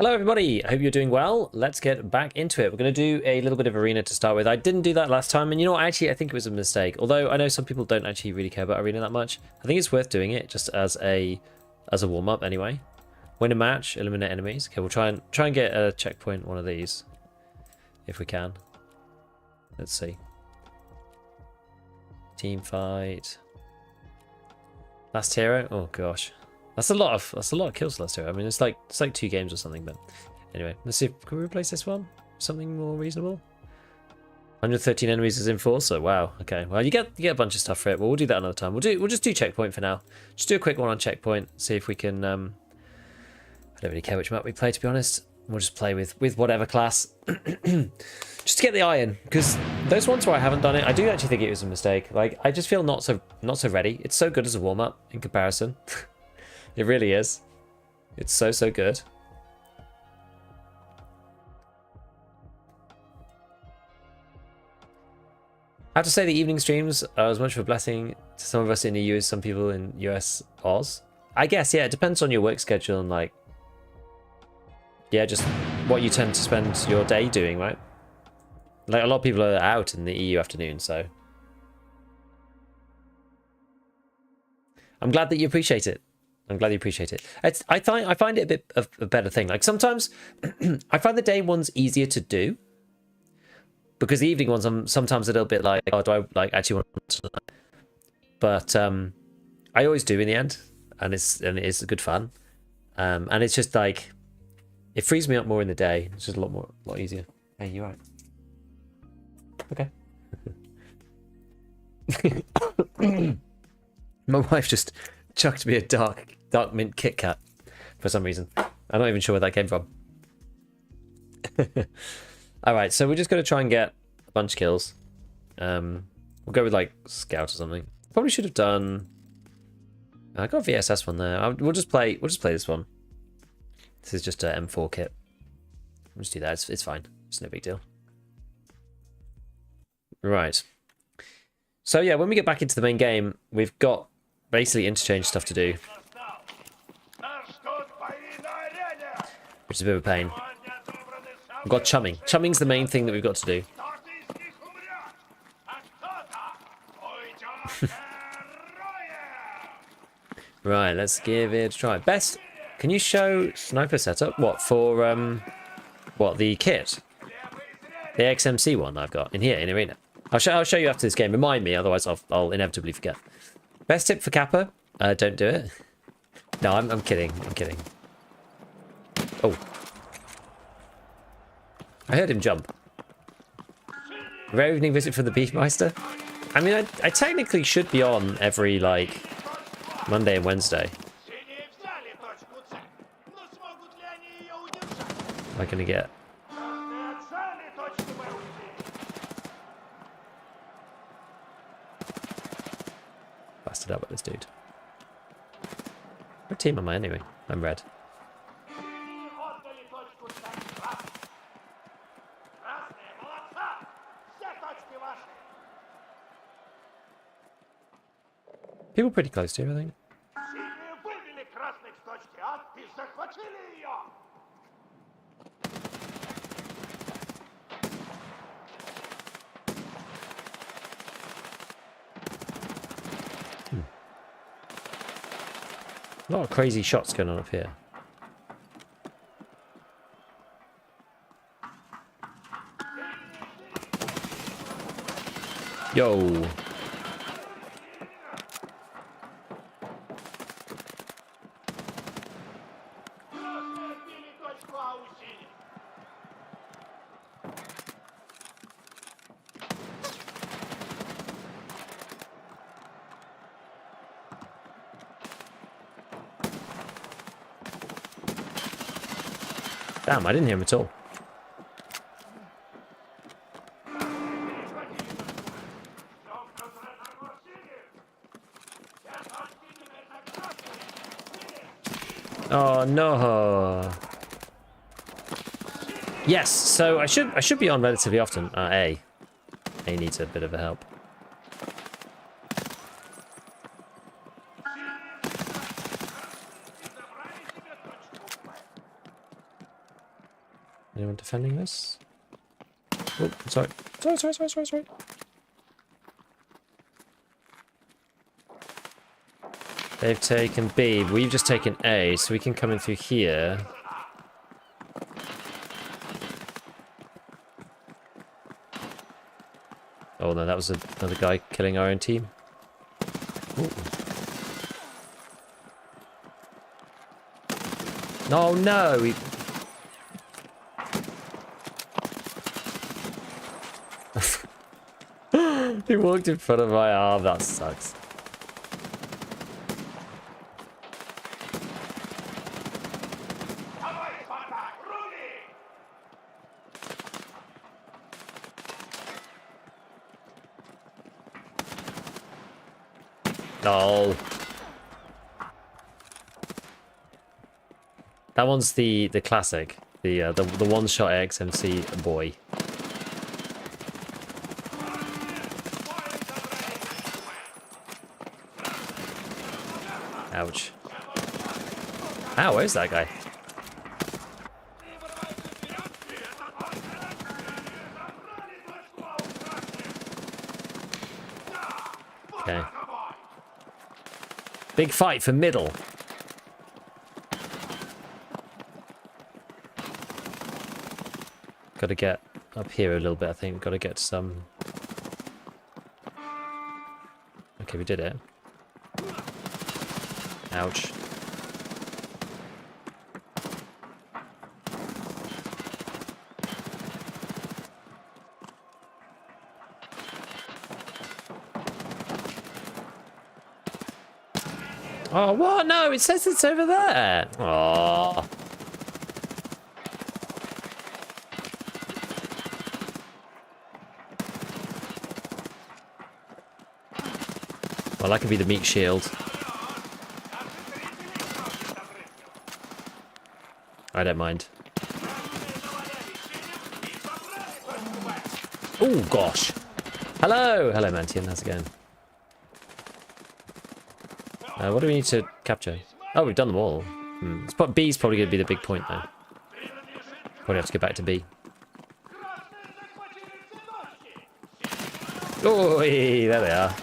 Hello everybody, I hope you're doing well. Let's get back into it. We're going to do a little bit of arena to start with. I didn't do that last time, and you know what, actually I think it was a mistake. Although I know some people don't actually really care about arena that much. I think it's worth doing it just as a warm-up anyway. Win a match, eliminate enemies. Okay, we'll try and get a checkpoint, one of these. If we can. Let's see. Team fight. Last hero? Oh gosh. That's a lot of kills last hero. I mean, it's like 2 games or something, but anyway, let's see if can we replace this one? Something more reasonable? 113 enemies is enforcer. Wow. Okay. Well, you get a bunch of stuff for it. But we'll do that another time. We'll just do checkpoint for now. Just do a quick one on checkpoint. See if we can. I don't really care which map we play, to be honest. We'll just play with whatever class. Just to get the iron, because those ones where I haven't done it, I do actually think it was a mistake. Like, I just feel not so ready. It's so good as a warm up in comparison. It really is. It's so good. I have to say the evening streams are as much of a blessing to some of us in the EU as some people in US Oz. I guess, yeah, it depends on your work schedule and like, yeah, just what you tend to spend your day doing, right? Like a lot of people are out in the EU afternoon, so. I'm glad that you appreciate it. I'm glad you appreciate it. I find it a bit of a better thing. Like sometimes I find the day ones easier to do because the evening ones I'm sometimes a little bit like, oh, do I like actually want to? But I always do in the end, and it is good fun. And it's just like it frees me up more in the day. It's just a lot easier. Hey, you're right. Okay. My wife just chucked me a dark mint Kit Kat for some reason. I'm not even sure where that came from. Alright, so we're just going to try and get a bunch of kills. We'll go with like Scout or something. Probably should have done... I got a VSS one there. We'll just play this one. This is just an M4 kit. We'll just do that. It's fine. It's no big deal. Right. So yeah, when we get back into the main game, we've got basically interchange stuff to do, which is a bit of a pain. We've got chumming. Chumming's the main thing that we've got to do. Right, let's give it a try. Best, can you show sniper setup? What, for, what, the kit? The XMC one I've got in here, in arena. I'll show you after this game. Remind me, otherwise I'll inevitably forget. Best tip for Kappa? Don't do it. No, I'm kidding. I'm kidding. Oh. I heard him jump. Rare evening visit from the Beefmeister? I mean, I technically should be on every, like, Monday and Wednesday. Am I gonna get... Blasted up with this dude. What team am I anyway? I'm red. People pretty close to you, I think. A lot of crazy shots going on up here. Yo. Damn, I didn't hear him at all. Oh no. Yes, so I should be on relatively often. A needs a bit of a help. Anyone defending this? Oh, sorry. Sorry. They've taken B, but we've just taken A, so we can come in through here. Oh no, that was another guy killing our own team. Ooh. No, no! He walked in front of my arm, that sucks. No. That one's the classic, the one-shot XMC boy. Ouch. Ow, where's that guy? Okay. Big fight for middle. Got to get up here a little bit, I think. Got to get some... Okay, we did it. Ouch. Oh, what? No, it says it's over there. Oh. Well, I could be the meat shield. I don't mind. Oh, gosh. Hello! Hello, Mantian. How's it going? What do we need to capture? Oh, we've done them all. B's probably going to be the big point, though. Probably have to go back to B. Oh, there they are.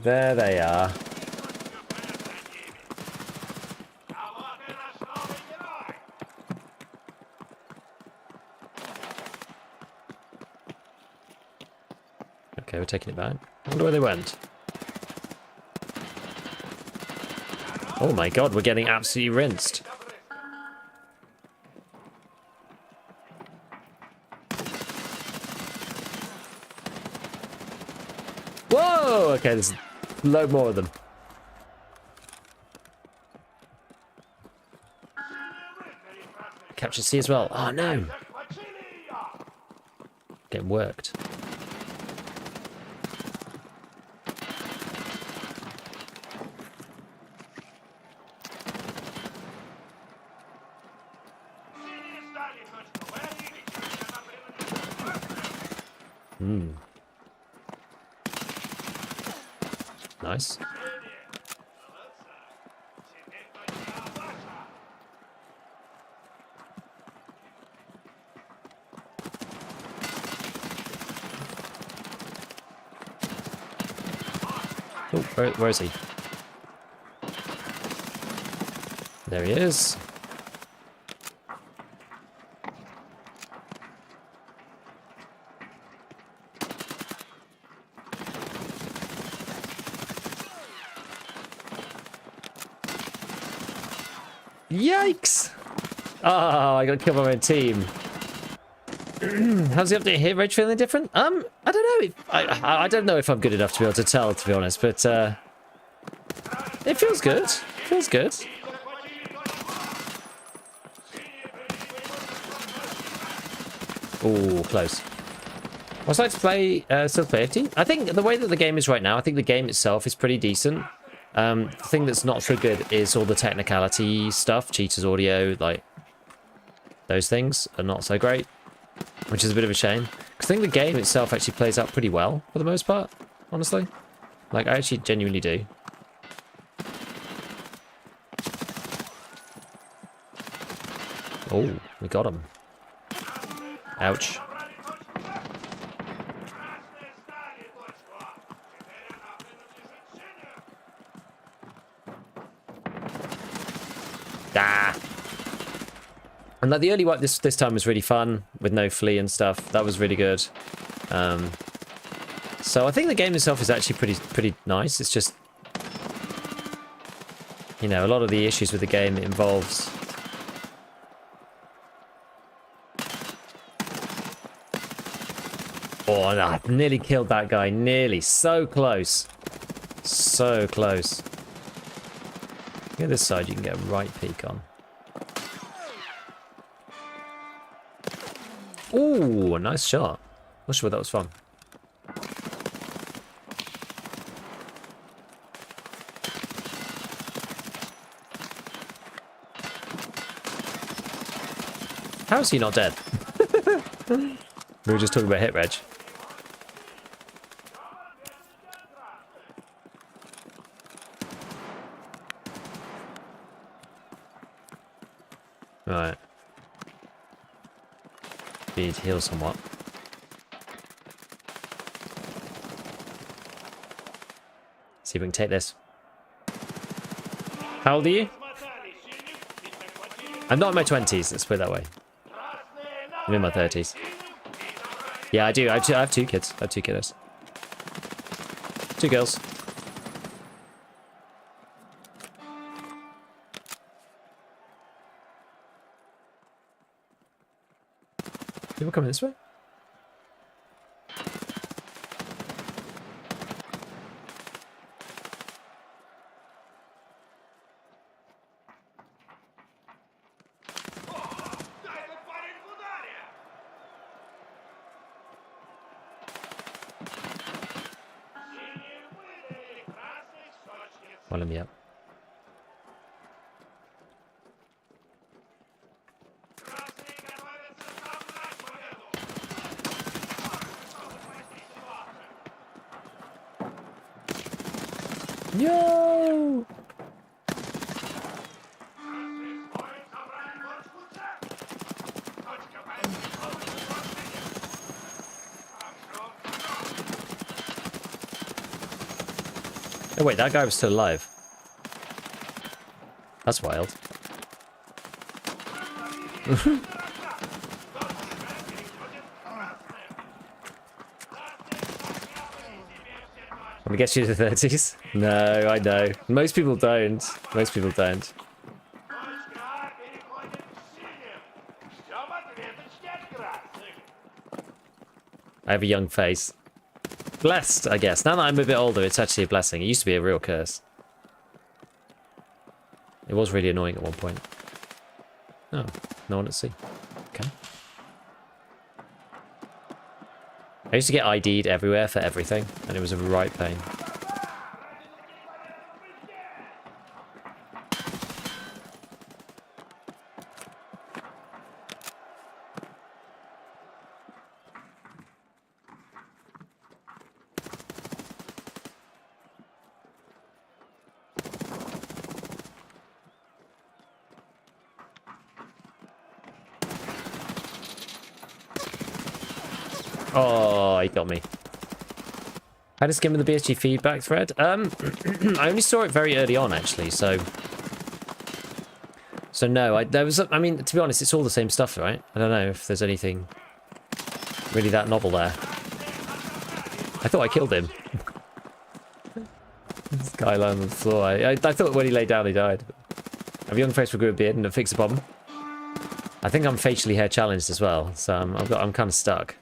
There they are. Okay, we're taking it back. I wonder where they went. Oh my god, we're getting absolutely rinsed. Whoa! Okay, there's a load more of them. Capture C as well. Oh no! Getting worked. Nice. Oh, where is he? There he is. Yikes! Oh, I got killed by my own team. How's the update here? Rage feeling different? I don't know. I don't know if I'm good enough to be able to tell, to be honest, but it feels good. It feels good. Ooh, close. What's it like to play, still play 15? I think the way that the game is right now, I think the game itself is pretty decent. The thing that's not so good is all the technicality stuff, cheaters audio, like those things are not so great, which is a bit of a shame. Because I think the game itself actually plays out pretty well for the most part, honestly. Like, I actually genuinely do. Oh, we got him. Ouch. Ah. And like the early wipe this time was really fun with no flea and stuff. That was really good. So I think the game itself is actually pretty nice. It's just, you know, a lot of the issues with the game involves oh, no, I nearly killed that guy. Nearly. So close. So close. Get this side, you can get a right peek on. Ooh, a nice shot. Not sure where that was from. How is he not dead? We were just talking about hit reg. Right. We need to heal somewhat. See if we can take this. How old are you? I'm not in my 20s, let's put it that way. I'm in my 30s. Yeah, I do. I have two kids. I have two kiddos. Two girls. People coming this way? Well, let me up. Yo! Oh wait, that guy was still alive. That's wild. Let me get you to the 30s. No, I know. Most people don't. Most people don't. I have a young face. Blessed, I guess. Now that I'm a bit older, it's actually a blessing. It used to be a real curse. It was really annoying at one point. Oh, no one at sea. Okay. I used to get ID'd everywhere for everything, and it was a right pain. Oh, he got me. Had a skim of the BSG feedback thread. I only saw it very early on, actually, so no. There was, I mean, to be honest, it's all the same stuff, right? I don't know if there's anything really that novel there. I thought I killed him. This guy lying on the floor. I thought when he lay down, he died. I have a young face with a good beard and a fix a problem. I think I'm facially hair challenged as well, so I'm kind of stuck.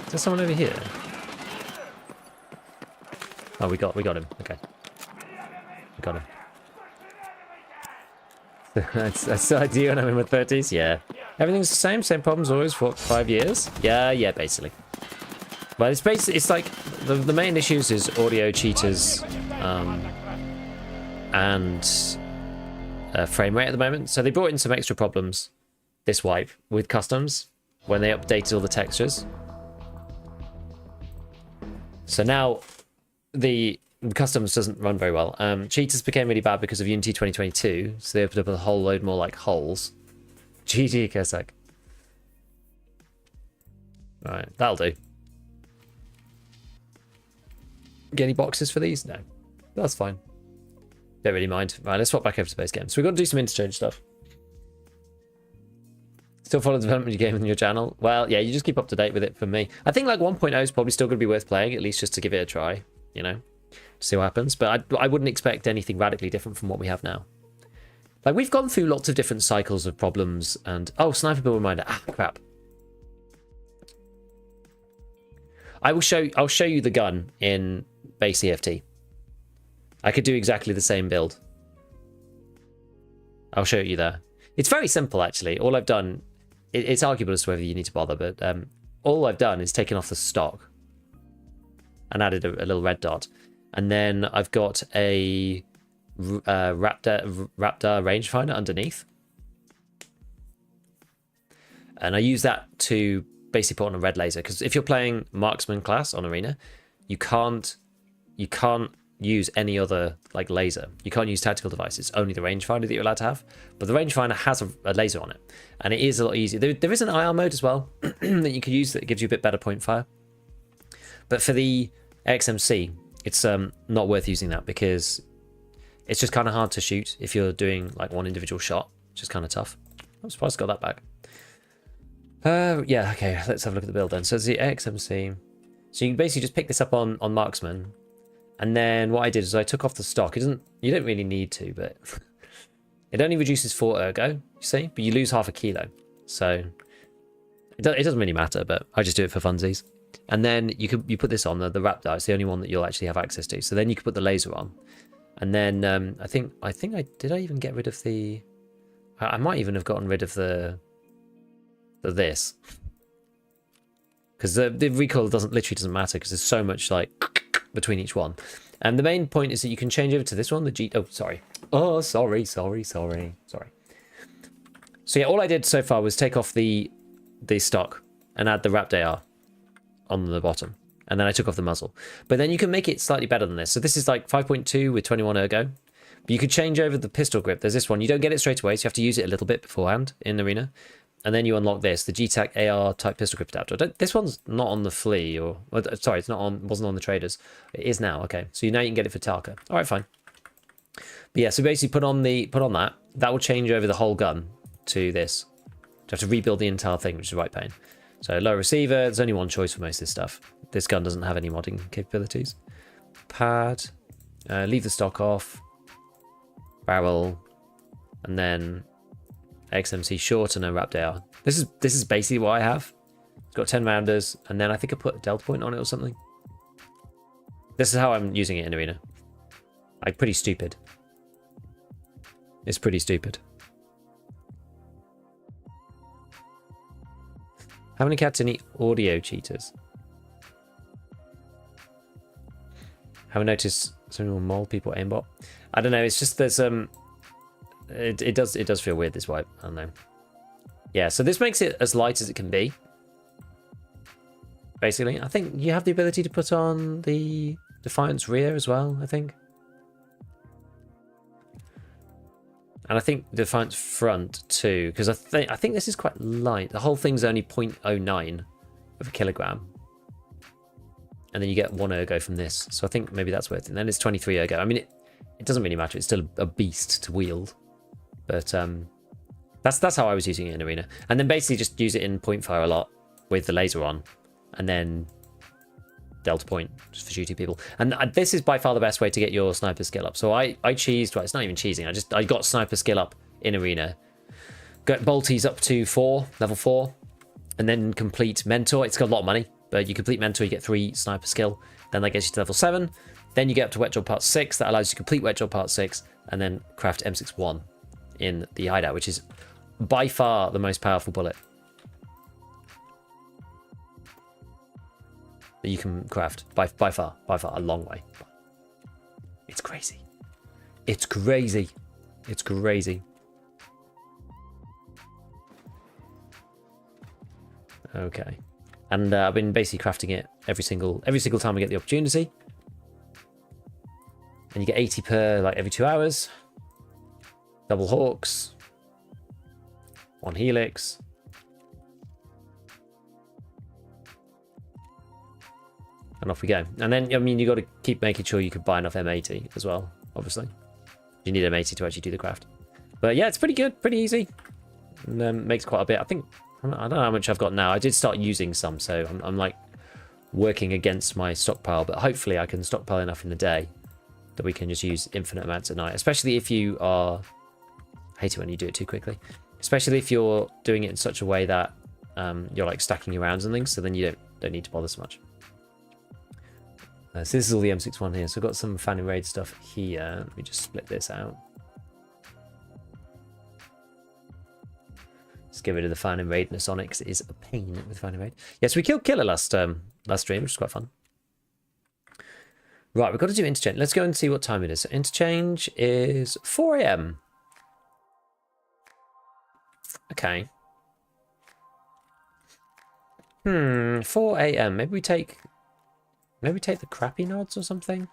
Is there someone over here? Oh, we got him. Okay, we got him. that's the idea when I'm in my 30s. Yeah. Everything's the same problems always for 5 years. Yeah, basically. But it's basically, it's like the main issues is audio cheaters and frame rate at the moment. So they brought in some extra problems this wipe with customs when they updated all the textures. So now the customs doesn't run very well. Cheaters became really bad because of Unity 2022, so they opened up a whole load more like holes. GG, Kesek. Right, that'll do. Get any boxes for these? No. That's fine. Don't really mind. Right, let's swap back over to base game. So we've got to do some interchange stuff. Still follow the development of your game on your channel? Well, yeah, you just keep up to date with it for me. I think like 1.0 is probably still going to be worth playing, at least just to give it a try, you know, to see what happens. But I wouldn't expect anything radically different from what we have now. Like, we've gone through lots of different cycles of problems and... Oh, sniper build reminder. Ah, crap. I'll show you the gun in base EFT. I could do exactly the same build. I'll show you there. It's very simple, actually. All I've done... It's arguable as to whether you need to bother, but all I've done is taken off the stock and added a little red dot. And then I've got a Raptor rangefinder underneath. And I use that to basically put on a red laser, because if you're playing marksman class on Arena, you can't use any other like laser. You can't use tactical devices. Only the rangefinder that you're allowed to have. But the rangefinder has a laser on it, and it is a lot easier. There is an IR mode as well that you could use that gives you a bit better point fire. But for the XMC, it's not worth using that because it's just kind of hard to shoot if you're doing like one individual shot, which is kind of tough. I'm surprised I got that back. Yeah, okay, let's have a look at the build then. So it's the XMC. So you can basically just pick this up on marksman. And then what I did is I took off the stock. You don't really need to, but it only reduces 4 ergo, you see? But you lose half a kilo. So it doesn't really matter, but I just do it for funsies. And then you put this on, the Raptor. It's the only one that you'll actually have access to. So then you can put the laser on. And then I think did I even get rid of the... I might even have gotten rid of this. Because the recoil literally doesn't matter because there's so much like... between each one. And the main point is that you can change over to this one, the G... Oh, sorry. Oh, sorry. So yeah, all I did so far was take off the stock and add the Raptor AR on the bottom. And then I took off the muzzle. But then you can make it slightly better than this. So this is like 5.2 with 21 ergo. But you could change over the pistol grip. There's this one. You don't get it straight away, so you have to use it a little bit beforehand in Arena. And then you unlock this, the GTAC AR type pistol grip adapter. This one's not on the flea, or sorry, it's not on. Wasn't on the traders. It is now. Okay, so now you can get it for Tarkov. All right, fine. But yeah, so basically put on that. That will change over the whole gun to this. You have to rebuild the entire thing, which is right pain. So low receiver. There's only one choice for most of this stuff. This gun doesn't have any modding capabilities. Pad. Leave the stock off. Barrel, and then XMC short and a Raptor AR. This is basically what I have. It's got 10 rounders, and then I think I put a delta point on it or something. This is how I'm using it in Arena. Like, pretty stupid. It's pretty stupid. Haven't encountered any audio cheaters. Haven't noticed some more mole people aimbot. I don't know, it's just there's it does feel weird, this wipe. I don't know. Yeah, so this makes it as light as it can be. Basically, I think you have the ability to put on the Defiance rear as well, I think. And I think Defiance front too, because I think this is quite light. The whole thing's only 0.09 of a kilogram. And then you get 1 ergo from this. So I think maybe that's worth it. And then it's 23 ergo. I mean, it doesn't really matter. It's still a beast to wield. But that's how I was using it in Arena. And then basically just use it in point fire a lot with the laser on. And then delta point just for shooting people. And this is by far the best way to get your sniper skill up. So I cheesed, well, it's not even cheesing. I got sniper skill up in Arena. Got bolties up to level 4. And then complete mentor. It's got a lot of money. But you complete mentor, you get 3 sniper skill. Then that gets you to level 7. Then you get up to wet job part 6. That allows you to complete wet job part 6. And then craft M61 in the hideout, which is by far the most powerful bullet that you can craft. By far, a long way. It's crazy. It's crazy. It's crazy. Okay. And I've been basically crafting it every single time I get the opportunity. And you get 80 per like every 2 hours. Double hawks. 1 helix. And off we go. And then, I mean, you got to keep making sure you can buy enough M80 as well, obviously. You need M80 to actually do the craft. But yeah, it's pretty good, pretty easy. And makes quite a bit. I think, I don't know how much I've got now. I did start using some, so I'm like working against my stockpile. But hopefully I can stockpile enough in the day that we can just use infinite amounts at night. Especially if you are... I hate it when you do it too quickly. Especially if you're doing it in such a way that you're like stacking your rounds and things, so then you don't need to bother so much. So this is all the M61 here. So I've got some fan and raid stuff here. Let me just split this out. Let's get rid of the fan and raidness on it because it is a pain with fan and raid. Yes, we killed Killer last stream, which was quite fun. Right, we've got to do Interchange. Let's go and see what time it is. So Interchange is 4 AM. Okay. 4 AM. Maybe we take the crappy nods or something.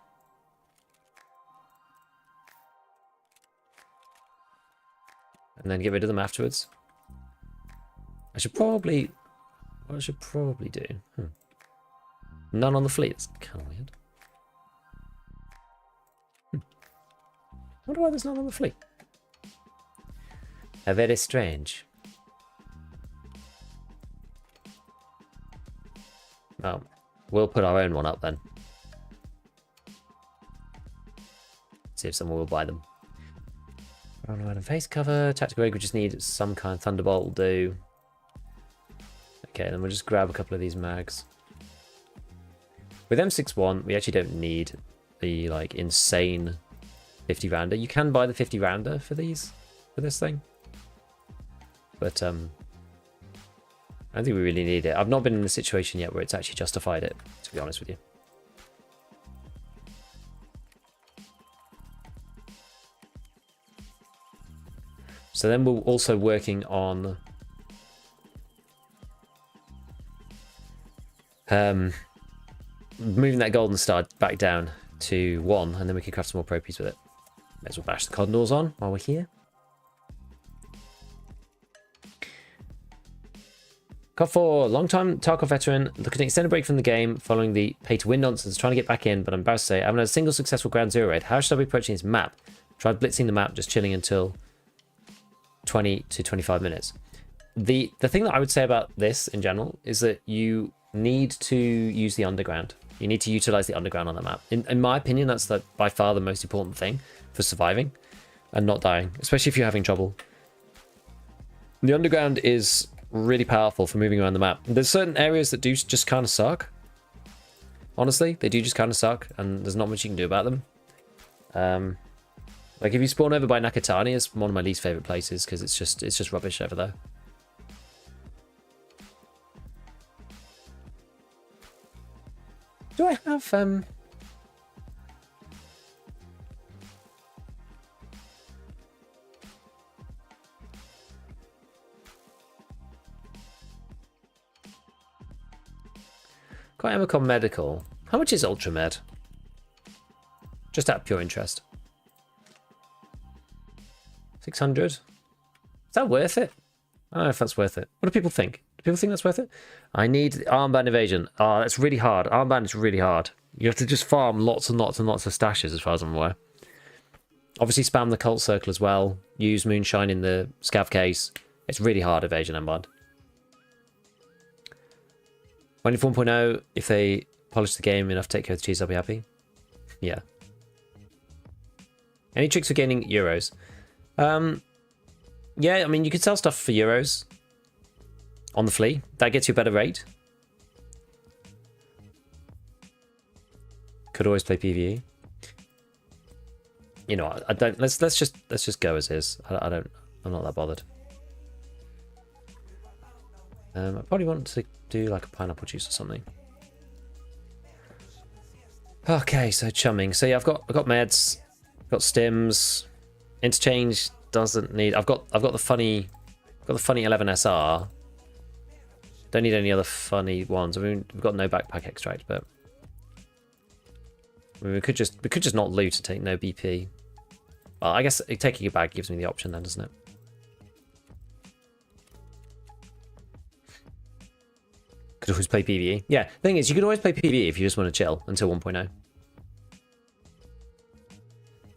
And then get rid of them afterwards. What I should probably do. None on the fleet. That's kind of weird. I wonder why there's none on the fleet. Very strange. Well, we'll put our own one up then. See if someone will buy them. Random face cover. Tactical rig, we just need some kind of thunderbolt will do. Okay, then we'll just grab a couple of these mags. With M61, we actually don't need the like insane 50 rounder. You can buy the 50 rounder for this thing. But I don't think we really need it. I've not been in a situation yet where it's actually justified it, to be honest with you. So then we're also working on moving that golden star back down to 1, and then we can craft some more propies with it. May as well bash the condors on while we're here. Cut for long-time Tarkov veteran, looking to extend a break from the game following the pay-to-win nonsense, trying to get back in, but I'm embarrassed to say I haven't had a single successful ground zero raid. How should I be approaching this map? Tried blitzing the map, just chilling until 20 to 25 minutes. The thing that I would say about this in general is that you need to use the underground. You need to utilize the underground on the map. In my opinion, that's by far the most important thing for surviving and not dying, especially if you're having trouble. The underground is really powerful for moving around the map. There's certain areas that do just kind of suck. Honestly, they do just kind of suck, and there's not much you can do about them. Like if you spawn over by Nakatani, it's one of my least favorite places because it's just rubbish over there. Do I have got Emicon Medical? How much is Ultra Med? Just out of pure interest. 600? Is that worth it? I don't know if that's worth it. What do people think? Do people think that's worth it? I need armband evasion. Oh, that's really hard. Armband is really hard. You have to just farm lots and lots and lots of stashes as far as I'm aware. Obviously spam the cult circle as well. Use moonshine in the scav case. It's really hard evasion armband. When in 1.0, if they polish the game enough to take care of the cheese, I'll be happy. Yeah. Any tricks for gaining euros? Yeah, I mean, you could sell stuff for euros on the flea. That gets you a better rate. Could always play PvE. You know, I don't. Let's just go as is. I'm not that bothered. I probably want to do like a pineapple juice or something. Okay, so chumming. So yeah, I've got meds, got stims, interchange doesn't need. I've got the funny 11SR. Don't need any other funny ones. I mean, we've got no backpack extract, but I mean, we could just not loot and take no BP. Well, I guess taking a bag gives me the option then, doesn't it? Could always play PvE. Yeah, the thing is, you could always play PvE if you just want to chill until 1.0.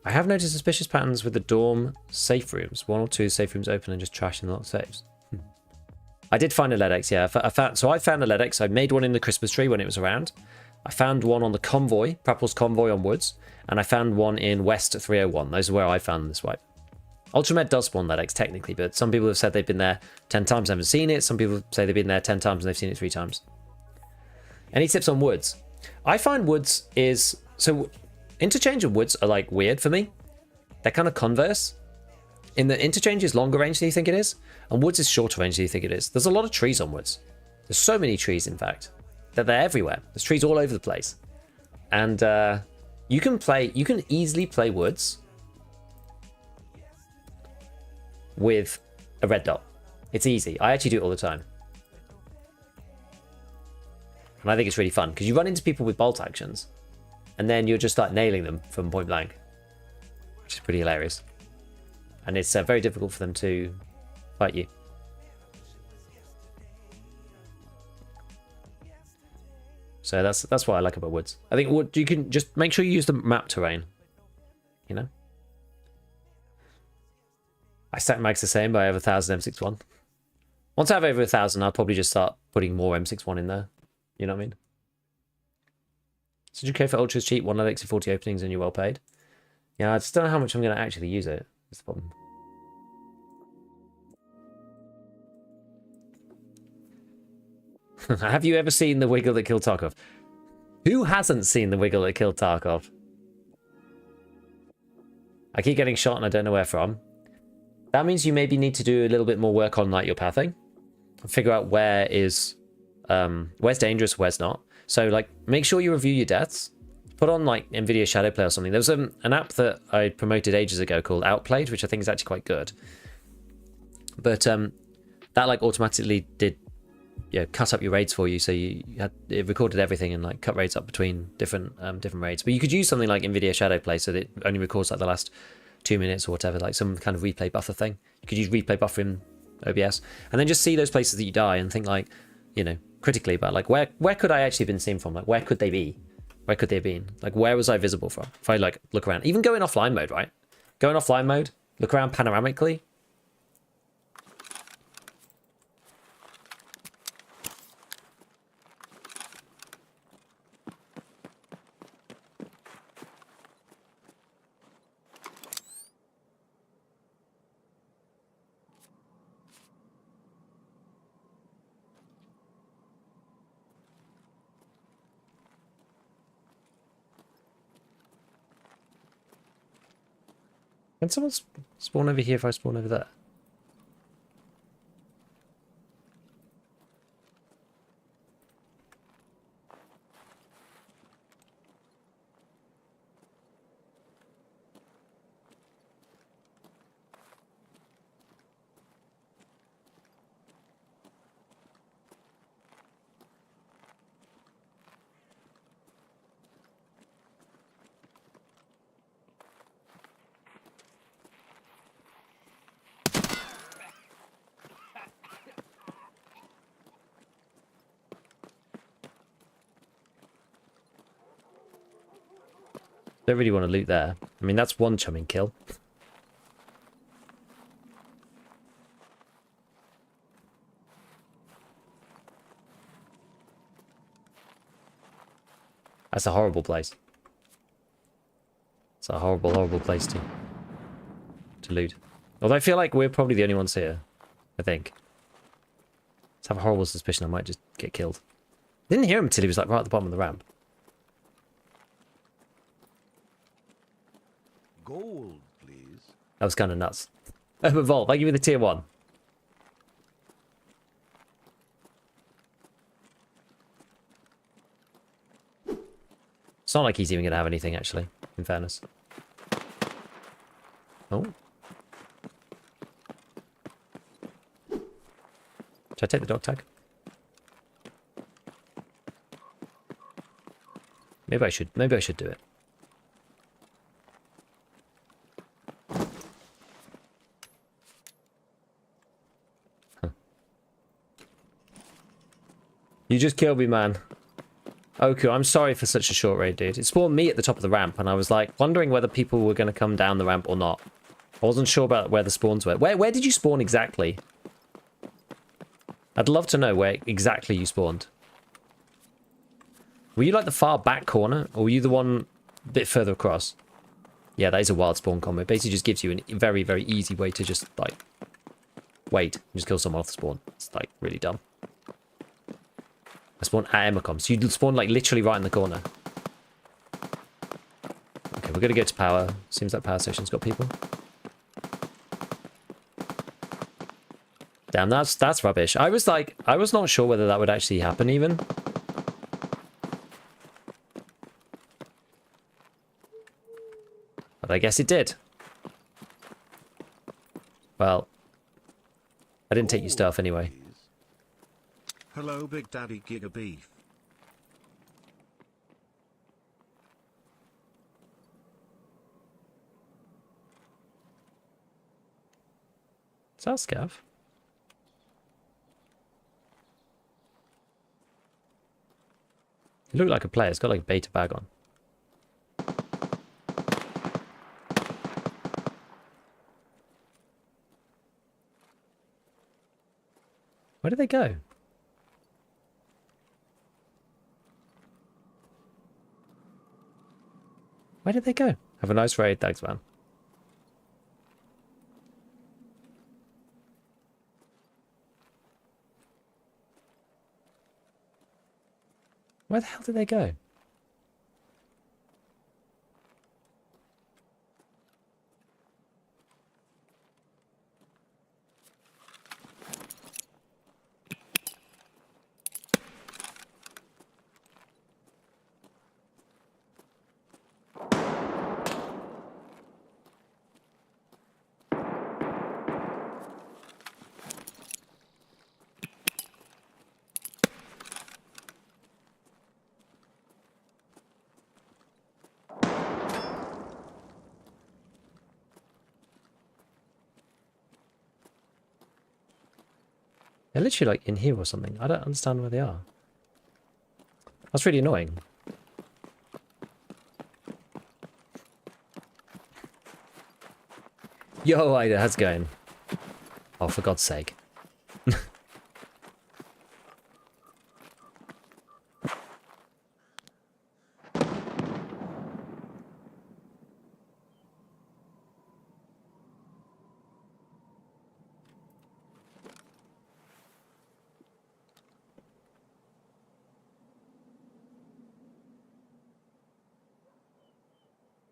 I have noticed suspicious patterns with the dorm safe rooms. 1 or 2 safe rooms open and just trashing the lot of safes. I did find a LEDX, yeah. I found a LEDX. I made one in the Christmas tree when it was around. I found one on the convoy, Prapple's convoy on Woods, and I found one in West 301. Those are where I found this wipe. Ultramed does spawn LEDX technically, but some people have said they've been there 10 times and haven't seen it. Some people say they've been there 10 times and they've seen it 3 times. Any tips on Woods? I find Woods is... So, Interchange and Woods are like weird for me. They're kind of converse. In the Interchange is longer range than you think it is, and Woods is shorter range than you think it is. There's a lot of trees on Woods. There's so many trees, in fact, that they're everywhere. There's trees all over the place. And you can easily play Woods with a red dot. It's easy. I actually do it all the time. And I think it's really fun, because you run into people with bolt actions, and then you're just like nailing them from point blank, which is pretty hilarious. And it's very difficult for them to fight you. So that's what I like about Woods. I think you can just make sure you use the map terrain. You know? I stack mags the same, but I have 1,000 M61. Once I have over 1,000, I'll probably just start putting more M61 in there. You know what I mean? So do you care for Ultra's cheap? 1 LX 40 openings and you're well paid? Yeah, I just don't know how much I'm going to actually use it. That's the problem. Have you ever seen the wiggle that killed Tarkov? Who hasn't seen the wiggle that killed Tarkov? I keep getting shot and I don't know where from. That means you maybe need to do a little bit more work on like your pathing. Figure out where's dangerous, where's not. So like make sure you review your deaths. Put on like NVIDIA Shadowplay or something. There was an app that I promoted ages ago called Outplayed, which I think is actually quite good. But that like automatically did cut up your raids for you, so it recorded everything and like cut raids up between different raids. But you could use something like NVIDIA Shadowplay so that it only records like the last 2 minutes or whatever, like some kind of replay buffer thing. You could use replay buffer in OBS, and then just see those places that you die and think like, you know, critically about like where could I actually have been seen from? Like where could they be? Where could they have been? Like where was I visible from? If I like look around, even go in offline mode, right? Go in offline mode, look around panoramically. Can someone spawn over here if I spawn over there? Don't really want to loot there. I mean, that's one chumming kill. That's a horrible place. It's a horrible, horrible place to loot. Although I feel like we're probably the only ones here. I think. Let's have a horrible suspicion I might just get killed. Didn't hear him until he was like right at the bottom of the ramp. Gold, please. That was kind of nuts. Evolve, I give you the tier 1. It's not like he's even going to have anything, actually, in fairness. Oh. Should I take the dog tag? Maybe I should do it. Huh. You just killed me, man. Okay, I'm sorry for such a short raid, dude. It spawned me at the top of the ramp, and I was like wondering whether people were going to come down the ramp or not. I wasn't sure about where the spawns were. Where did you spawn exactly? I'd love to know where exactly you spawned. Were you like the far back corner, or were you the one a bit further across? Yeah, that is a wild spawn combo. It basically just gives you a very, very easy way to just, like, wait and just kill someone off the spawn. It's, like, really dumb. I spawned at Emacom, so you spawn, like, literally right in the corner. Okay, we're gonna go to power. Seems like power station's got people. Damn, that's rubbish. I was not sure whether that would actually happen even. But I guess it did. Well, I didn't take your stuff anyway. Hello, Big Daddy Giga Beef. Is that Scav? It looked like a player. It's got like a beta bag on. Where did they go? Where did they go? Have a nice raid, thanks, man. Where the hell did they go? They're literally like in here or something. I don't understand where they are. That's really annoying. Yo, Ida, how's it going? Oh, for God's sake.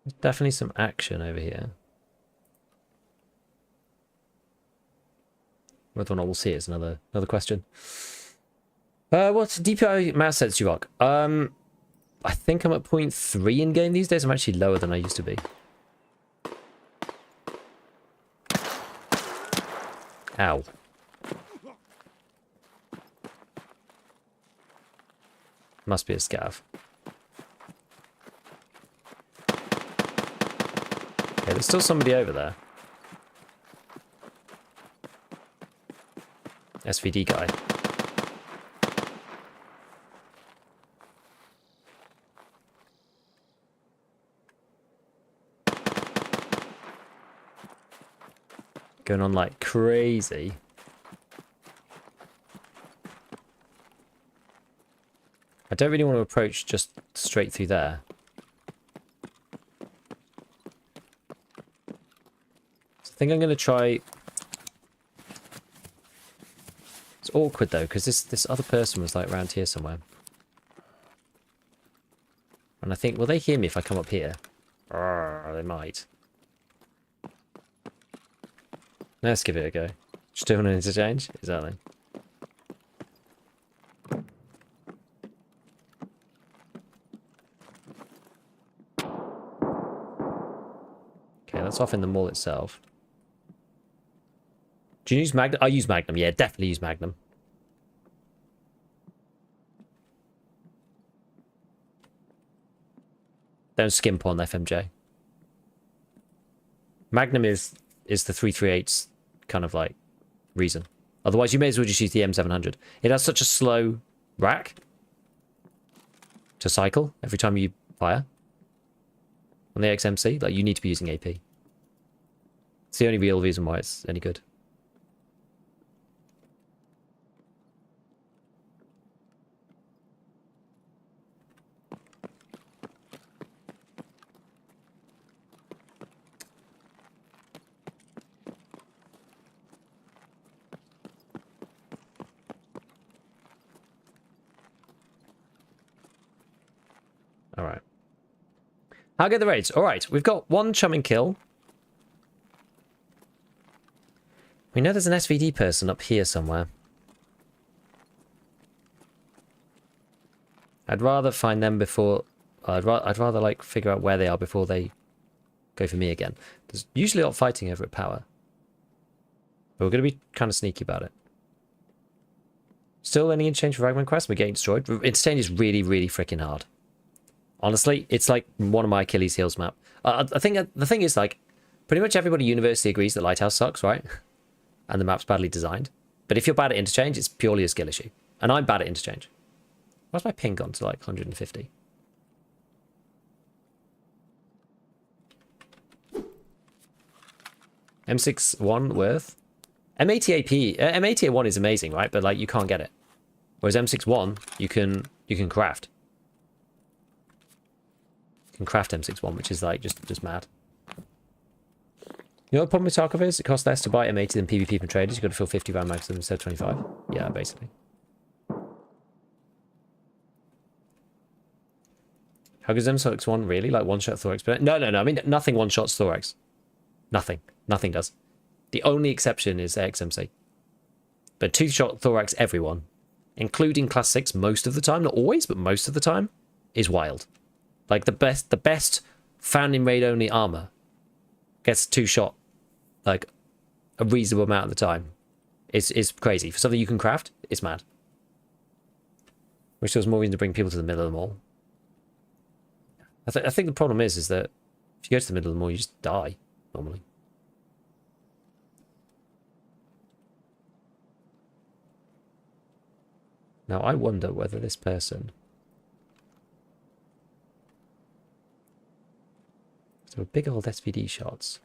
There's definitely some action over here. Whether or not we'll see it is another question. What's DPI mouse sets you rock? I think I'm at 0.3 in game these days. I'm actually lower than I used to be. Ow. Must be a scav. Okay, there's still somebody over there. SVD guy. Going on like crazy. I don't really want to approach just straight through there. So I think I'm going to try... It's awkward though, because this other person was like around here somewhere. And I think, will they hear me if I come up here? They might. Let's give it a go. Just doing an interchange? Exactly. that's off in the mall itself. Do you use Magnum? I use Magnum. Yeah, definitely use Magnum. Don't skimp on FMJ. Magnum is the 338's kind of like reason. Otherwise, you may as well just use the M700. It has such a slow rack to cycle every time you fire. On the XMC, like you need to be using AP. It's the only real reason why it's any good. All right. How get the raids? All right, we've got one chumming kill. We know there's an SVD person up here somewhere. I'd rather find them before... I'd rather like figure out where they are before they go for me again. There's usually a lot of fighting over at Power. But we're going to be kind of sneaky about it. Still any Interchange for Fragment Quest? We're getting destroyed. Interchange is really, really freaking hard. Honestly, it's like one of my Achilles heels map. I think the thing is, like, pretty much everybody universally agrees that Lighthouse sucks, right? And the map's badly designed. But if you're bad at Interchange, it's purely a skill issue. And I'm bad at Interchange. Why's my ping gone to like 150? M61 worth? M80AP, M80A1 is amazing, right? But like you can't get it. Whereas M61, you can craft. You can craft M61, which is like just mad. You know what the problem with Tarkov is? It costs less to buy M80 than PvP from traders. You've got to fill 50 round maximum instead of 25. Yeah, basically. How goes M61 really? Like one-shot thorax? But no. I mean, nothing one-shots thorax. Nothing. Nothing does. The only exception is XMC. But two-shot thorax everyone, including class 6 most of the time, not always, but most of the time, is wild. Like the best found in raid only armor gets two-shot like a reasonable amount of the time. It's crazy. For something you can craft, it's mad. Wish there was more reason to bring people to the middle of the mall. I think the problem is that if you go to the middle of the mall, you just die, normally. Now, I wonder whether this person... So big old SVD shots.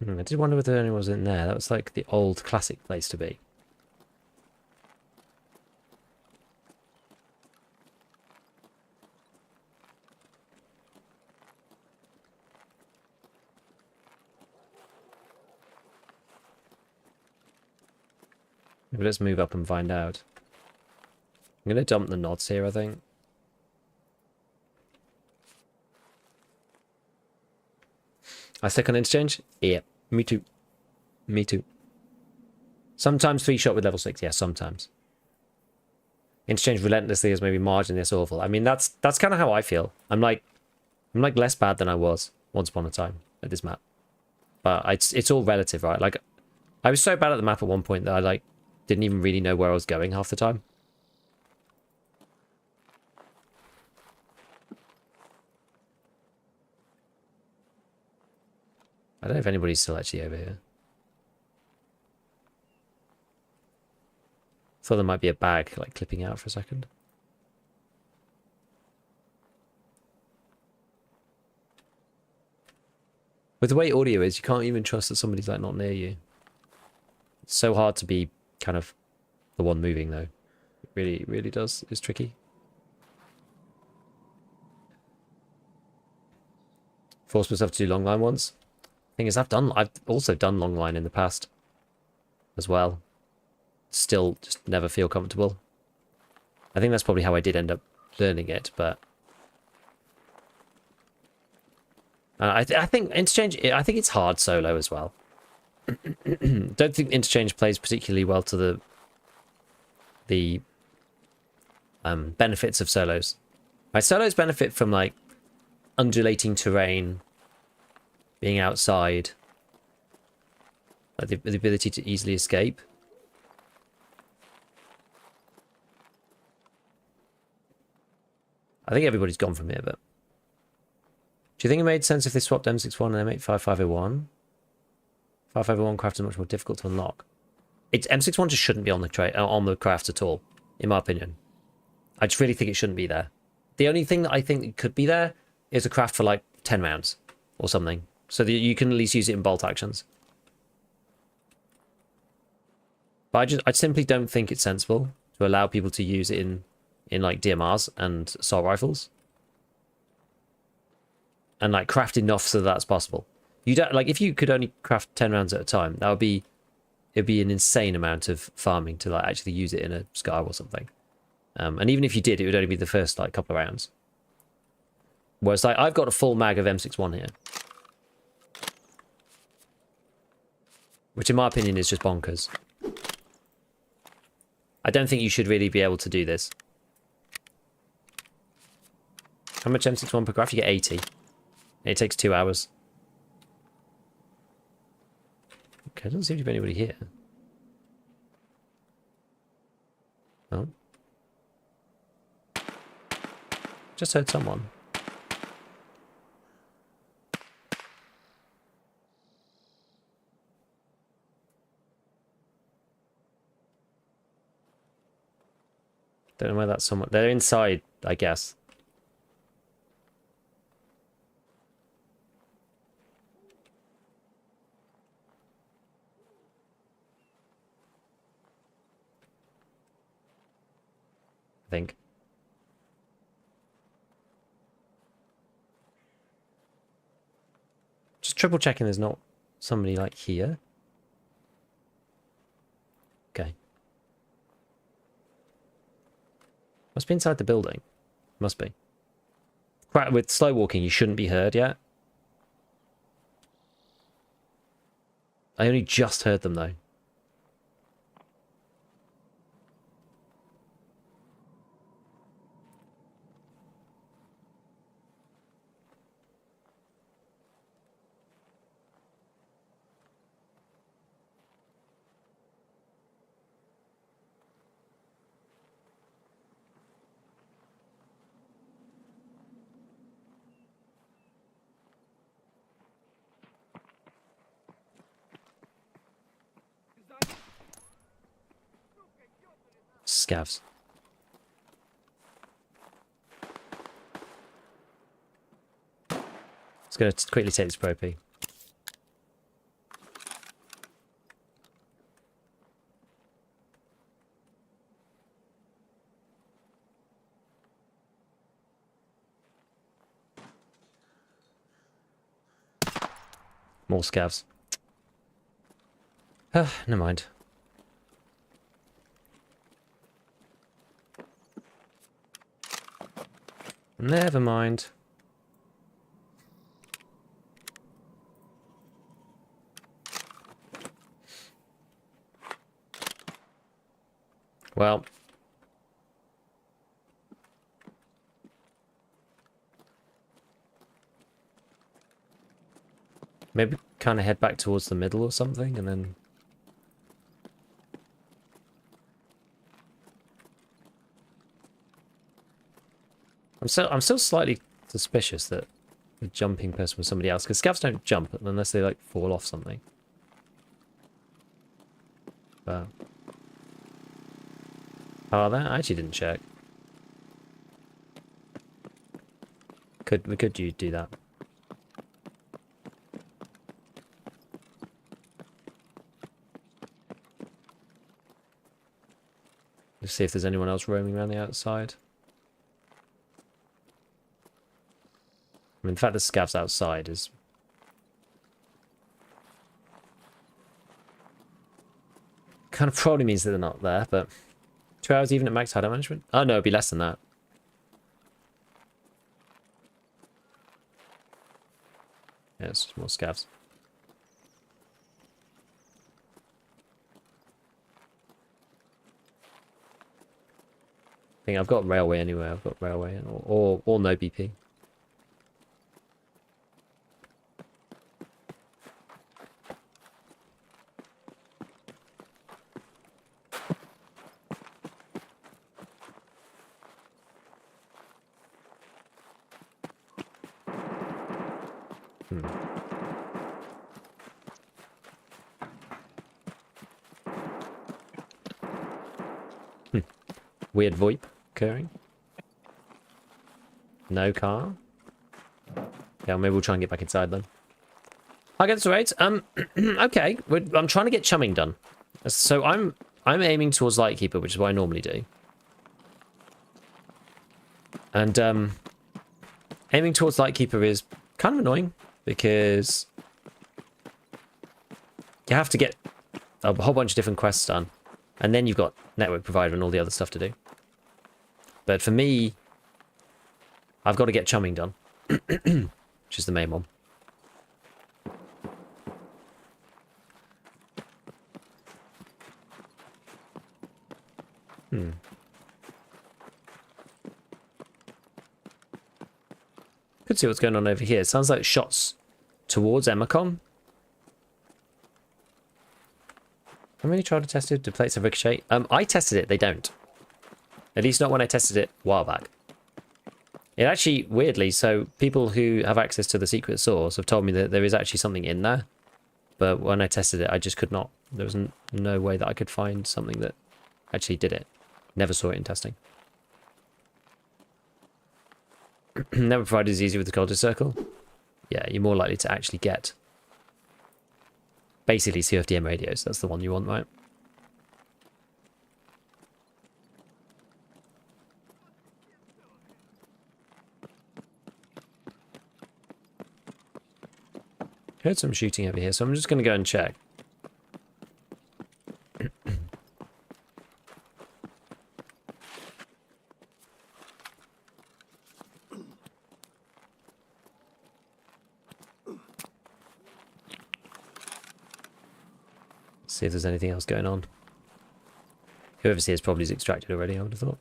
I did wonder whether anyone was in there. That was like the old classic place to be. Maybe let's move up and find out. I'm going to dump the nods here, I think. I stick on Interchange? Yeah, me too. Me too. Sometimes 3-shot with level 6, yeah, sometimes. Interchange relentlessly is maybe marginally less awful. I mean, that's kind of how I feel. I'm like less bad than I was once upon a time at this map. But it's all relative, right? Like, I was so bad at the map at one point that I like didn't even really know where I was going half the time. I don't know if anybody's still actually over here. Thought there might be a bag, like, clipping out for a second. With the way audio is, you can't even trust that somebody's, like, not near you. It's so hard to be kind of the one moving, though. It really, really does. It's tricky. Forced myself to do long line once. Thing is, I've also done long line in the past as well. Still just never feel comfortable. I think that's probably how I did end up learning it, but I think Interchange, I think it's hard solo as well. Don't think Interchange plays particularly well to the benefits of solos. Right, solos benefit from like undulating terrain, being outside, like the ability to easily escape. I think everybody's gone from here, but do you think it made sense if they swapped M61 and M85501? 5501 craft is much more difficult to unlock. It's M61 just shouldn't be on the craft at all, in my opinion. I just really think it shouldn't be there. The only thing that I think it could be there is a craft for like 10 rounds or something, so that you can at least use it in bolt actions. But I simply don't think it's sensible to allow people to use it in like DMRs and assault rifles, and like craft enough so that's possible. You don't like, if you could only craft 10 rounds at a time, it'd be an insane amount of farming to like actually use it in a scar or something. And even if you did, it would only be the first like couple of rounds. Whereas like I've got a full mag of M61 here, which in my opinion is just bonkers. I don't think you should really be able to do this. How much M61 per craft? You get 80. It takes 2 hours. Okay, doesn't seem to be anybody here. Oh. Just heard someone. Don't know where that's someone. They're inside, I guess. I think. Just triple checking there's not somebody like here. Okay. Must be inside the building. Must be. With slow walking, you shouldn't be heard yet. I only just heard them though. Scavs. Just gonna quickly take this propy. More scavs. Never mind. Never mind. Well. Maybe kind of head back towards the middle or something and then... I'm still slightly suspicious that the jumping person was somebody else, because scavs don't jump unless they like fall off something. But are there? I actually didn't check. Could you do that? Let's see if there's anyone else roaming around the outside. I mean, the fact that scavs outside is... kind of probably means that they're not there, but 2 hours even at max hideout management? Oh no, it'd be less than that. Yeah, it's just more scavs. I think I've got railway anyway. I've got railway or no BP. Weird VoIP occurring. No car. Yeah, maybe we'll try and get back inside then. I get the rate. Okay. I'm trying to get chumming done. So I'm aiming towards Lightkeeper, which is what I normally do. And aiming towards Lightkeeper is kind of annoying because you have to get a whole bunch of different quests done, and then you've got network provider and all the other stuff to do. But for me, I've got to get chumming done, which is the main one. Could see what's going on over here. It sounds like shots towards Emacom. How many tried to test it? Do plates have ricochet? I tested it. They don't. At least not when I tested it a while back. It actually, weirdly, so people who have access to the secret source have told me that there is actually something in there. But when I tested it, I just could not. There was no way that I could find something that actually did it. Never saw it in testing. Never provided is easy with the culture circle. Yeah, you're more likely to actually get basically CFDM radios. That's the one you want, right? Heard some shooting over here, so I'm just going to go and check. See if there's anything else going on. Whoever's here is probably extracted already, I would have thought.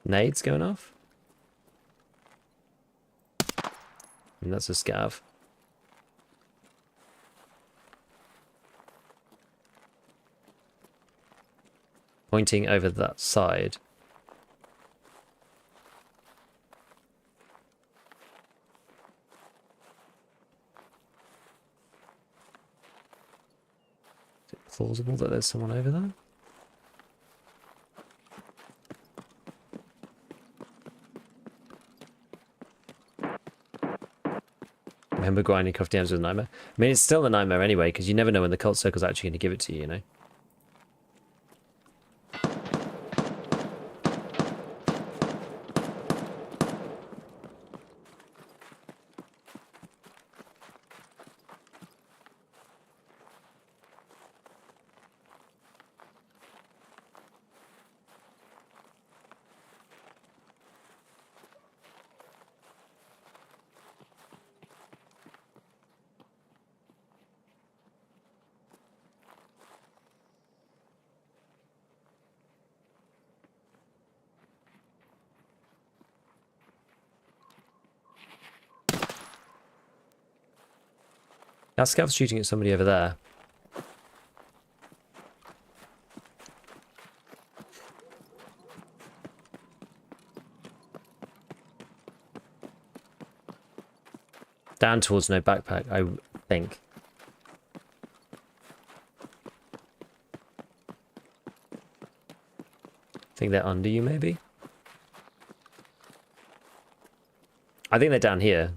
Nades going off? And that's a scav. Pointing over that side. Is it plausible that there's someone over there? Remember grinding cuff DMs with a nightmare? I mean, it's still a nightmare anyway, because you never know when the cult circle's actually going to give it to you, you know? That scav's shooting at somebody over there. Down towards no backpack, I think. Think they're under you, maybe? I think they're down here.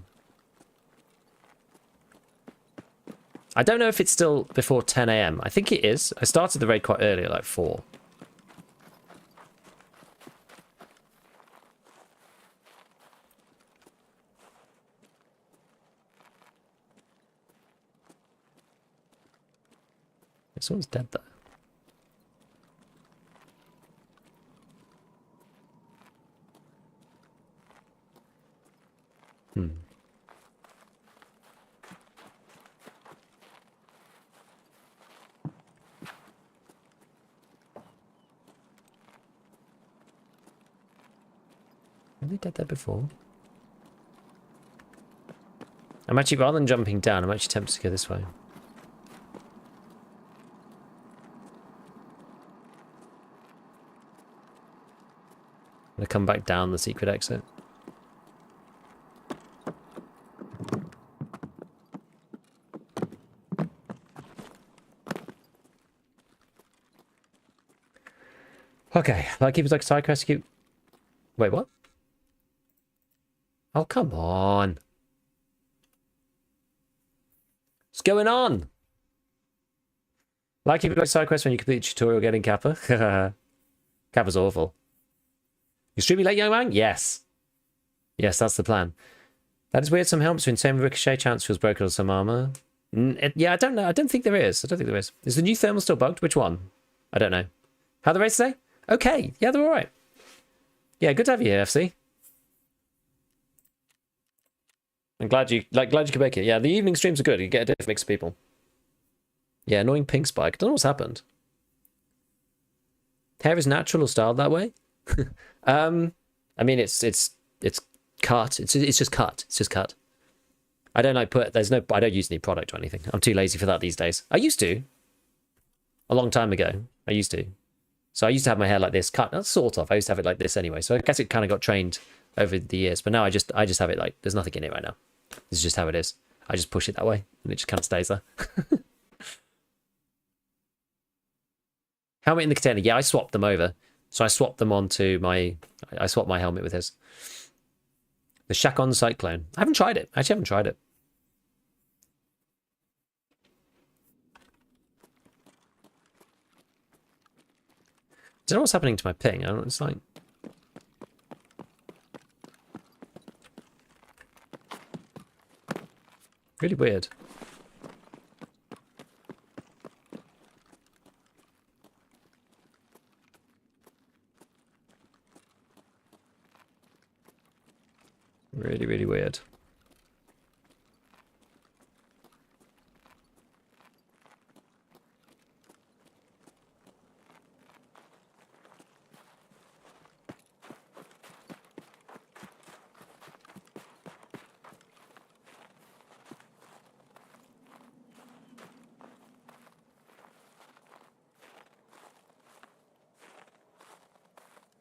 I don't know if it's still before 10 AM. I think it is. I started the raid quite early, at like 4. Someone's dead though. Have they dead there before? I'm actually, rather than jumping down, I'm actually tempted to go this way. I'm gonna come back down the secret exit. Okay, like keep it like a side quest. Keep. Wait, what? Oh, come on. What's going on? Like keep it like side quest when you complete the tutorial getting Kappa. Kappa's awful. You streaming late, young man? Yes. Yes, that's the plan. That is weird. Some helmets with insane ricochet chance feels broken on some armor. Yeah, I don't know. I don't think there is. I don't think there is. Is the new thermal still bugged? Which one? I don't know. How the race today? Okay. Yeah, they're all right. Yeah, good to have you here, FC. I'm glad you could make it. Yeah, the evening streams are good. You get a different mix of people. Yeah, annoying pink spike. I don't know what's happened. Hair is natural or styled that way? I mean it's cut. It's just cut. It's just cut. I don't I don't use any product or anything. I'm too lazy for that these days. I used to. A long time ago. I used to. So I used to have my hair like this, cut. Sort of. I used to have it like this anyway. So I guess it kind of got trained over the years. But now I just have it like there's nothing in it right now. This is just how it is. I just push it that way and it just kind of stays there. Helmet in the container. Yeah, I swapped them over. So I swapped them onto I swapped my helmet with his. The Shakon Cyclone. I haven't tried it. I actually haven't tried it. I don't know what's happening to my ping. I don't know. It's like. Really weird. Really, really weird.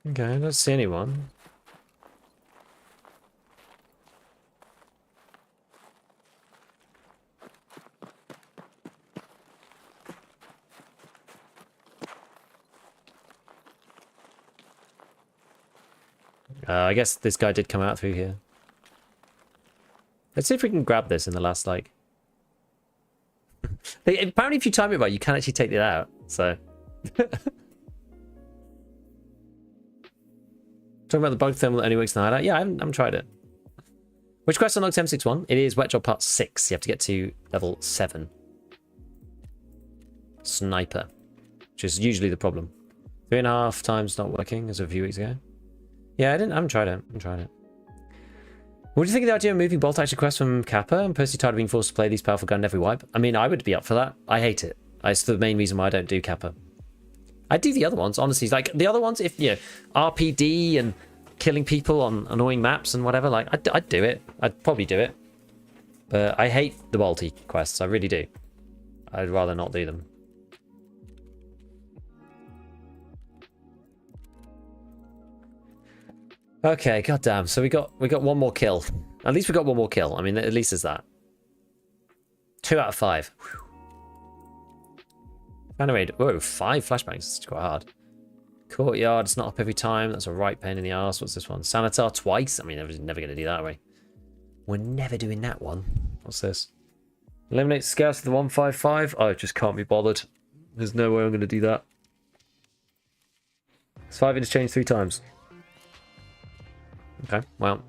Okay, I don't see anyone. I guess this guy did come out through here. Let's see if we can grab this in the last, like... Apparently if you time it right, you can actually take it out, so... Talking about the bug thermal that only works in the hideout? Yeah, I haven't tried it. Which quest unlocks M61? It is Wet Job Part 6. You have to get to level 7. Sniper. Which is usually the problem. 3.5 times not working as of a few weeks ago. Yeah, I haven't tried it. What do you think of the idea of moving bolt action quests from Kappa? I'm personally tired of being forced to play these powerful gun every wipe. I mean, I would be up for that. I hate it. It's the main reason why I don't do Kappa. I do the other ones, honestly. Like, the other ones, if, you know, RPD and killing people on annoying maps and whatever, like, I'd do it. I'd probably do it. But I hate the bolty quests. I really do. I'd rather not do them. Okay, goddamn. So we got one more kill. At least we got one more kill. I mean, at least there's that. 2 out of 5. Animated. Whoa, 5 flashbangs. It's quite hard. Courtyard. It's not up every time. That's a right pain in the arse. What's this one? Sanitar twice. I mean, we're never going to do that, are we? We're never doing that one. What's this? Eliminate scouts to the 155. Oh, I just can't be bothered. There's no way I'm going to do that. It's 5 interchange 3 times. Okay, well,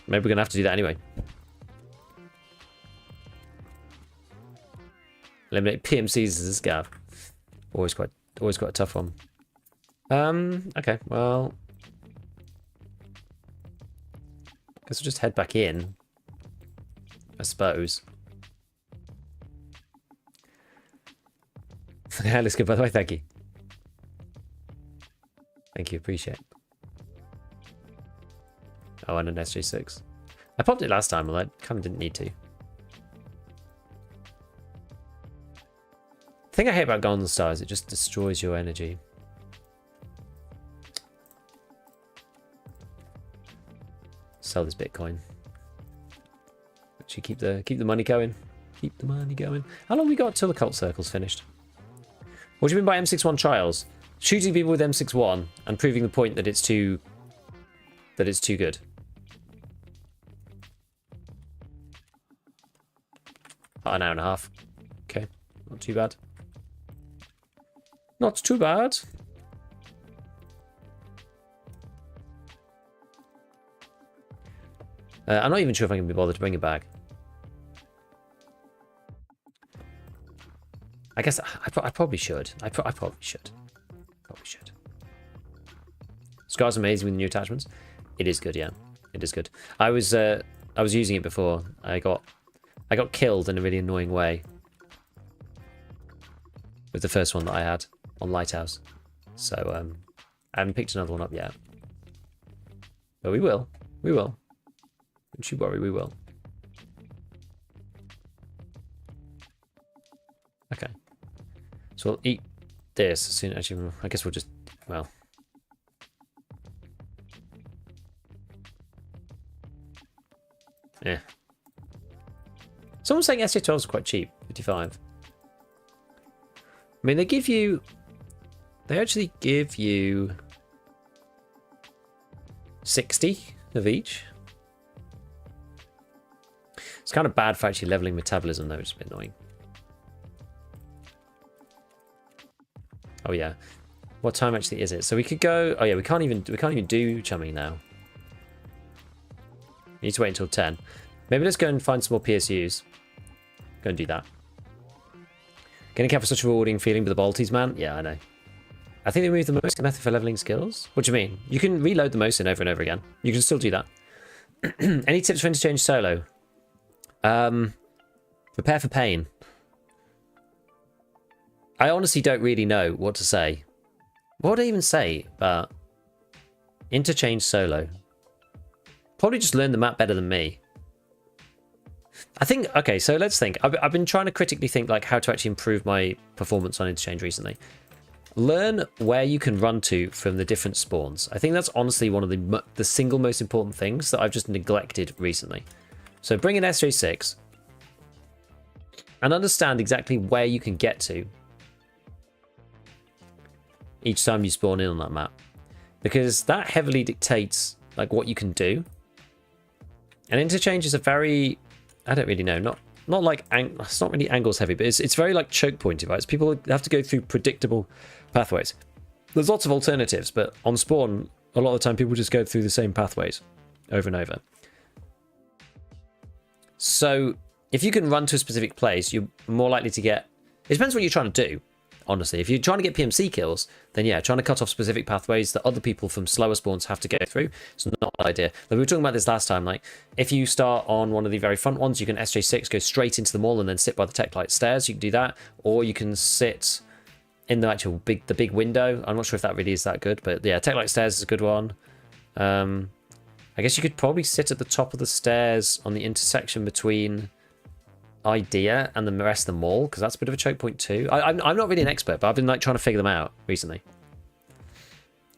maybe we're going to have to do that anyway. Eliminate PMCs as a scav. Always quite a tough one. Okay, well, guess we'll just head back in, I suppose. Yeah, looks good, by the way. Thank you. Thank you, appreciate it. Oh, and an SJ6. I popped it last time, although I kind of didn't need to. The thing I hate about Golden Star is it just destroys your energy. Sell this Bitcoin. Actually, keep the money going. Keep the money going. How long have we got till the cult circle's finished? What do you mean by M61 trials? Shooting people with M61 and proving the point that it's too good. About an hour and a half. Okay, not too bad. Not too bad. I'm not even sure if I can be bothered to bring it back. I guess I probably should. I probably should. Probably should. Scar's amazing with new attachments. It is good, yeah. It is good. I was using it before. I got killed in a really annoying way with the first one that I had on Lighthouse. So I haven't picked another one up yet. But we will. We will. Don't you worry, we will. Okay. So we'll eat this as soon. Actually, I guess we'll just, well. Yeah. Someone's saying SJ12 is quite cheap, 55. I mean, they actually give you 60 of each. It's kind of bad for actually leveling metabolism though, which is a bit annoying. Oh yeah. What time actually is it? So we could go, oh yeah, we can't even do chumming now. We need to wait until 10. Maybe let's go and find some more PSUs. Go and do that. Getting cap for such a rewarding feeling with the bolties, man. Yeah, I know. I think they removed the most method for leveling skills. What do you mean? You can reload the most in over and over again. You can still do that. Any tips for Interchange solo? Prepare for pain. I honestly don't really know what to say. What would I even say about Interchange solo? Probably just learn the map better than me. I think, okay, so let's think. I've been trying to critically think like how to actually improve my performance on Interchange recently. Learn where you can run to from the different spawns. I think that's honestly one of the single most important things that I've just neglected recently. So bring an SJ6 and understand exactly where you can get to each time you spawn in on that map, because that heavily dictates like what you can do. And Interchange is a very, I don't really know, not like, it's not really angles heavy, but it's very like choke pointy, right? It's people have to go through predictable pathways. There's lots of alternatives, but on spawn, a lot of the time people just go through the same pathways over and over. So if you can run to a specific place, you're more likely to get, it depends what you're trying to do, honestly. If you're trying to get PMC kills, then yeah, trying to cut off specific pathways that other people from slower spawns have to go through, it's not an idea. Like we were talking about this last time, like if you start on one of the very front ones, you can SJ6 go straight into the mall and then sit by the tech light stairs. You can do that, or you can sit in the actual big window. I'm not sure if that really is that good, but yeah, tech light stairs is a good one. I guess you could probably sit at the top of the stairs on the intersection between Idea and the rest of the mall, because that's a bit of a choke point too. I'm not really an expert, but I've been like trying to figure them out recently.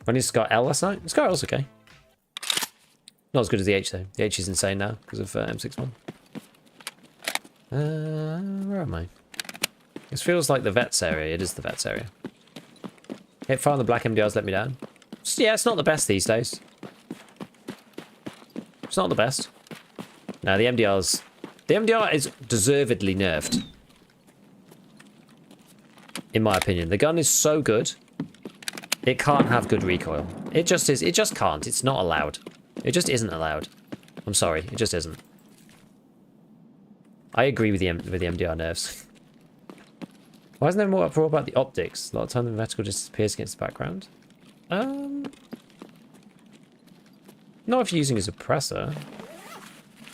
Running Scar L last night. Scar L's okay. Not as good as the H though. The H is insane now because of M61. Where am I? This feels like the vets area. It is the vets area. Hit fire on the black MDRs let me down. Yeah, it's not the best these days. It's not the best. No, the MDR's... The MDR is deservedly nerfed. In my opinion. The gun is so good. It can't have good recoil. It just is. It just can't. It's not allowed. It just isn't allowed. I'm sorry. It just isn't. I agree with the MDR nerfs. Why isn't there more uproar about the optics? A lot of time the vertical just disappears against the background. Not if you're using a suppressor.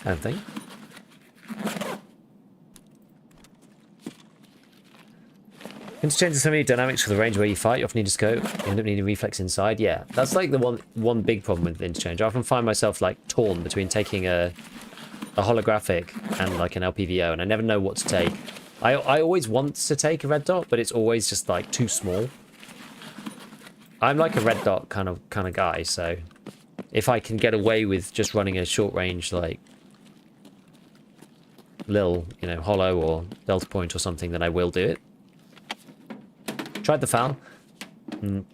I don't think. Interchange has so many dynamics for the range where you fight. You often need a scope. You end up needing reflex inside. Yeah, that's like the one big problem with Interchange. I often find myself like torn between taking a holographic and like an LPVO, and I never know what to take. I always want to take a red dot, but it's always just like too small. I'm like a red dot kind of guy, so if I can get away with just running a short range like little, you know, hollow or delta point or something, then I will do it. Tried the FAL.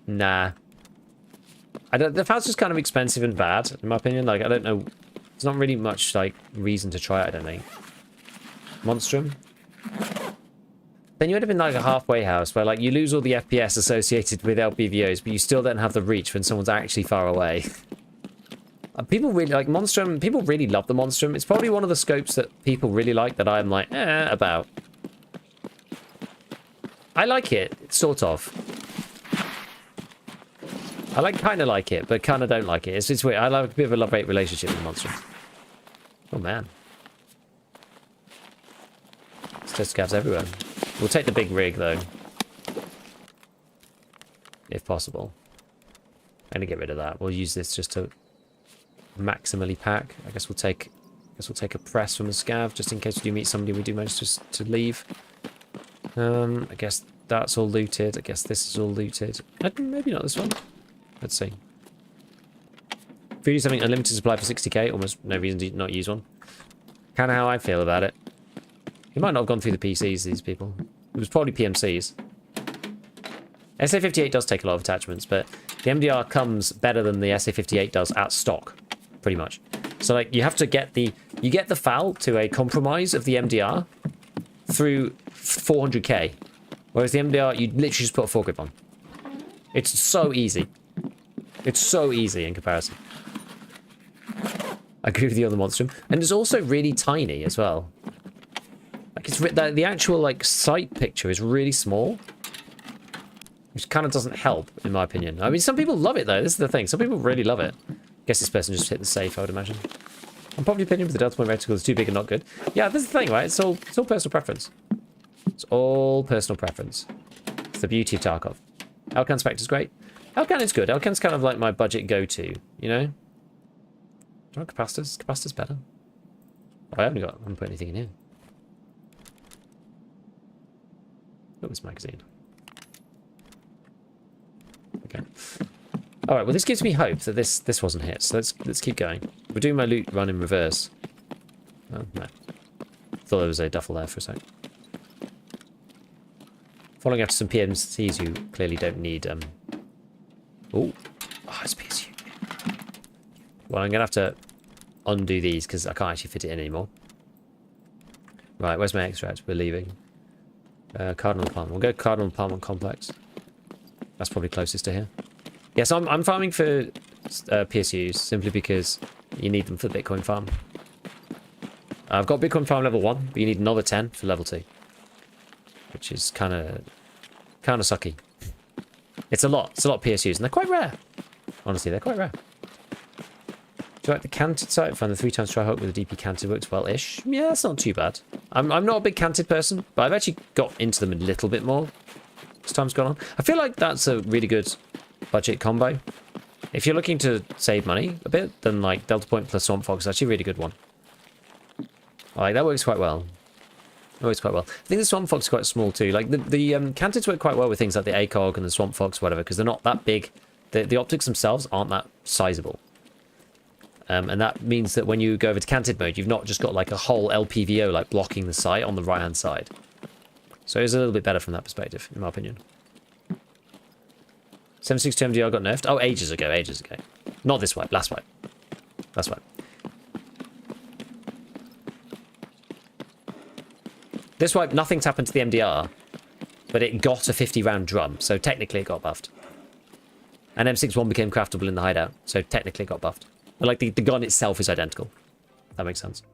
Nah. The FAL's just kind of expensive and bad, in my opinion. Like, I don't know. There's not really much, like, reason to try it, I don't think. Monstrum. Then you end up in, like, a halfway house where, like, you lose all the FPS associated with LPVOs, but you still don't have the reach when someone's actually far away. People really like Monstrum. People really love the Monstrum. It's probably one of the scopes that people really like that I'm like, about. I like it, sort of. I kind of like it, but kind of don't like it. It's weird. I like a bit of a love-hate relationship with Monstrum. Oh, man. There's just scavs everywhere. We'll take the big rig, though. If possible. I'm going to get rid of that. We'll use this just to maximally pack. I guess we'll take a press from a scav, just in case we do meet somebody we do manage to leave. I guess that's all looted. I guess this is all looted. Maybe not this one. Let's see. If you do something unlimited supply for 60k, almost no reason to not use one. Kind of how I feel about it. He might not have gone through the PCs, these people. It was probably PMCs. SA58 does take a lot of attachments, but the MDR comes better than the SA58 does at stock, pretty much. So like you have to get the FAL to a compromise of the MDR through 400k, whereas the MDR you literally just put a foregrip on. It's so easy. It's so easy in comparison. I agree with you on the Monstrum, and it's also really tiny as well. Like it's the actual like sight picture is really small, which kind of doesn't help in my opinion. I mean, some people love it though. This is the thing. Some people really love it. Guess this person just hit the safe, I would imagine. I'm probably opinion with the delta point reticle is too big and not good. Yeah, this is the thing, right? It's all personal preference. It's all personal preference. It's the beauty of Tarkov. Elcan Spectre's great. Elcan is good. Elcan's kind of like my budget go-to, you know? Do you want capacitors? Capacitors better. Oh, I haven't put anything in here. Look at this magazine. Okay. Alright, well this gives me hope that this wasn't hit, so let's keep going. We're doing my loot run in reverse. Oh, no. Thought there was a duffel there for a sec. Following after some PMCs who clearly don't need, Oh, it's PSU. Well, I'm going to have to undo these because I can't actually fit it in anymore. Right, where's my extract? We're leaving. Cardinal Apartment. We'll go Cardinal Apartment Complex. That's probably closest to here. Yes, I'm farming for PSUs simply because you need them for the Bitcoin farm. I've got Bitcoin farm level 1, but you need another 10 for level 2. Which is kind of sucky. It's a lot of PSUs, and they're quite rare. Honestly, they're quite rare. Do you like the canted sight? Find the 3x tri-hook with the DP canted works well-ish. Yeah, it's not too bad. I'm not a big canted person, but I've actually got into them a little bit more as time's gone on. I feel like that's a really good budget combo. If you're looking to save money a bit, then like Delta Point plus Swamp Fox is actually a really good one. Like that works quite well. It works quite well. I think the Swamp Fox is quite small too. Like the canteds work quite well with things like the ACOG and the Swamp Fox, whatever, because they're not that big. The optics themselves aren't that sizable. And that means that when you go over to canted mode, you've not just got like a whole LPVO like blocking the sight on the right hand side. So it's a little bit better from that perspective, in my opinion. 762 MDR got nerfed. Oh, ages ago. Not this wipe, last wipe. Last wipe. This wipe, nothing's happened to the MDR, but it got a 50 round drum, so technically it got buffed. And M61 became craftable in the hideout, so technically it got buffed. But like the gun itself is identical. That makes sense.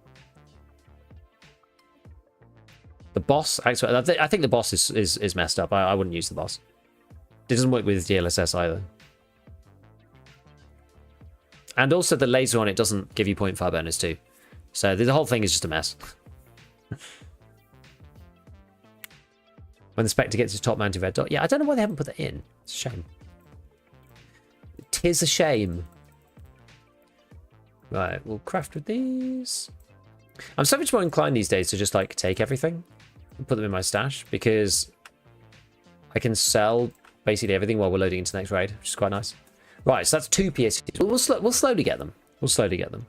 The boss, actually, I think the boss is messed up. I wouldn't use the boss. It doesn't work with DLSS either. And also the laser on it doesn't give you 0.5 bonus too. So the whole thing is just a mess. When the Spectre gets his top mounted red dot. Yeah, I don't know why they haven't put that in. It's a shame. Tis a shame. Right, we'll craft with these. I'm so much more inclined these days to just like take everything and put them in my stash because I can sell basically everything while we're loading into the next raid, which is quite nice. Right, so that's 2 PSUs. We'll slowly get them. We'll slowly get them.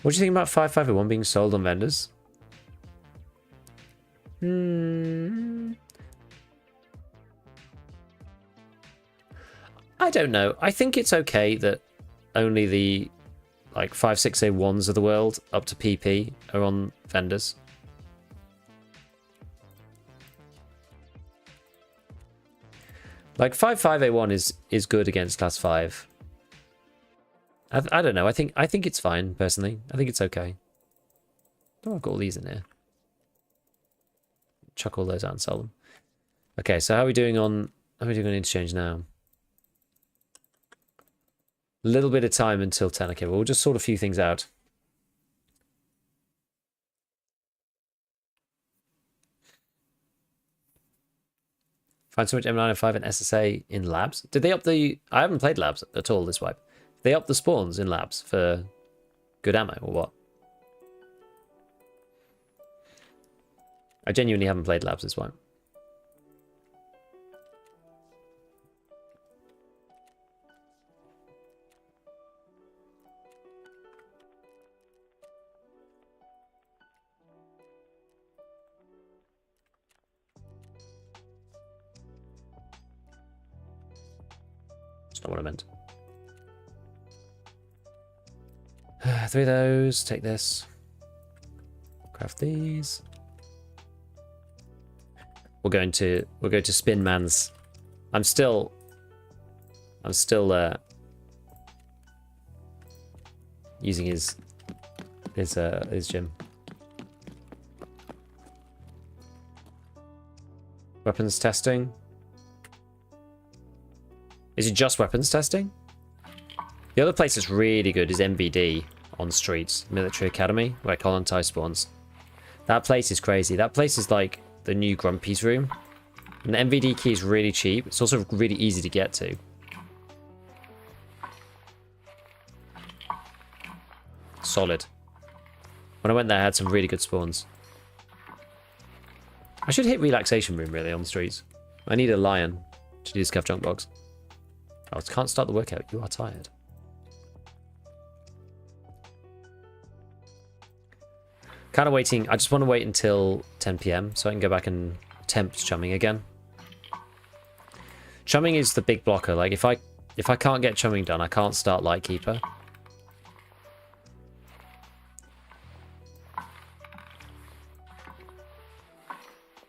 What do you think about 5501 being sold on vendors? I don't know. I think it's okay that only the like 5601s of the world up to PP are on vendors. Like 55A1 is good against class 5. I don't know. I think it's fine personally. I think it's okay. Oh, I've got all these in here. Chuck all those out and sell them. Okay, so how are we doing on Interchange now? A little bit of time until 10. Okay, well, we'll just sort a few things out. Find so much M905 and SSA in labs. Did they up the... I haven't played labs at all this wipe. They up the spawns in labs for good ammo or what? I genuinely haven't played labs this wipe. That's not what I meant. 3 of those. Take this. Craft these. We're going to Spin Man's. I'm still using his gym. Weapons testing. Is it just weapons testing? The other place that's really good is MBD on Streets, Military Academy, where Colontai spawns. That place is crazy. That place is like the new Grumpy's room. And the MVD key is really cheap. It's also really easy to get to. Solid. When I went there, I had some really good spawns. I should hit Relaxation Room, really, on the Streets. I need a lion to do ScavTalk box. Oh, I can't start the workout. You are tired. Kind of waiting. I just want to wait until 10 PM so I can go back and attempt chumming again. Chumming is the big blocker. Like if I can't get chumming done, I can't start Lightkeeper.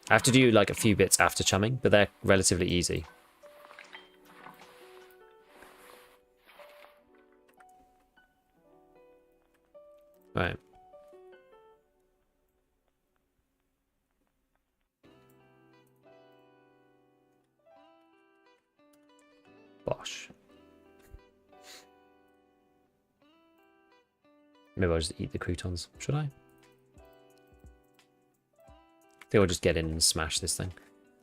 I have to do like a few bits after chumming, but they're relatively easy. Right. Bosh. Maybe I'll just eat the croutons. Should I? I think I'll just get in and smash this thing.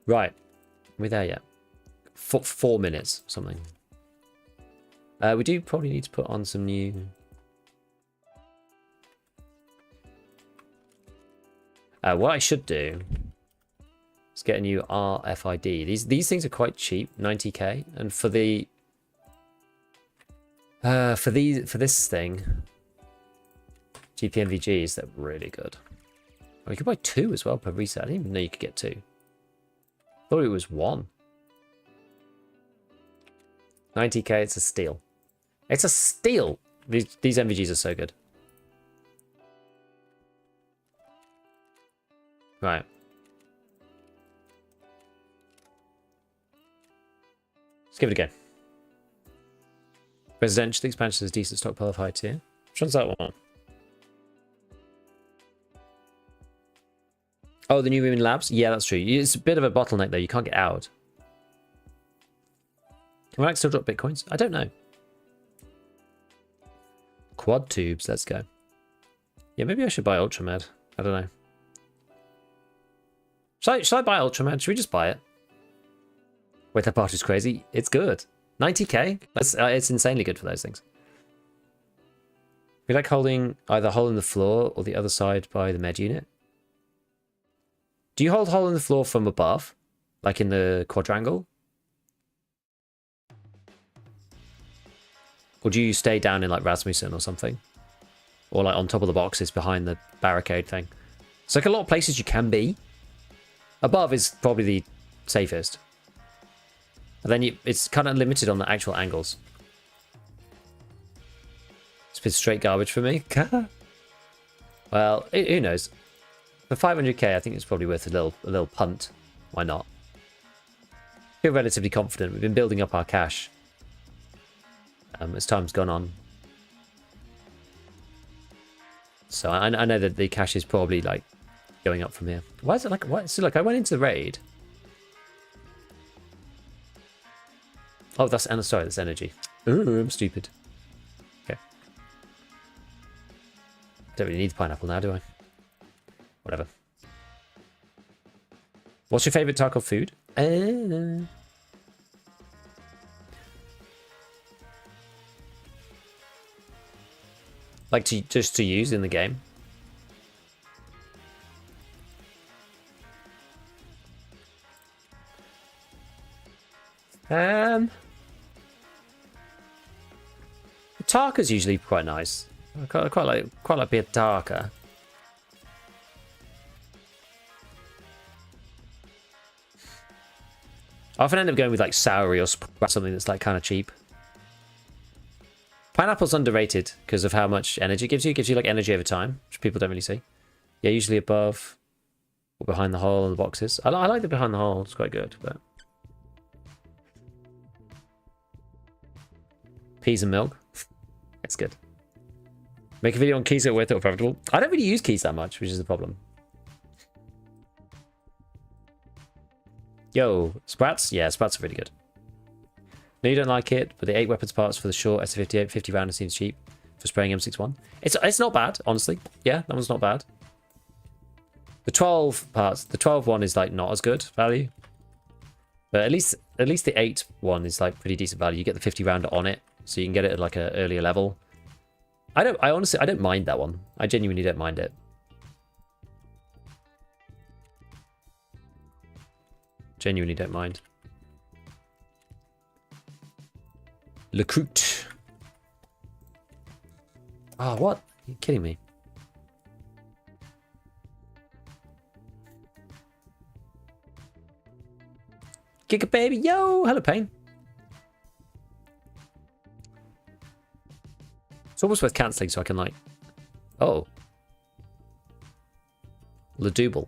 Right. Are we there yet? 4 minutes, something. We do probably need to put on some new... what I should do is get a new RFID. These things are quite cheap, 90k, and for the for this thing, GPMVGs, they're really good. Oh, you could buy 2 as well per reset. I didn't even know you could get 2. Thought it was 1. 90k, it's a steal. It's a steal. These MVGs are so good. Right. Let's give it a go. Residential expansion is decent stockpile of high tier. Which one's that one? Oh, the new room in labs? Yeah, that's true. It's a bit of a bottleneck though. You can't get out. Can I still drop bitcoins? I don't know. Quad tubes. Let's go. Yeah, maybe I should buy Ultramed. I don't know. Should I buy Ultramed? Should we just buy it? Wait, that part is crazy. It's good. 90k? It's insanely good for those things. We like holding either hole in the floor or the other side by the med unit. Do you hold hole in the floor from above? Like in the quadrangle? Or do you stay down in like Rasmussen or something? Or like on top of the boxes behind the barricade thing? It's like a lot of places you can be. Above is probably the safest. And then it's kind of limited on the actual angles. It's been straight garbage for me. Well, who knows? For 500k, I think it's probably worth a little punt. Why not? I feel relatively confident. We've been building up our cash as time's gone on. So I know that the cash is probably like going up from here. Why is it like? What? So look, I went into the raid. Oh, sorry, that's energy. Ooh, I'm stupid. Okay. Don't really need the pineapple now, do I? Whatever. What's your favorite Tarkov food? Like just to use in the game. Tarka's usually quite nice. I quite like being Tarka. I often end up going with like soury or something that's like kind of cheap. Pineapple's underrated because of how much energy it gives you. It gives you like energy over time, which people don't really see. Yeah, usually above or behind the hole in the boxes. I like the behind the hole. It's quite good, but peas and milk. It's good. Make a video on keys that are worth it or profitable. I don't really use keys that much, which is the problem. Yo, Sprats? Yeah, Sprats are really good. No, you don't like it, but the 8 weapons parts for the short S58 50 rounder seems cheap for spraying M61. It's not bad, honestly. Yeah, that one's not bad. The 12 parts, the 12 one is like not as good value. But at least the 8 one is like pretty decent value. You get the 50 rounder on it, so you can get it at like an earlier level. I honestly don't mind that one. I genuinely don't mind it. Genuinely don't mind. Lecruit. Oh, what? Are you kidding me? Giga baby, yo! Hello, Pain. It's almost worth cancelling so I can like... Oh. Ladouble.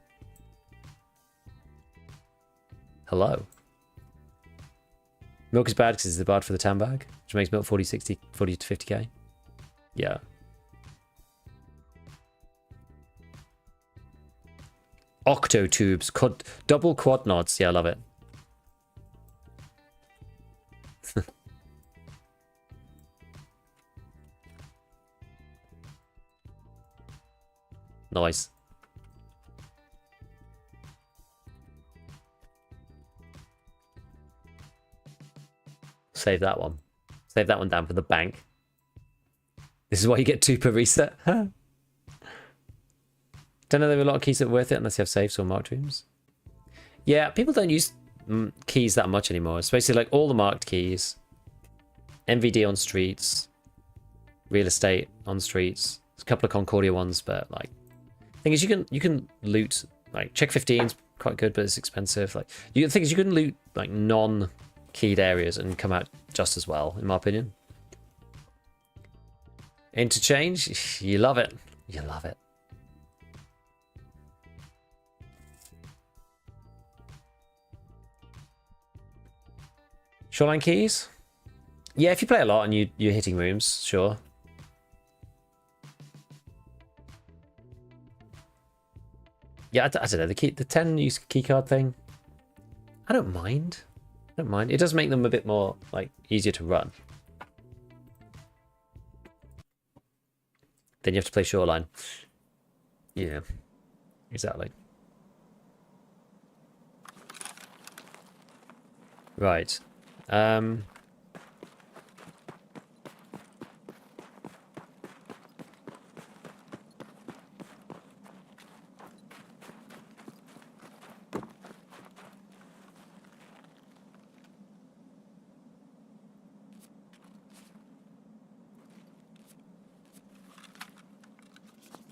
Hello. Milk is bad because it's the bad for the tan bag, which makes milk 40 to 50k. Yeah. Octo tubes. Double quad nods. Yeah, I love it. Nice. Save that one. Save that one down for the bank. This is why you get 2 per reset. Don't know there are a lot of keys that are worth it unless you have safes or marked rooms. Yeah, people don't use keys that much anymore. It's basically like all the marked keys. MVD on streets. Real estate on streets. There's a couple of Concordia ones, but like... Thing is, you can loot... Like, Check 15's quite good, but it's expensive. Like, the thing is, you can loot like non-keyed areas and come out just as well, in my opinion. Interchange, you love it. You love it. Shoreline keys? Yeah, if you play a lot and you're hitting rooms, sure. Yeah, I don't know, the 10 use keycard thing, I don't mind. I don't mind. It does make them a bit more, like, easier to run. Then you have to play Shoreline. Yeah, exactly. Right.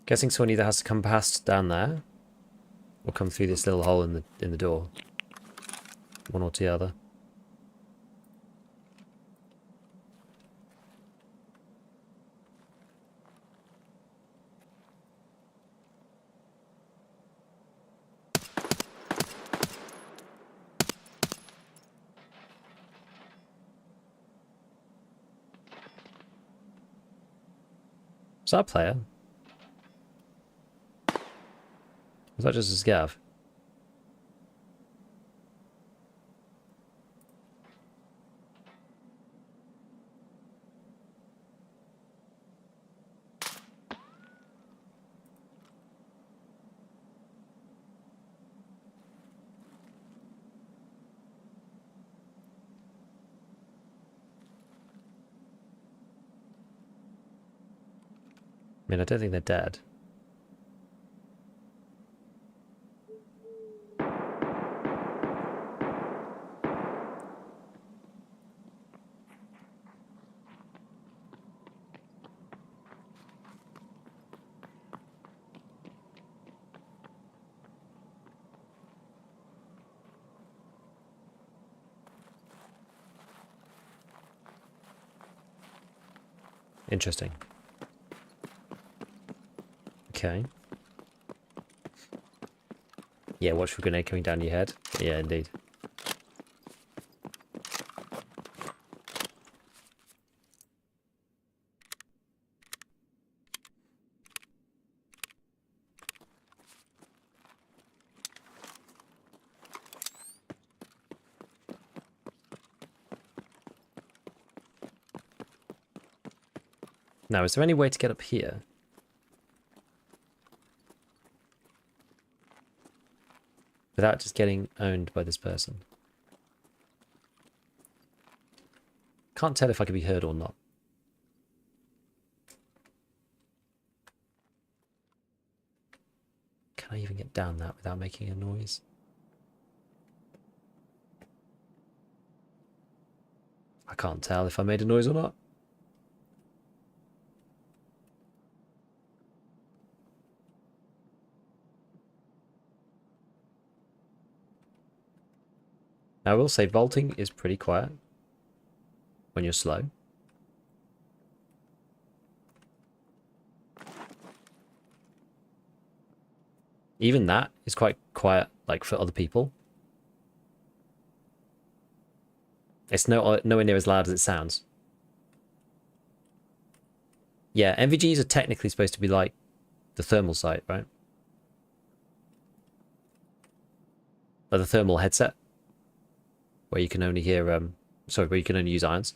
Guessing someone either has to come past down there or come through this little hole in the door. One or the other. Was that a player? Was that just a scav? I mean, I don't think they're dead. Interesting. Okay. Yeah, watch for grenade coming down your head. Yeah, indeed. Now, is there any way to get up here? Without just getting owned by this person? Can't tell if I can be heard or not. Can I even get down that without making a noise? I can't tell if I made a noise or not. Now, I will say vaulting is pretty quiet when you're slow. Even that is quite quiet, like, for other people. It's nowhere near as loud as it sounds. Yeah, NVGs are technically supposed to be like the thermal sight, right? Like the thermal headset, where you can only hear, where you can only use irons.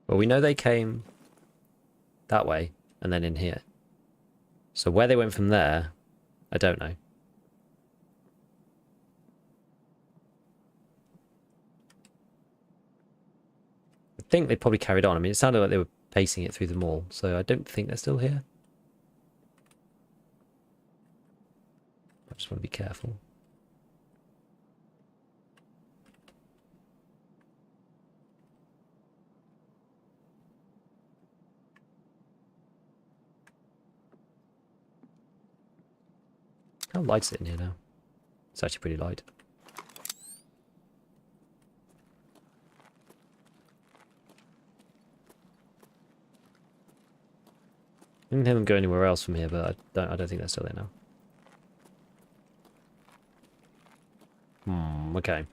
Well, we know they came that way and then in here. So where they went from there, I don't know. I think they probably carried on. I mean, it sounded like they were pacing it through the mall, so I don't think they're still here. I just want to be careful. How light's it in here now? It's actually pretty light. didn't hear them go anywhere else from here, but I don't think they're still there now. Okay.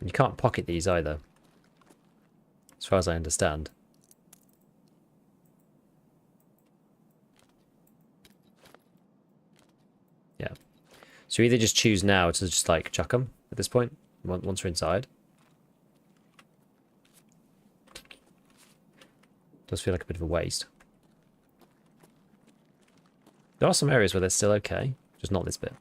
You can't pocket these either, as far as I understand. Yeah. So you either just choose now to just like chuck them at this point, once we're inside. Does feel like a bit of a waste. There are some areas where they're still okay, just not this bit.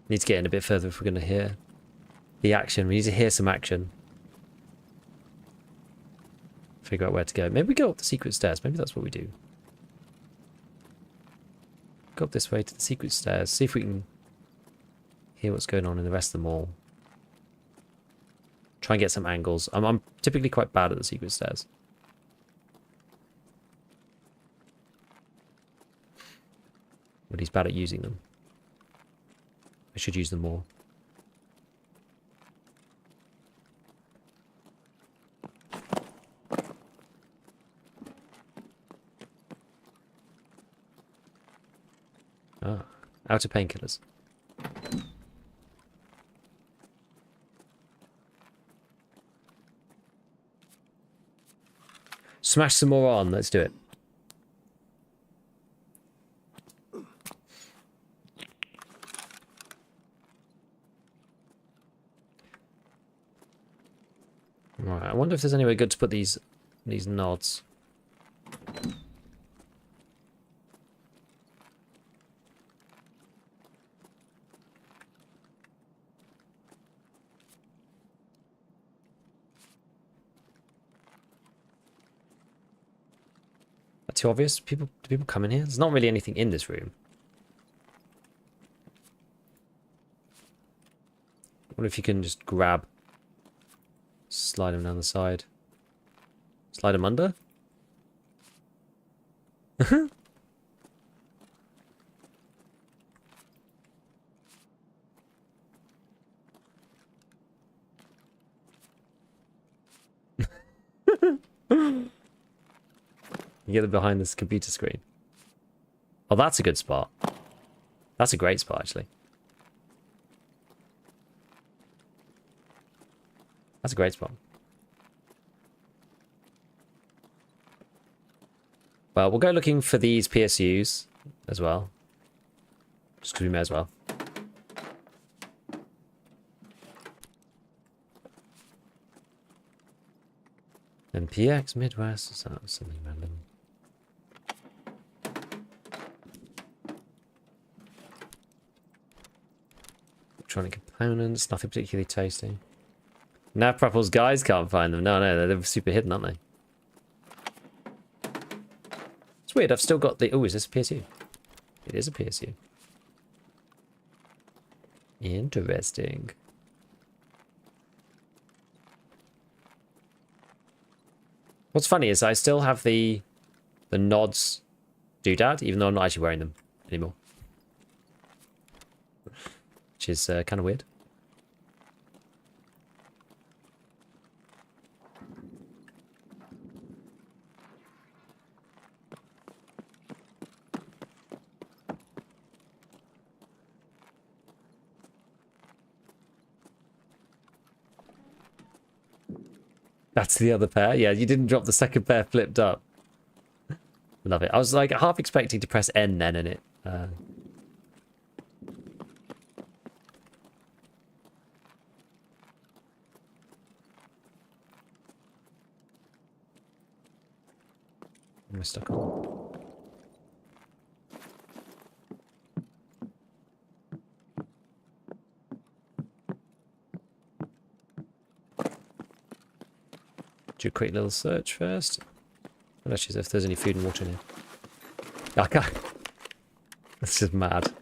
Need to get in a bit further if we're going to hear the action. We need to hear some action. Figure out where to go. Maybe we go up the secret stairs. Maybe that's what we do. Go up this way to the secret stairs. See if we can hear what's going on in the rest of the mall. Try and get some angles. I'm typically quite bad at the secret stairs. But he's bad at using them. I should use them more. Ah, outer painkillers. Smash some more on. Let's do it. Right, I wonder if there's anywhere good to put these nods. That's too obvious. Do people come in here? There's not really anything in this room. What if you can just grab, slide them down the side, slide them under? You get them behind this computer screen. Oh, that's a good spot. That's a great spot, actually. That's a great spot. Well, we'll go looking for these PSUs as well. Just because we may as well. MPX Midwest, is that something random? Electronic components, nothing particularly tasty. Nav Prapple's guys can't find them. No, they're super hidden, aren't they? It's weird, I've still got the... Oh, is this a PSU? It is a PSU. Interesting. What's funny is I still have the nods doodad, even though I'm not actually wearing them anymore. Which is kind of weird. That's the other pair. Yeah, you didn't drop the second pair flipped up. Love it. I was like half expecting to press N then in it. Am I stuck on? Do a quick little search first. Well, actually, if there's any food and water in here. I can't. This is mad.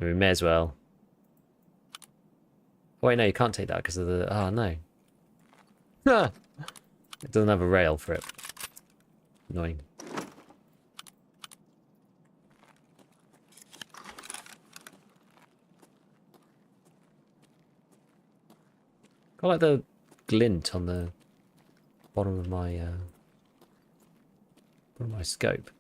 We may as well. Oh, wait, no, you can't take that because of the... Oh, no. Ah! It doesn't have a rail for it. Annoying. I like the glint on the bottom of my scope.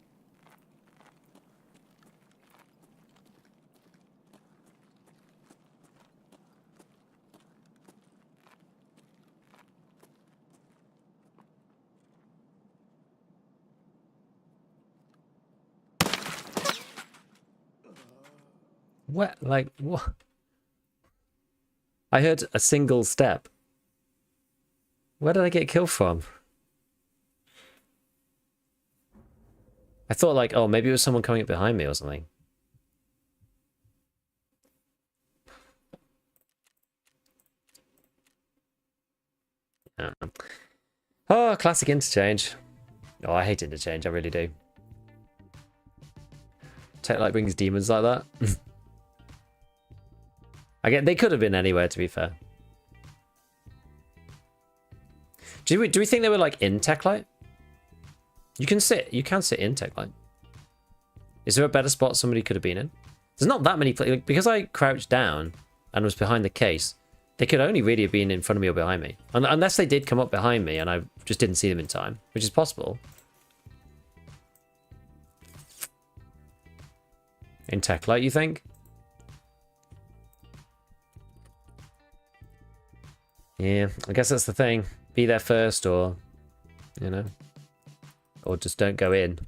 What? Like, what? I heard a single step. Where did I get killed from? I thought like, oh, maybe it was someone coming up behind me or something. Oh, classic Interchange. Oh, I hate Interchange, I really do. Tech like brings demons like that. They could have been anywhere, to be fair. Do we think they were like in Techlight? You can sit in Techlight. Is there a better spot somebody could have been in? There's not that many places. Because I crouched down and was behind the case, they could only really have been in front of me or behind me. Unless they did come up behind me and I just didn't see them in time, which is possible. In Techlight, you think? Yeah, I guess that's the thing. Be there first or, you know, or just don't go in.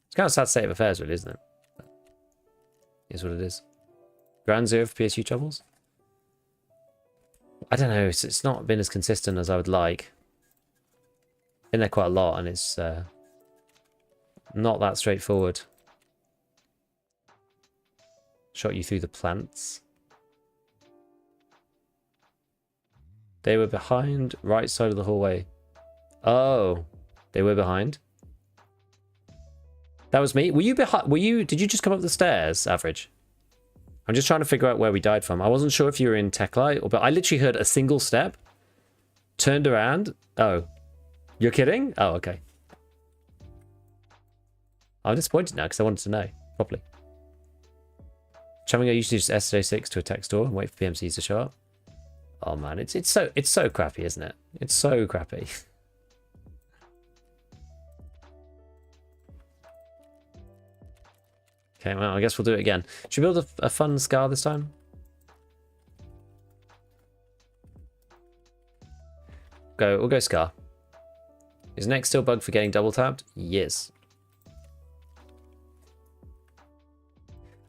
It's kind of a sad state of affairs, really, isn't it? Is what it is. Ground zero for PSU troubles? I don't know. It's not been as consistent as I would like. Been there quite a lot, and it's not that straightforward. Shot you through the plants. They were behind, right side of the hallway. Oh, they were behind. That was me. Were you behind? Did you just come up the stairs, Average? I'm just trying to figure out where we died from. I wasn't sure if you were in Techlight, but I literally heard a single step. Turned around. Oh, you're kidding? Oh, okay. I'm disappointed now because I wanted to know properly. Chumming, I used to use SJ6 to attack store and wait for PMCs to show up. Oh man, it's so crappy, isn't it? It's so crappy. Okay, well, I guess we'll do it again. Should we build a fun scar this time? We'll go scar. Is next still bugged for getting double tapped? Yes.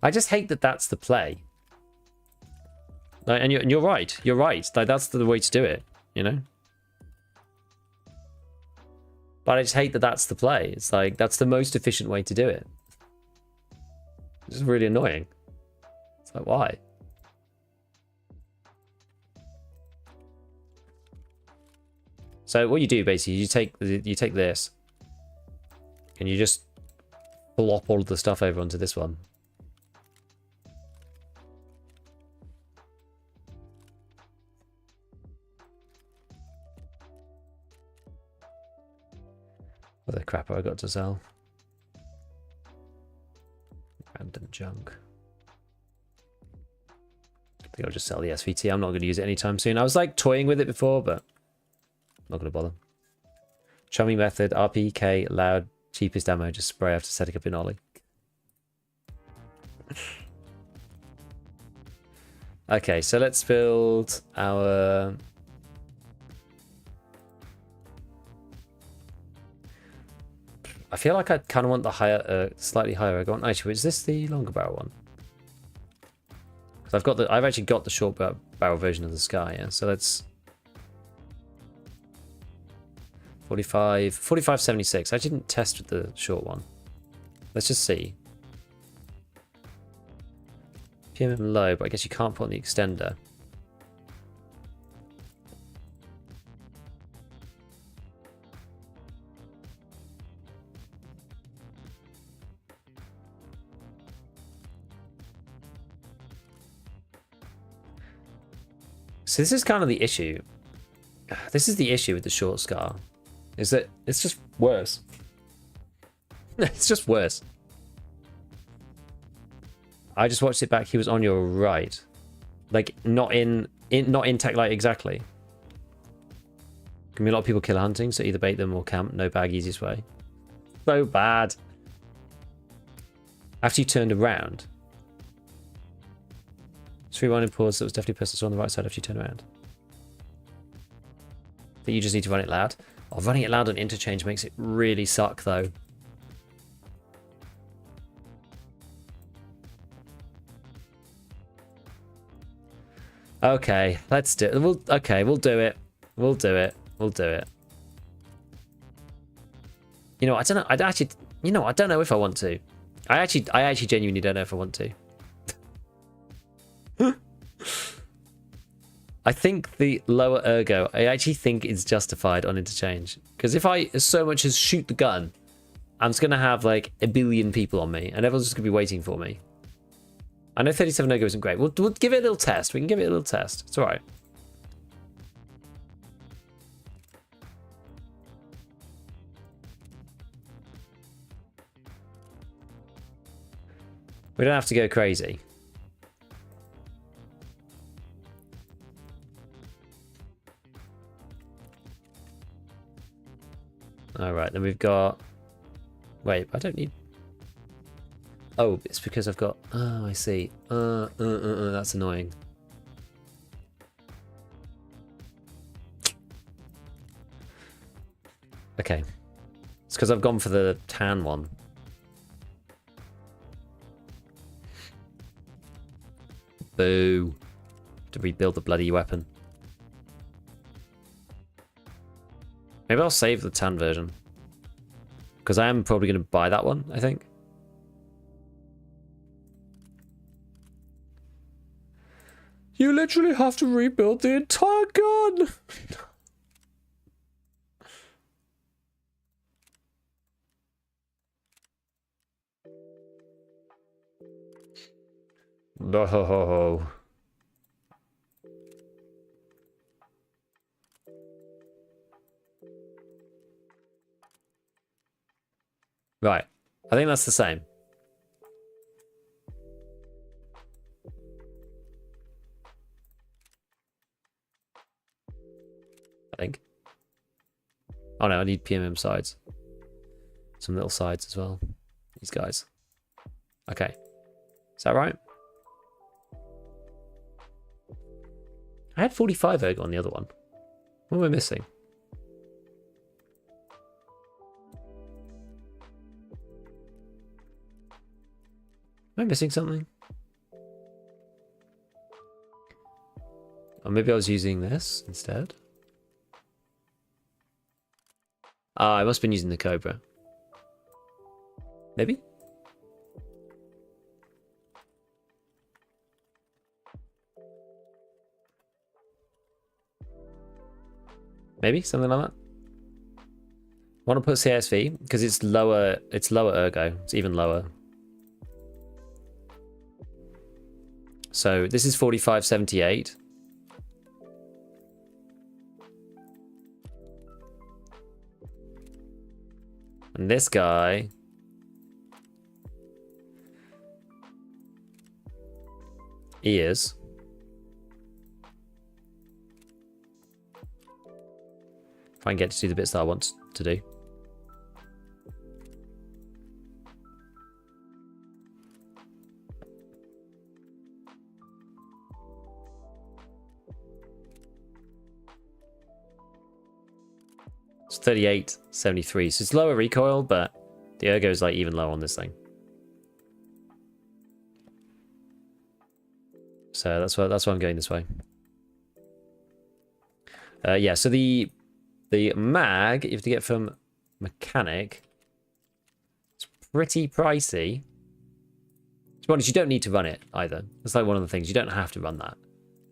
I just hate that that's the play. Like, and you're right. You're right. Like, that's the way to do it, you know? But I just hate that that's the play. It's like, that's the most efficient way to do it. It's really annoying. It's like, why? So what you do, basically, you take this, and you just plop all of the stuff over onto this one. What the crap have I got to sell? Random junk. I think I'll just sell the SVT. I'm not going to use it anytime soon. I was like toying with it before, but I'm not going to bother. Chumming method, RPK, loud, cheapest ammo, just spray after setting up in Ollie. Okay, so let's build our... I feel like I kind of want the higher, slightly higher. Actually, is this the longer barrel one? Because I've actually got the short barrel version of the Sky. Yeah, so let's 45.76. I didn't test with the short one. Let's just see. PMM low, but I guess you can't put on the extender. So this is kind of the issue. This is the issue with the short scar. Is that it's just worse. It's just worse. I just watched it back. He was on your right. Like, not in tech light exactly. Can be a lot of people killer hunting, so either bait them or camp. No bag, easiest way. So bad. After you turned around. 3-1 in pause, that was definitely person on the right side after you turn around. But you just need to run it loud. Oh, running it loud on interchange makes it really suck though. Okay, let's do it. We'll do it. We'll do it. We'll do it. You know, I don't know. I don't know if I want to. I actually genuinely don't know if I want to. I think the lower ergo, I actually think is justified on interchange. Because if I so much as shoot the gun, I'm just going to have like a billion people on me and everyone's just going to be waiting for me. I know 37 ergo isn't great. We'll give it a little test. We can give it a little test. It's all right. We don't have to go crazy. All right, then we've got... Wait, I don't need... Oh, it's because I've got... Oh, I see. That's annoying. Okay. It's because I've gone for the tan one. Boo. To rebuild the bloody weapon. Maybe I'll save the tan version. Because I am probably going to buy that one, I think. You literally have to rebuild the entire gun! No. Right. I think that's the same. I think. Oh no, I need PMM sides. Some little sides as well. These guys. Okay. Is that right? I had 45 erg on the other one. What am I missing? Am I missing something? Or maybe I was using this instead. Ah, I must have been using the Cobra. Maybe? Maybe something like that. I want to put CSV because it's lower ergo. It's even lower. So this is 4578. And this guy is if I can get to do the bits that I want to do. It's 3873, so it's lower recoil, but the ergo is like even lower on this thing. So that's why I'm going this way. Yeah, so the mag you have to get from mechanic. It's pretty pricey. To be honest, you don't need to run it either. That's like one of the things. You don't have to run that,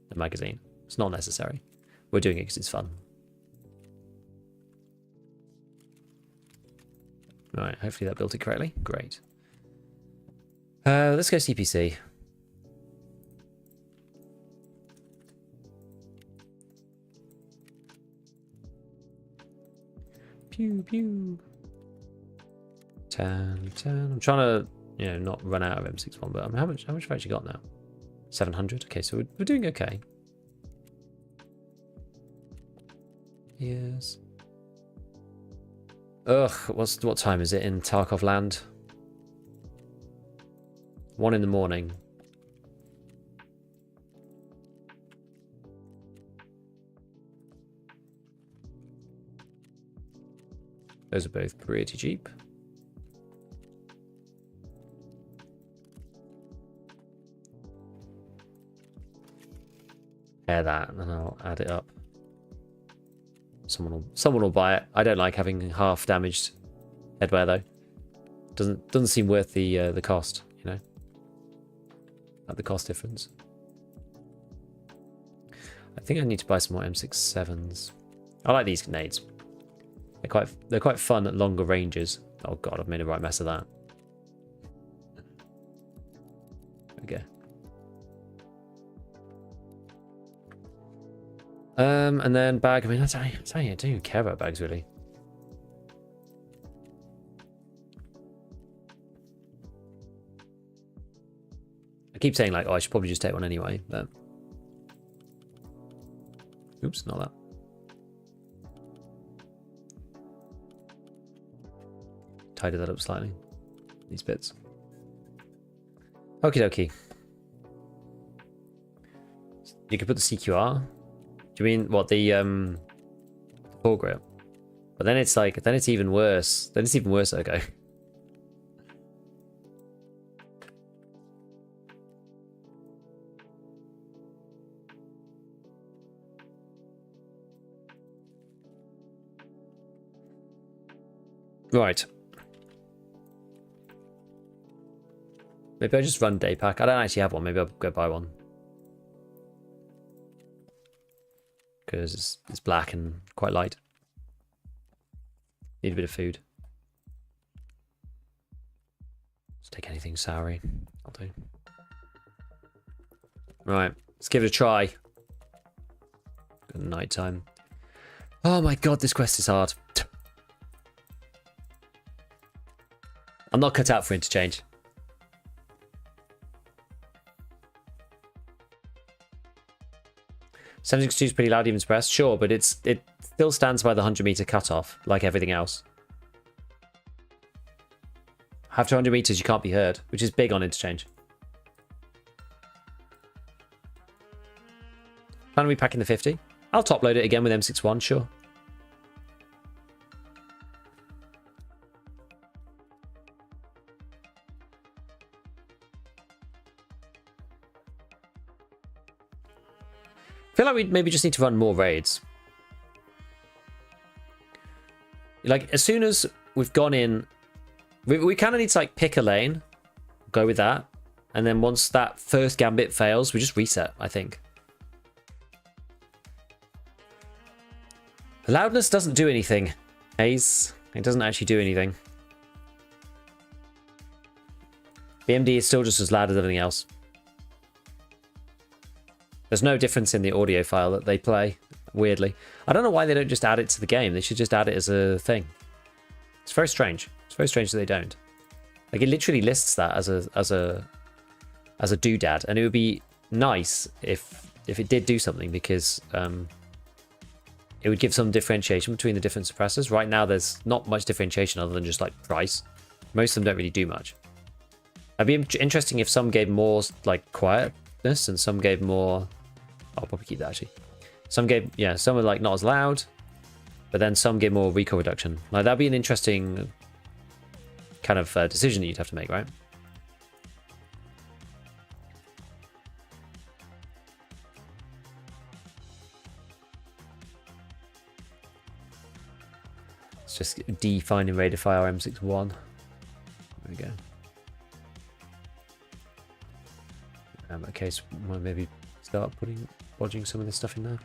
the magazine. It's not necessary. We're doing it because it's fun. Right, hopefully that built it correctly. Great. Let's go CPC. Pew, pew. 10, 10. I'm trying to, you know, not run out of M61, but how much have I actually got now? 700. Okay, so we're doing okay. Yes. Ugh, what time is it in Tarkov land? 1 in the morning. Those are both pretty cheap. Air that, and then I'll add it up. Someone will buy it. I don't like having half damaged headwear though. Doesn't seem worth the cost, you know. Like the cost difference. I think I need to buy some more M67s. I like these grenades. They're quite fun at longer ranges. Oh god, I've made a right mess of that. Okay. And then bag. I mean, I don't even care about bags really. I keep saying like, oh, I should probably just take one anyway, but oops, not that. Tidy that up slightly. These bits. Okie dokie. You could put the CQR. Do you mean what the foregrip? But then it's like, then it's even worse. Then it's even worse. Okay. Right. Maybe I just run day pack. I don't actually have one. Maybe I'll go buy one. Because it's black and quite light. Need a bit of food. Just take anything soury. I'll do. Right, let's give it a try. Good night time. Oh my god, this quest is hard. I'm not cut out for Interchange. .762 is pretty loud, even suppressed. Sure, but it still stands by the 100-meter cutoff, like everything else. After 100 meters, you can't be heard, which is big on Interchange. Plan on repacking the 50. I'll top load it again with M61, sure. I feel like we maybe just need to run more raids. Like, as soon as we've gone in, we kind of need to, like, pick a lane, go with that, and then once that first gambit fails, we just reset, I think. The loudness doesn't do anything, Hayes. It doesn't actually do anything. BMD is still just as loud as everything else. There's no difference in the audio file that they play, weirdly. I don't know why they don't just add it to the game. They should just add it as a thing. It's very strange. It's very strange that they don't. Like, it literally lists that as a doodad, and it would be nice if it did do something, because it would give some differentiation between the different suppressors. Right now, there's not much differentiation other than just like price. Most of them don't really do much. It'd be interesting if some gave more like quietness and some gave more. I'll probably keep that actually. Some gave, yeah, some were like not as loud, but then some gave more recoil reduction. Like, that'd be an interesting kind of decision that you'd have to make, right? Let's just define and raidify our M61. There we go. Okay, so we'll maybe start bodging some of this stuff in there.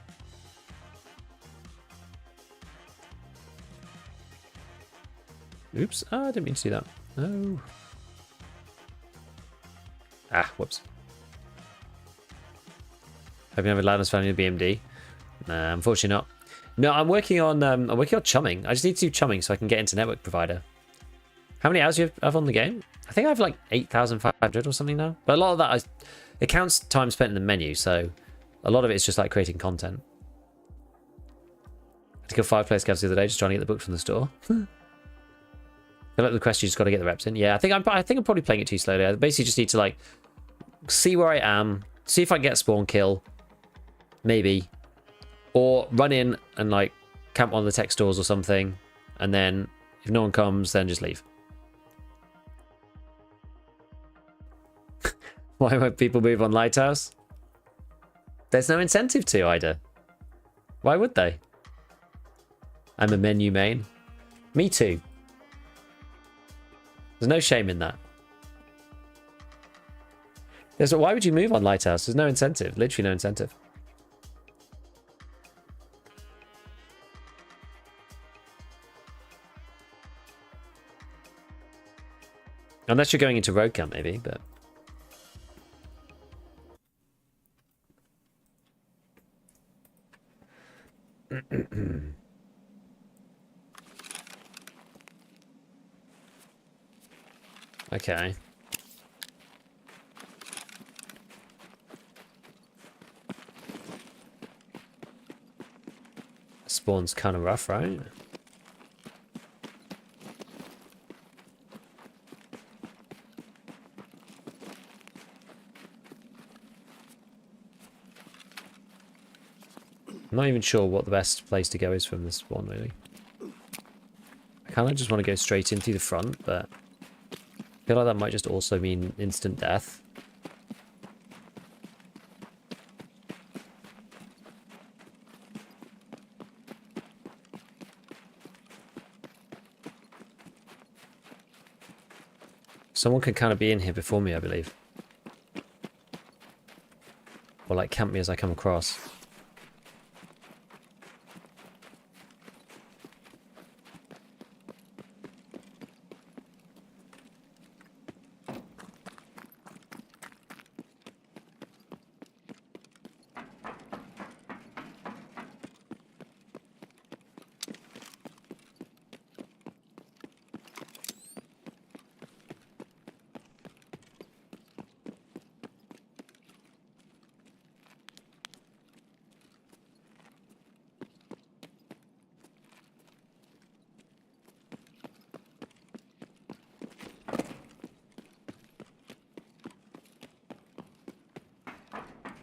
Oops, I didn't mean to do that. Oh. Ah, whoops. Hoping I have a loudness value in BMD. Nah, unfortunately not. No, I'm working on chumming. I just need to do chumming so I can get into network provider. How many hours do you have on the game? I think I have like 8,500 or something now. But a lot of that, it counts time spent in the menu, so a lot of it is just like creating content. I had to kill 5 player scavs the other day just trying to get the book from the store. I feel like the quest, you just got to get the reps in. Yeah, I think I'm probably playing it too slowly. I basically just need to like see where I am, see if I can get a spawn kill, maybe, or run in and like camp on the tech stores or something, and then if no one comes, then just leave. Why won't people move on Lighthouse? There's no incentive to, Ida. Why would they? I'm a menu main. Me too. There's no shame in that. Why would you move on Lighthouse? There's no incentive. Literally no incentive. Unless you're going into road camp, maybe, but... Okay. Spawn's kind of rough, right? I'm not even sure what the best place to go is from this spawn, really. I kind of just want to go straight in through the front, but I feel like that might just also mean instant death. Someone can kind of be in here before me, I believe. Or like camp me as I come across.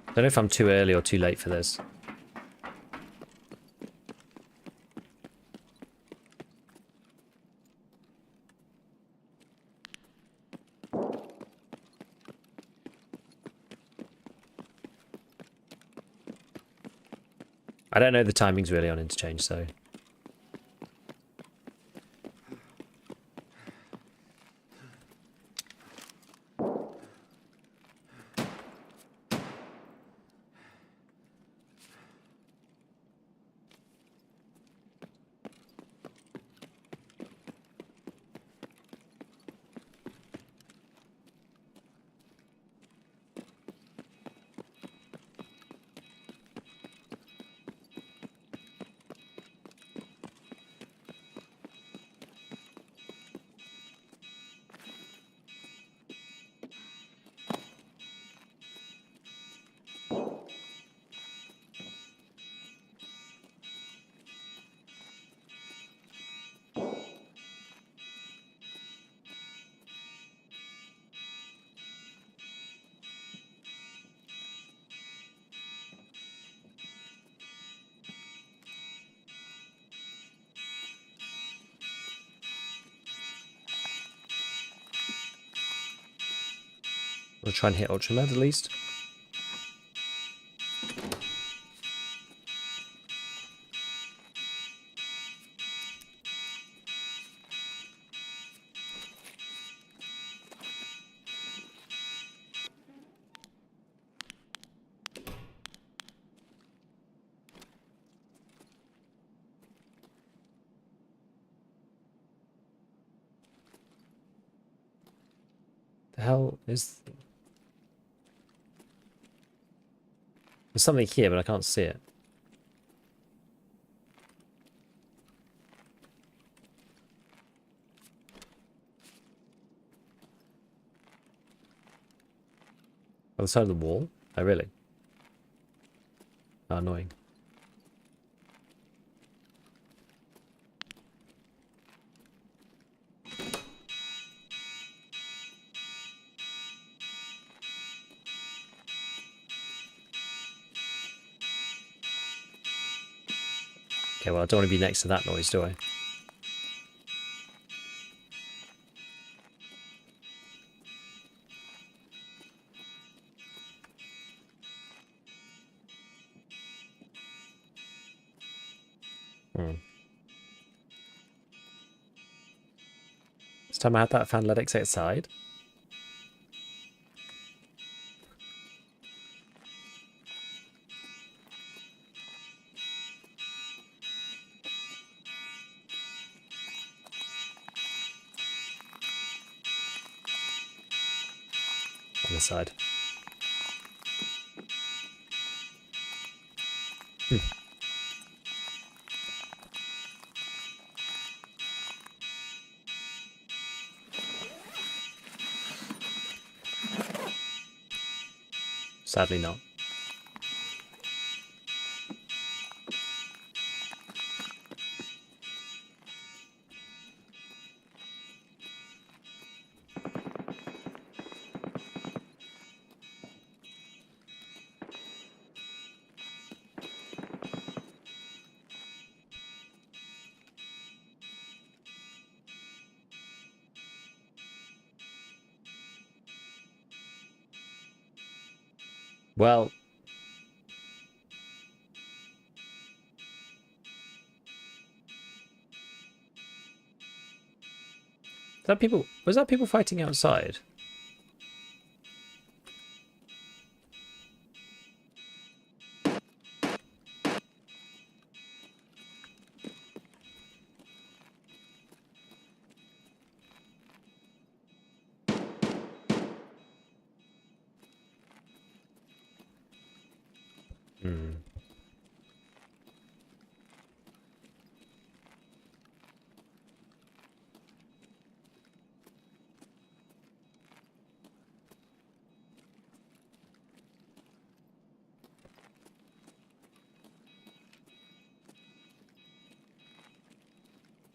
I don't know if I'm too early or too late for this. I don't know the timings really on Interchange, so... We'll try and hit Ultra Med at least. The hell is... There's something here, but I can't see it. Other side of the wall? Oh, really? How annoying. Okay, well, I don't want to be next to that noise, do I? This time I had that fan let exit outside. On the side. Sadly not. Well, was that people fighting outside?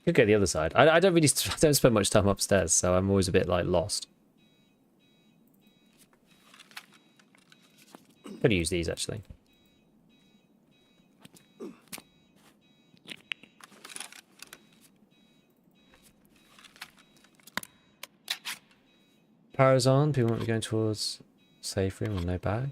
Could go the other side. I don't really I don't spend much time upstairs, so I'm always a bit like lost. Could use these actually. Power's on. People might be going towards safe room with no bag.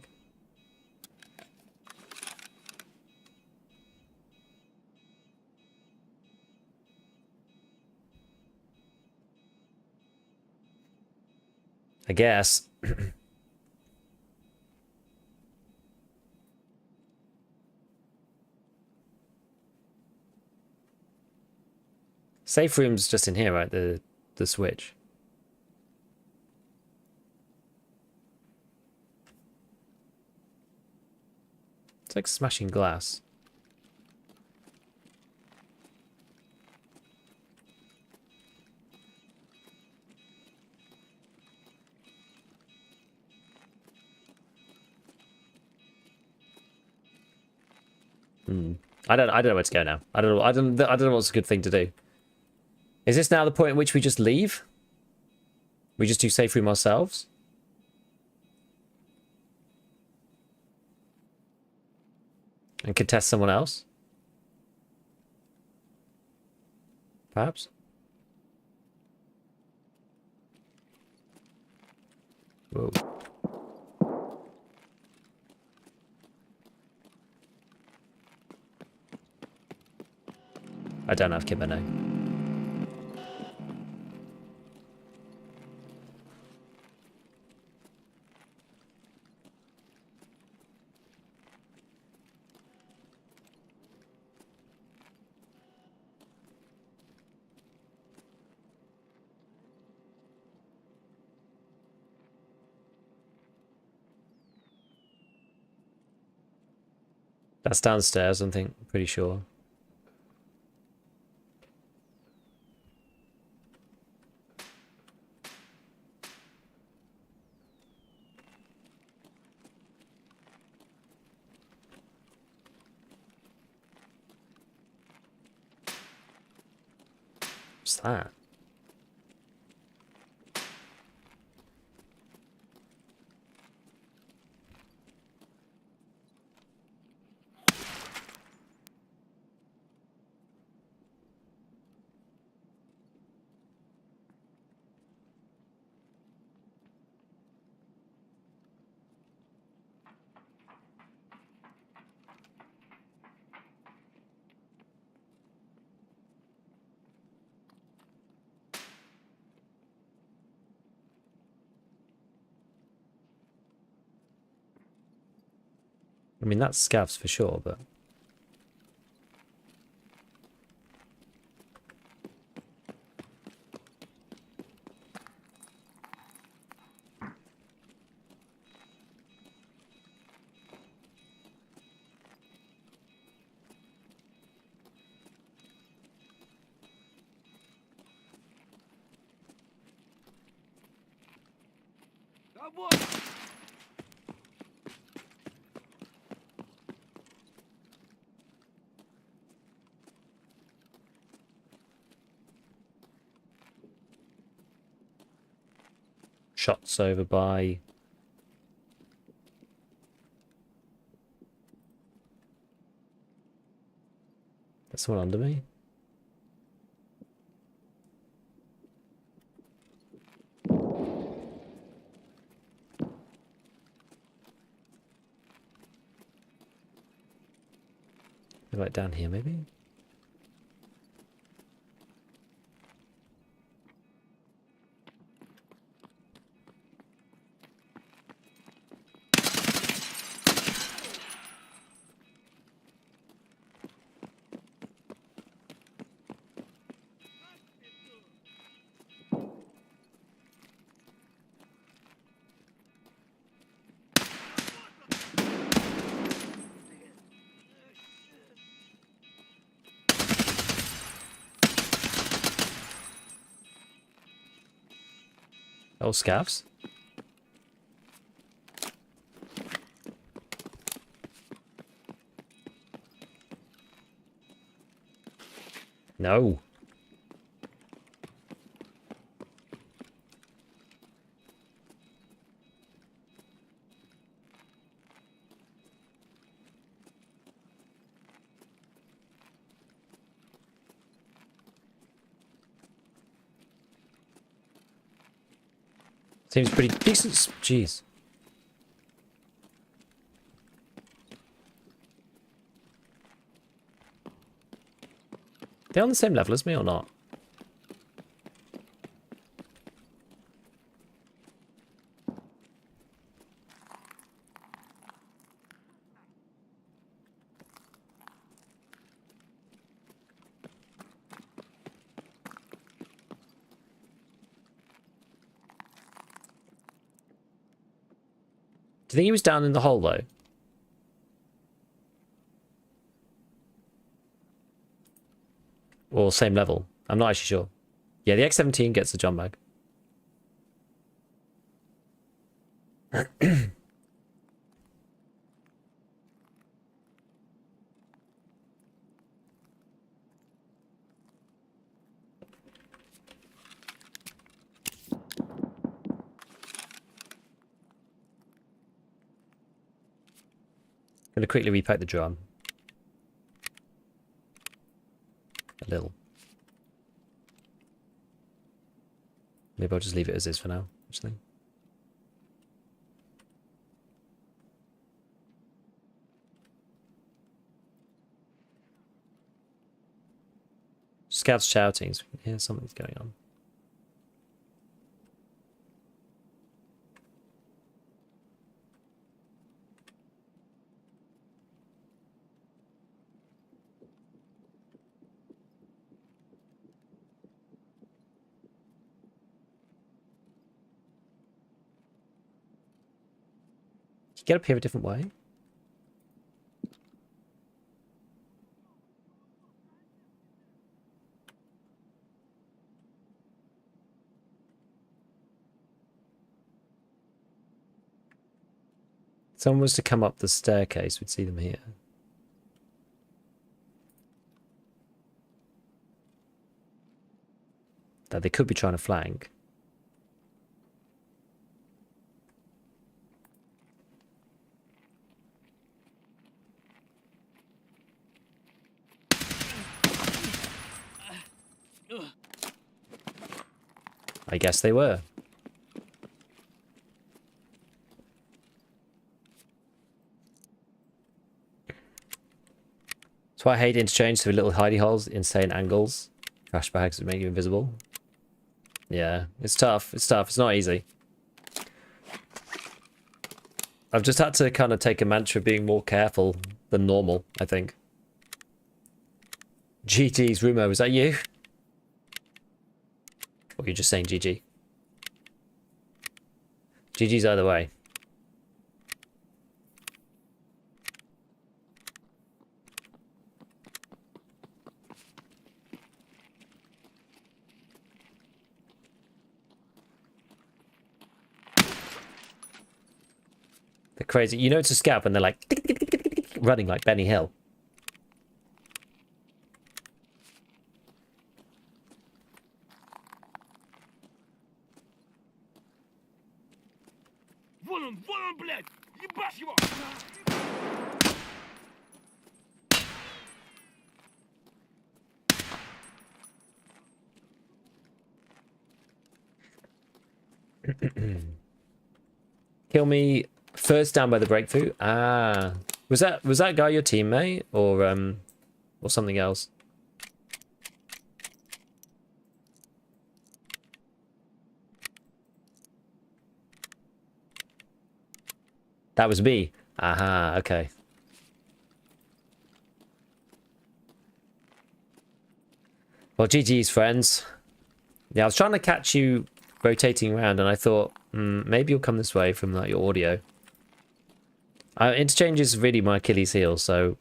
I guess. Safe room's just in here, right? The switch. It's like smashing glass. I don't know where to go now. I don't know what's a good thing to do. Is this now the point at which we just leave? We just do safe room ourselves? And contest someone else? Perhaps? Whoa. I don't have kimono. That's downstairs, I think. Pretty sure. What's that? I mean, that's scavs for sure, but... Shots over by... There's someone under me. They're like down here, maybe? Oh, scavs? No. Seems pretty decent. Jeez. They're on the same level as me or not? Do you think he was down in the hole, though? Or same level? I'm not actually sure. Yeah, the X17 gets the jump bag. Gonna quickly repack the drum. A little. Maybe I'll just leave it as is for now, actually. Scouts shouting. So we can hear something's going on. Get up here a different way. If someone was to come up the staircase, we'd see them here. that they could be trying to flank. I guess they were. That's why I hate Interchange, so little hidey holes, insane angles, flashbacks that make you invisible. Yeah, it's tough. It's tough. It's not easy. I've just had to kind of take a mantra of being more careful than normal, I think. GG's, Rumo, is that you? Or are you just saying GG? GG's either way. They're crazy. You know it's a scav and they're like running like Benny Hill. Kill me first down by the breakthrough. Ah, was that guy your teammate or something else? That was me. Aha, okay. Well, GG's, friends. Yeah, I was trying to catch you rotating around, and I thought, maybe you'll come this way from like your audio. Interchange is really my Achilles heel, so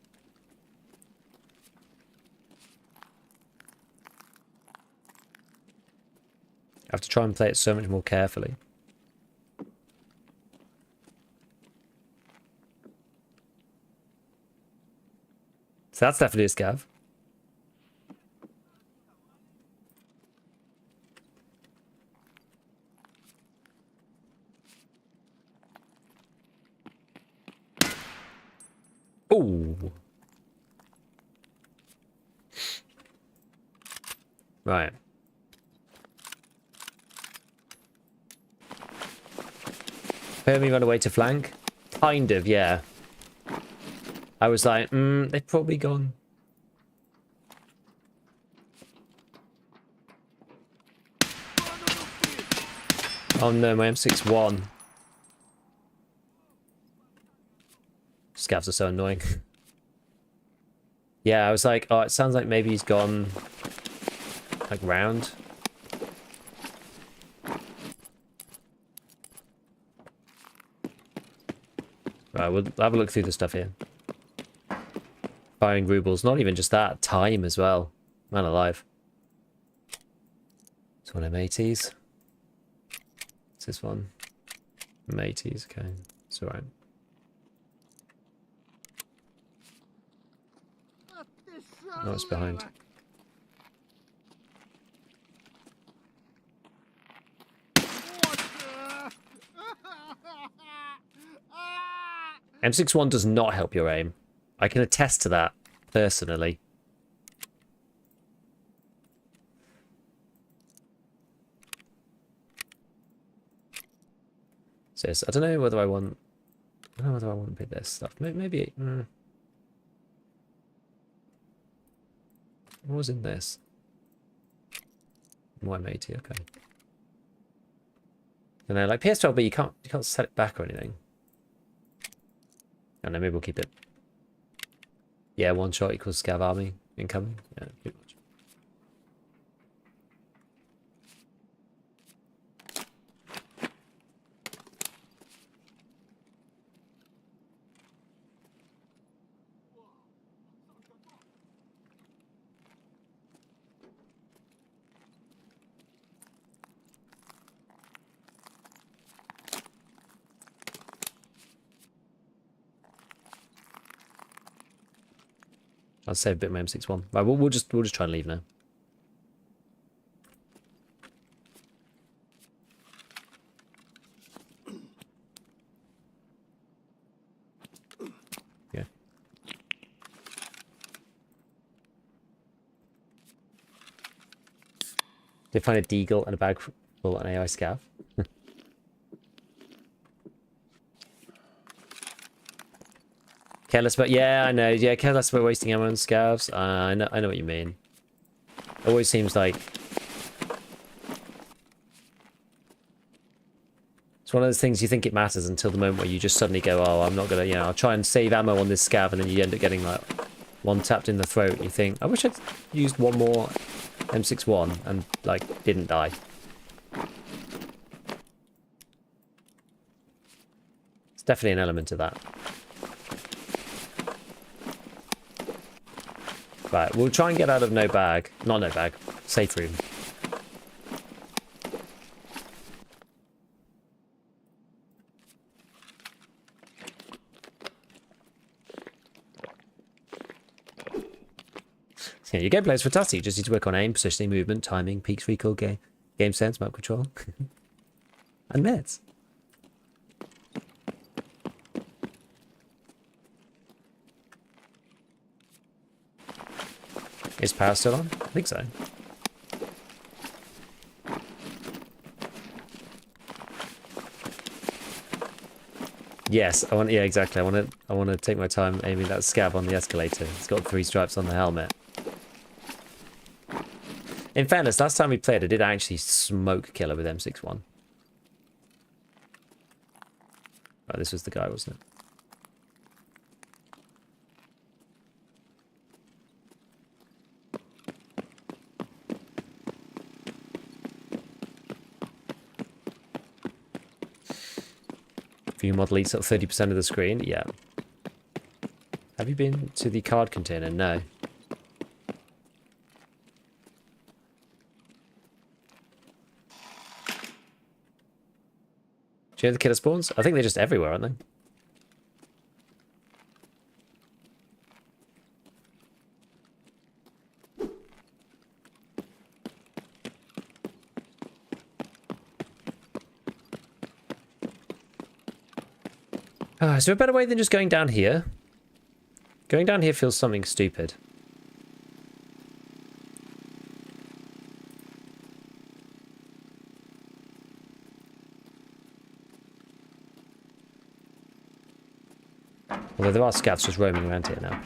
I have to try and play it so much more carefully. So that's definitely a scav. Ooh. Right. Heard me run away to flank? Kind of, yeah. I was like, they've probably gone. Oh no, my M61. Scavs are so annoying. Yeah, I was like, oh, it sounds like maybe he's gone like round. Right, we'll have a look through the stuff here. Firing rubles, not even just that, time as well. Man alive. It's one M80s. What's this one? M80s, okay. It's alright. Oh, it's behind. M61 does not help your aim. I can attest to that, personally. So I don't know whether I want... I don't know whether I want to pick this stuff. Maybe... What was in this? More M80, okay. And then like PS12B, you can't set it back or anything. I don't know, maybe we'll keep it. Yeah, one shot equals scav army incoming. Yeah, pretty much. I'll save a bit of my M61. Right, we'll just try and leave now. They find a deagle and a bag full of an AI scav. Careless about, yeah, I know. Yeah, careless about wasting ammo on scavs. I know what you mean. It always seems like it's one of those things you think it matters until the moment where you just suddenly go, oh, I'm not gonna, you know, I'll try and save ammo on this scav, and then you end up getting like one tapped in the throat, and you think, I wish I'd used one more M61 and like didn't die. It's definitely an element of that. Right, we'll try and get out of no bag. Not no bag. Safe room. Yeah, your gameplay is fantastic. You just need to work on aim, positioning, movement, timing, peaks, recall, game sense, map control. And meds. Is power still on? I think so. Yes, I want. Yeah, exactly. I want to take my time aiming that scav on the escalator. It's got 3 stripes on the helmet. In fairness, last time we played, I did actually smoke killer with M61. Right, this was the guy, wasn't it? View model eats up 30% of the screen? Yeah. Have you been to the card container? No. Do you know the killer spawns? I think they're just everywhere, aren't they? Is there a better way than just going down here? Going down here feels something stupid. Although there are scavs just roaming around here now.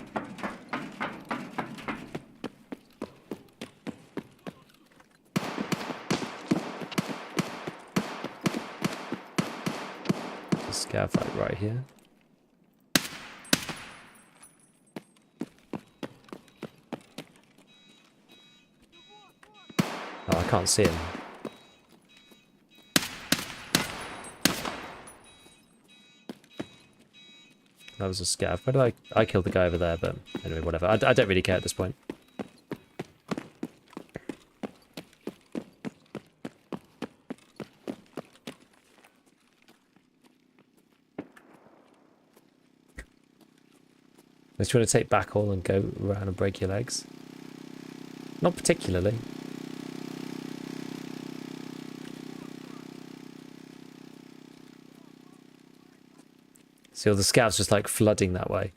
Scav like right here. Oh, I can't see him. That was a scav. Where did I killed the guy over there, but anyway, whatever. I don't really care at this point. Unless you want to take back all and go around and break your legs. Not particularly. See all the scouts just like flooding that way.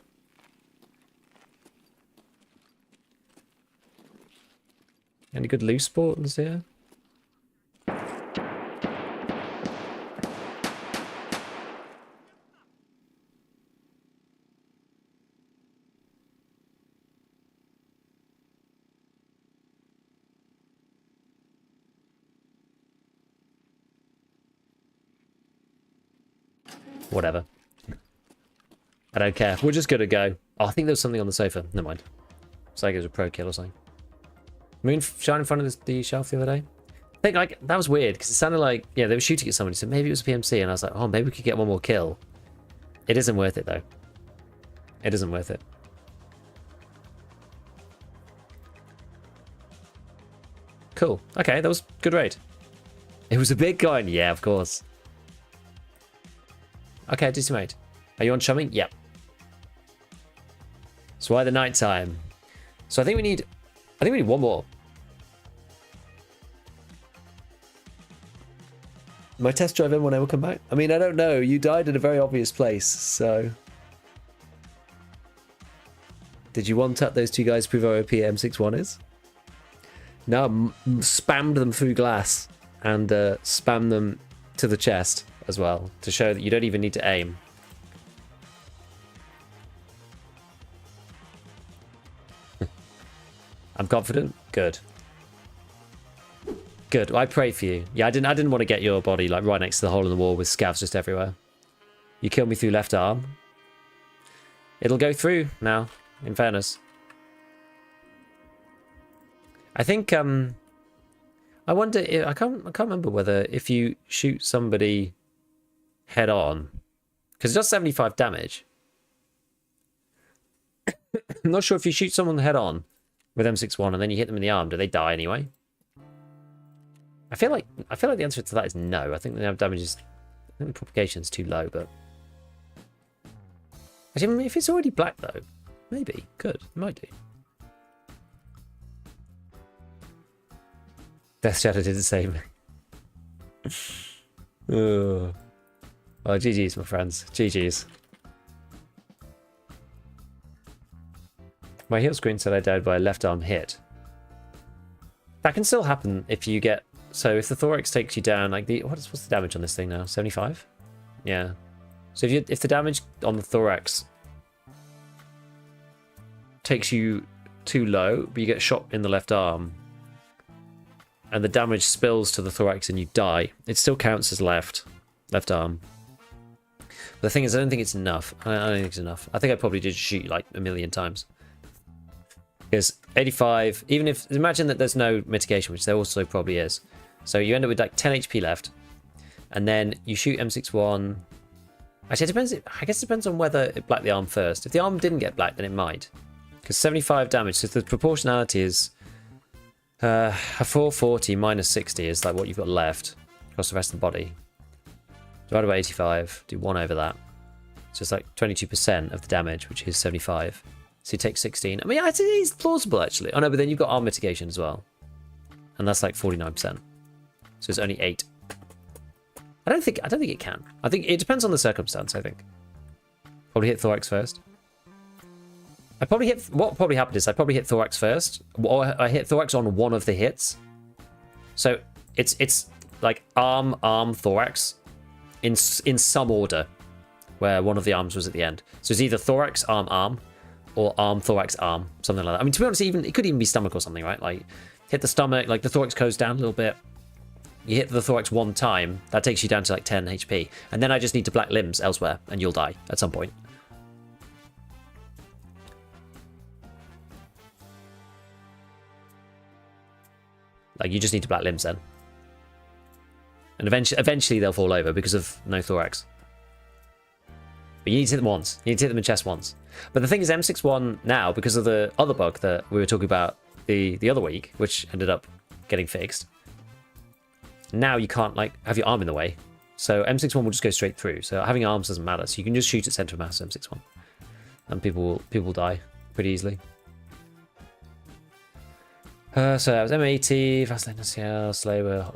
Any good loose spawns here? Whatever. I don't care. We're just gonna go. Oh, I think there was something on the sofa. Never mind. It's like it was a pro kill or something. Moon shot in front of the shelf the other day. I think like that was weird because it sounded like, yeah, they were shooting at somebody, so maybe it was a PMC, and I was like, oh, maybe we could get one more kill. It isn't worth it though. It isn't worth it. Cool. Okay, that was good raid. It was a big gun. Yeah, of course. Okay, DC mate. Are you on chumming? Yep. So why the night time? So I think we need one more. My test drive M1 will come back? I mean, I don't know. You died in a very obvious place, so... Did you one-tap those two guys to prove how OP M61 is? No, spammed them through glass and spam them to the chest as well to show that you don't even need to aim. I'm confident. Good. Good. Well, I pray for you. Yeah, I didn't want to get your body like right next to the hole in the wall with scavs just everywhere. You killed me through left arm. It'll go through now, in fairness. I think I wonder if, I can't remember whether if you shoot somebody head on, because it does 75 damage. I'm not sure if you shoot someone head on with M61 and then you hit them in the arm, do they die anyway? I feel like the answer to that is no. I think the damage is, I think the propagation is too low, but actually, I mean, if it's already black though, maybe could, it might do. Death Shadow did the same. Oh, GG's, my friends. GG's. My heal screen said I died by a left arm hit. That can still happen if you get... So if the thorax takes you down, like the... What's the damage on this thing now? 75? Yeah. So if the damage on the thorax takes you too low, but you get shot in the left arm, and the damage spills to the thorax and you die, it still counts as left arm. But the thing is, I don't think it's enough. I don't think it's enough. I think I probably did shoot like a million times. Because 85, even if, imagine that there's no mitigation, which there also probably is. So you end up with like 10 HP left, and then you shoot M61. Actually, it depends. I guess it depends on whether it blacked the arm first. If the arm didn't get blacked, then it might. Because 75 damage, so the proportionality is a 440 minus 60 is like what you've got left across the rest of the body. Divided by 85, do 1 over that. So it's like 22% of the damage, which is 75. So you take 16. I mean, it's plausible actually. Oh no, but then you've got arm mitigation as well, and that's like 49%. So it's only 8. I don't think it can. I think it depends on the circumstance. I think probably hit thorax first. What probably happened is I probably hit thorax first, or I hit thorax on one of the hits. So it's like arm, thorax, in some order, where one of the arms was at the end. So it's either thorax, arm, or arm, thorax, arm, something like that. I mean, to be honest, it could even be stomach or something, right? Like hit the stomach, like the thorax goes down a little bit. You hit the thorax one time, that takes you down to like 10 HP, and then I just need to black limbs elsewhere, and you'll die at some point. Like, you just need to black limbs then. And eventually they'll fall over because of no thorax. But you need to hit them once. You need to hit them in chest once. But the thing is, M61 now, because of the other bug that we were talking about the other week, which ended up getting fixed, now you can't, like, have your arm in the way. So M61 will just go straight through. So having arms doesn't matter. So you can just shoot at center of mass M61. And people will die pretty easily. So that was M80, Fast Lane SCL, Slayer.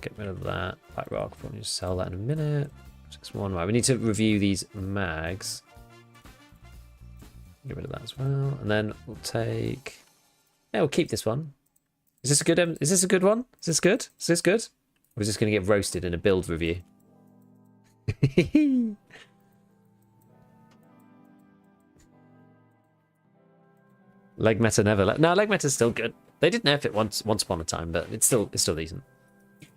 Get rid of that. Black Rock, probably just sell that in a minute. Just one more. We need to review these mags. Get rid of that as well. And then we'll take... Yeah, we'll keep this one. Is this a good one? Is this good? Is this good? Or is this going to get roasted in a build review? Leg meta never no, leg meta's still good. They did nerf it once upon a time, but it's still decent.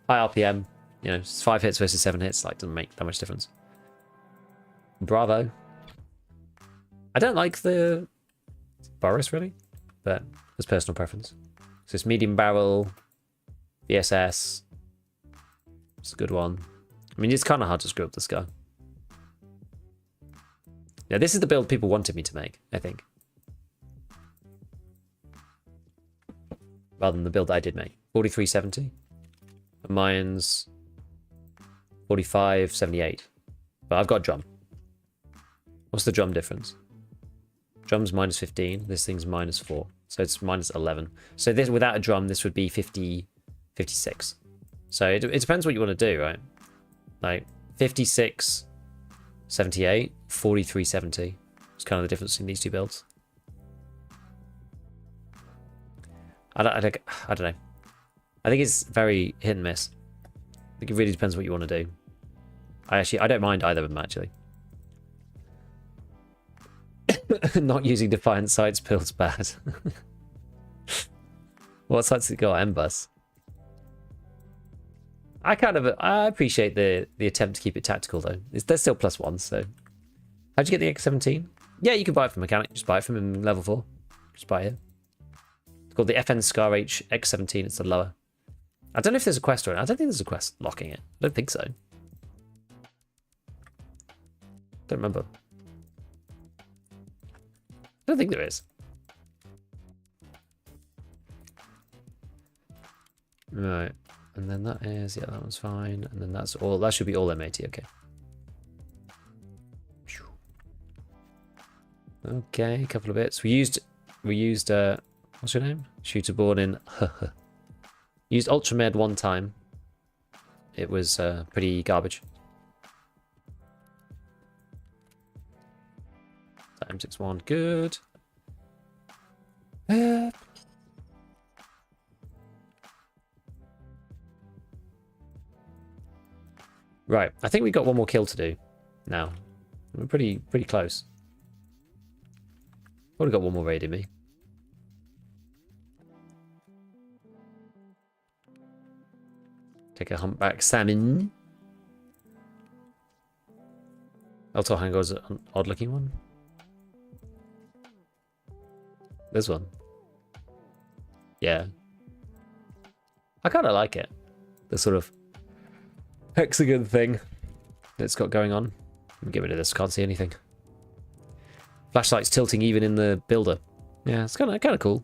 High RPM, you know, 5 hits versus 7 hits, like, doesn't make that much difference. Bravo. I don't like the Boris really, but it's personal preference. So it's medium barrel, VSS. It's a good one. I mean, it's kind of hard to screw up this guy. Yeah, this is the build people wanted me to make, I think. Rather than the build I did make. 4370. And mine's 4578. But I've got drum. What's the drum difference? Drum's minus 15. This thing's minus 4. So it's minus 11. So this, without a drum, this would be 56. So it depends what you want to do, right? Like 56, 78, 43, 70. It's kind of the difference in these two builds. I don't know. I think it's very hit and miss. I think it really depends what you want to do. I don't mind either of them, actually. Not using Defiant sites feels bad. What sites it got? M-Bus. I appreciate the attempt to keep it tactical, though. They're still +1, so... How'd you get the X17? Yeah, you can buy it from Mechanic. Just buy it from him in level 4. Just buy it. It's called the FN Scar H X17. It's the lower. I don't know if there's a quest or not. I don't think there's a quest locking it. I don't think so. Don't remember. I don't think there is. Right. And then that is... Yeah, that one's fine. And then that's all... That should be all M80. Okay. Okay, a couple of bits. We used what's your name? Shooter born in used Ultramed one time. It was pretty garbage. M61, good. Right, I think we got one more kill to do now. We're pretty close. Probably got one more raid in me. Take a humpback salmon. Eltor Hangar's an odd looking one. This one. Yeah. I kind of like it. The sort of hexagon thing it's got going on. Let me get rid of this. Can't see anything. Flashlight's tilting even in the builder. Yeah, it's kind of cool.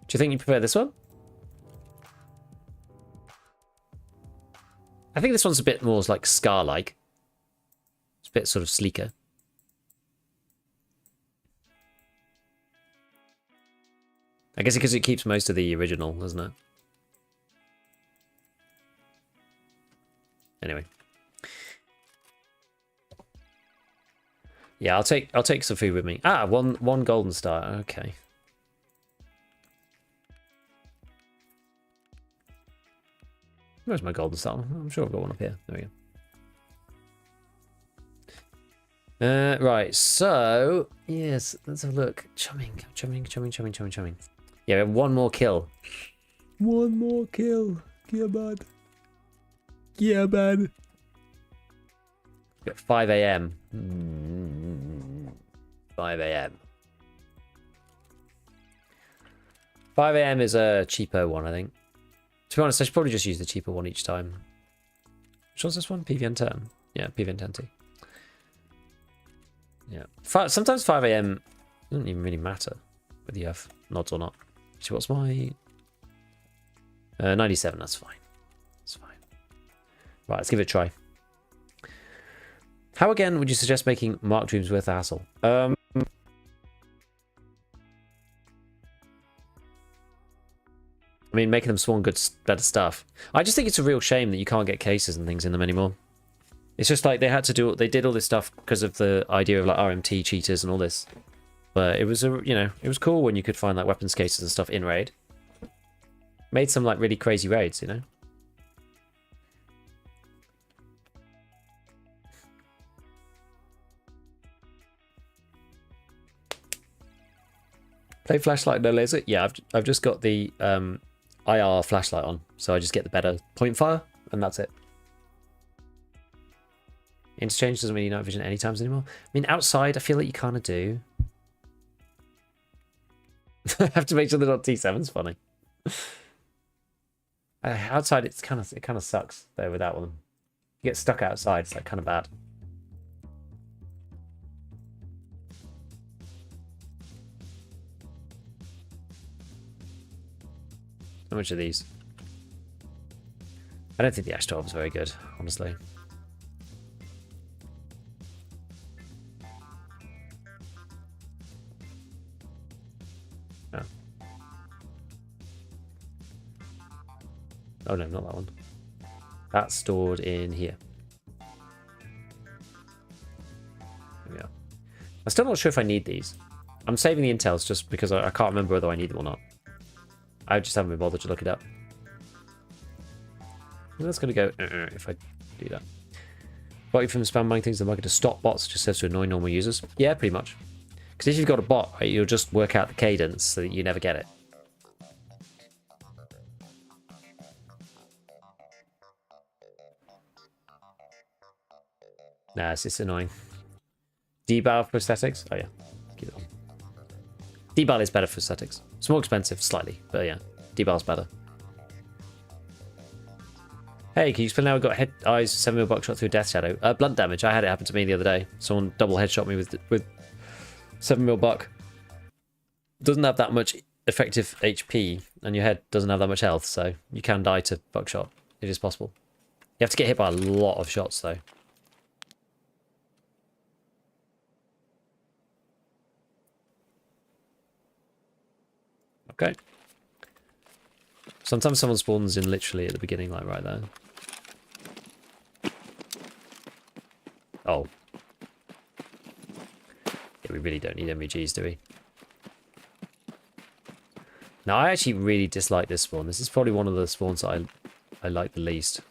Do you think you prefer this one? I think this one's a bit more like Scar-like. It's a bit sort of sleeker. I guess because it keeps most of the original, doesn't it? Anyway. Yeah, I'll take some food with me. Ah, one golden star. Okay. Where's my golden star? I'm sure I've got one up here. There we go. Right, so yes, let's have a look. Chumming. Yeah, we have one more kill. One more kill. Yeah, bud. Yeah, bud. Got 5 AM. 5 AM. 5 AM is a cheaper one, I think. To be honest, I should probably just use the cheaper one each time. Which one's this one? PVN10. Yeah, PVN10T. Yeah. Sometimes 5 AM doesn't even really matter whether you have nods or not. Actually, what's my... 97, that's fine. That's fine. Right, let's give it a try. How again would you suggest making Mark Dreams worth the hassle? I mean, making them spawn better stuff. I just think it's a real shame that you can't get cases and things in them anymore. It's just like they did all this stuff because of the idea of like RMT cheaters and all this. But it was it was cool when you could find like weapons cases and stuff in raid. Made some like really crazy raids, you know. Play flashlight, no laser. Yeah, I've just got the IR flashlight on, so I just get the better point fire, and that's it. Interchange doesn't really night vision any times anymore. I mean, outside, I feel like you kind of do. I have to make sure they're not T7's funny. Outside, it kind of sucks though with that one. You get stuck outside, it's like kind of bad. How much are these? I don't think the Ash 12 is very good, honestly. Oh. Oh no, not that one. That's stored in here. There we are. I'm still not sure if I need these. I'm saving the intels just because I can't remember whether I need them or not. I just haven't been bothered to look it up. And that's going to go if I do that. Bot you from spam buying things in the market to stop bots just serves to annoy normal users. Yeah, pretty much. Because if you've got a bot, right, you'll just work out the cadence so that you never get it. Nah, it's just annoying. Debar for aesthetics? Oh yeah, keep it on. Debar is better for aesthetics. It's more expensive, slightly, but yeah, Debar's better. Hey, can you explain how I got head eyes 7mm buckshot through Death Shadow? Blunt damage. I had it happen to me the other day. Someone double headshot me with 7mm buck. Doesn't have that much effective HP, and your head doesn't have that much health, so you can die to buckshot. It is possible. You have to get hit by a lot of shots, though. Okay. Sometimes someone spawns in literally at the beginning, like right there. Oh. Yeah, we really don't need MVGs, do we? Now, I actually really dislike this spawn. This is probably one of the spawns that I like the least.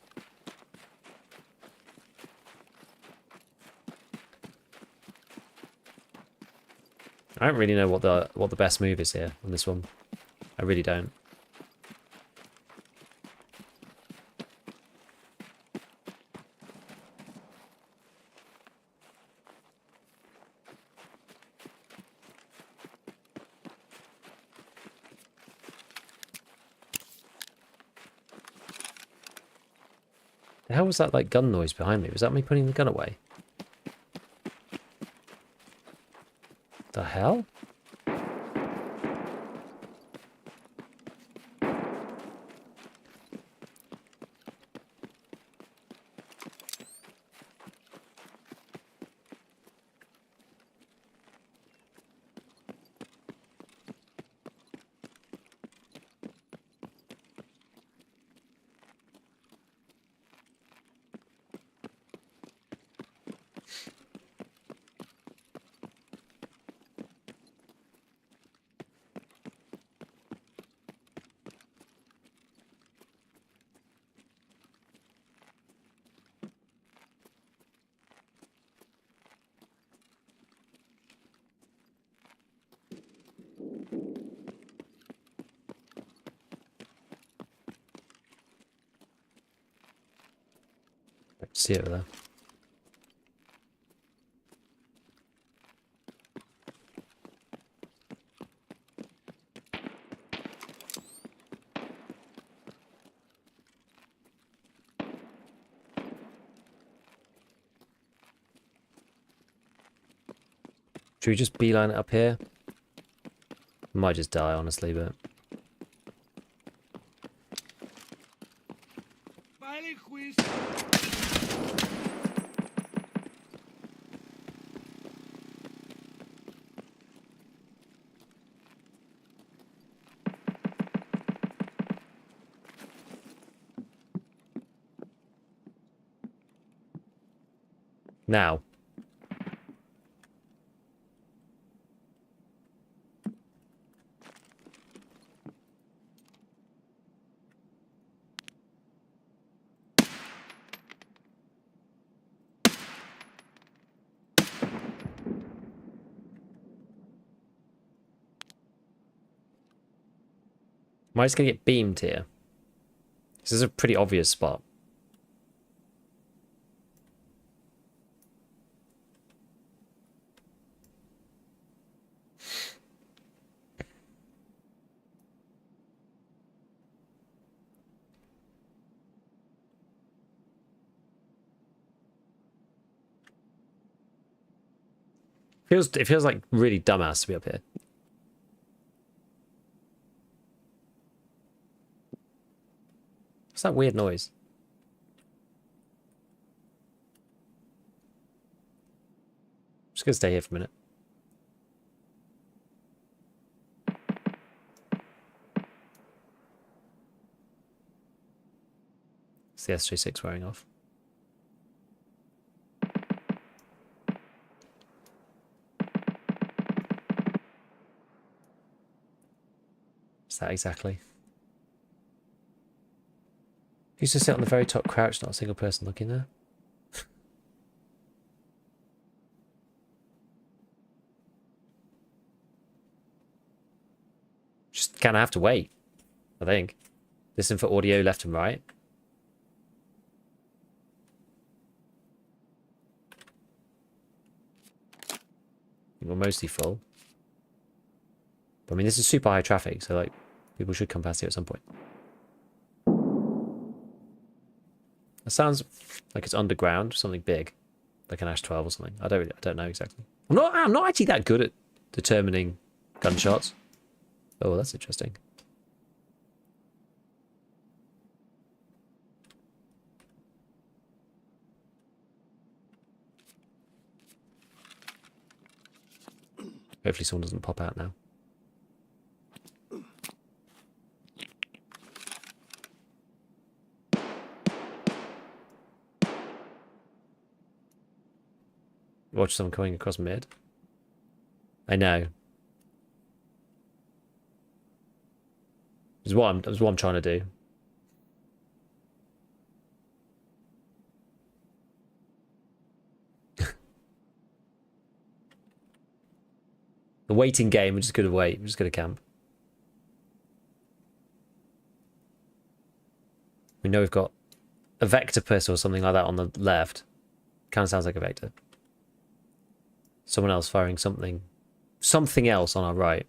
I don't really know what the best move is here on this one. I really don't. The hell was that like gun noise behind me? Was that me putting the gun away? The hell? I can see it there. Should we just beeline it up here? Might just die, honestly, but... Now. Am I just going to get beamed here? This is a pretty obvious spot. It feels like really dumbass to be up here. What's that weird noise? I'm just gonna stay here for a minute. It's the SJ6 wearing off. that exactly? Used to sit on the very top crouch, not a single person looking there. Just kind of have to wait, I think. Listen for audio left and right. We're mostly full. But I mean, this is super high traffic, so like, people should come past here at some point. It sounds like it's underground, something big, like an Ash 12 or something. I don't know exactly. I'm not actually that good at determining gunshots. Oh, that's interesting. Hopefully someone doesn't pop out now. Watch someone coming across mid. I know. This is what I'm trying to do. The waiting game, we're just gonna wait. We're just gonna camp. We know we've got a vector pistol or something like that on the left. Kind of sounds like a vector. Someone else firing something else on our right.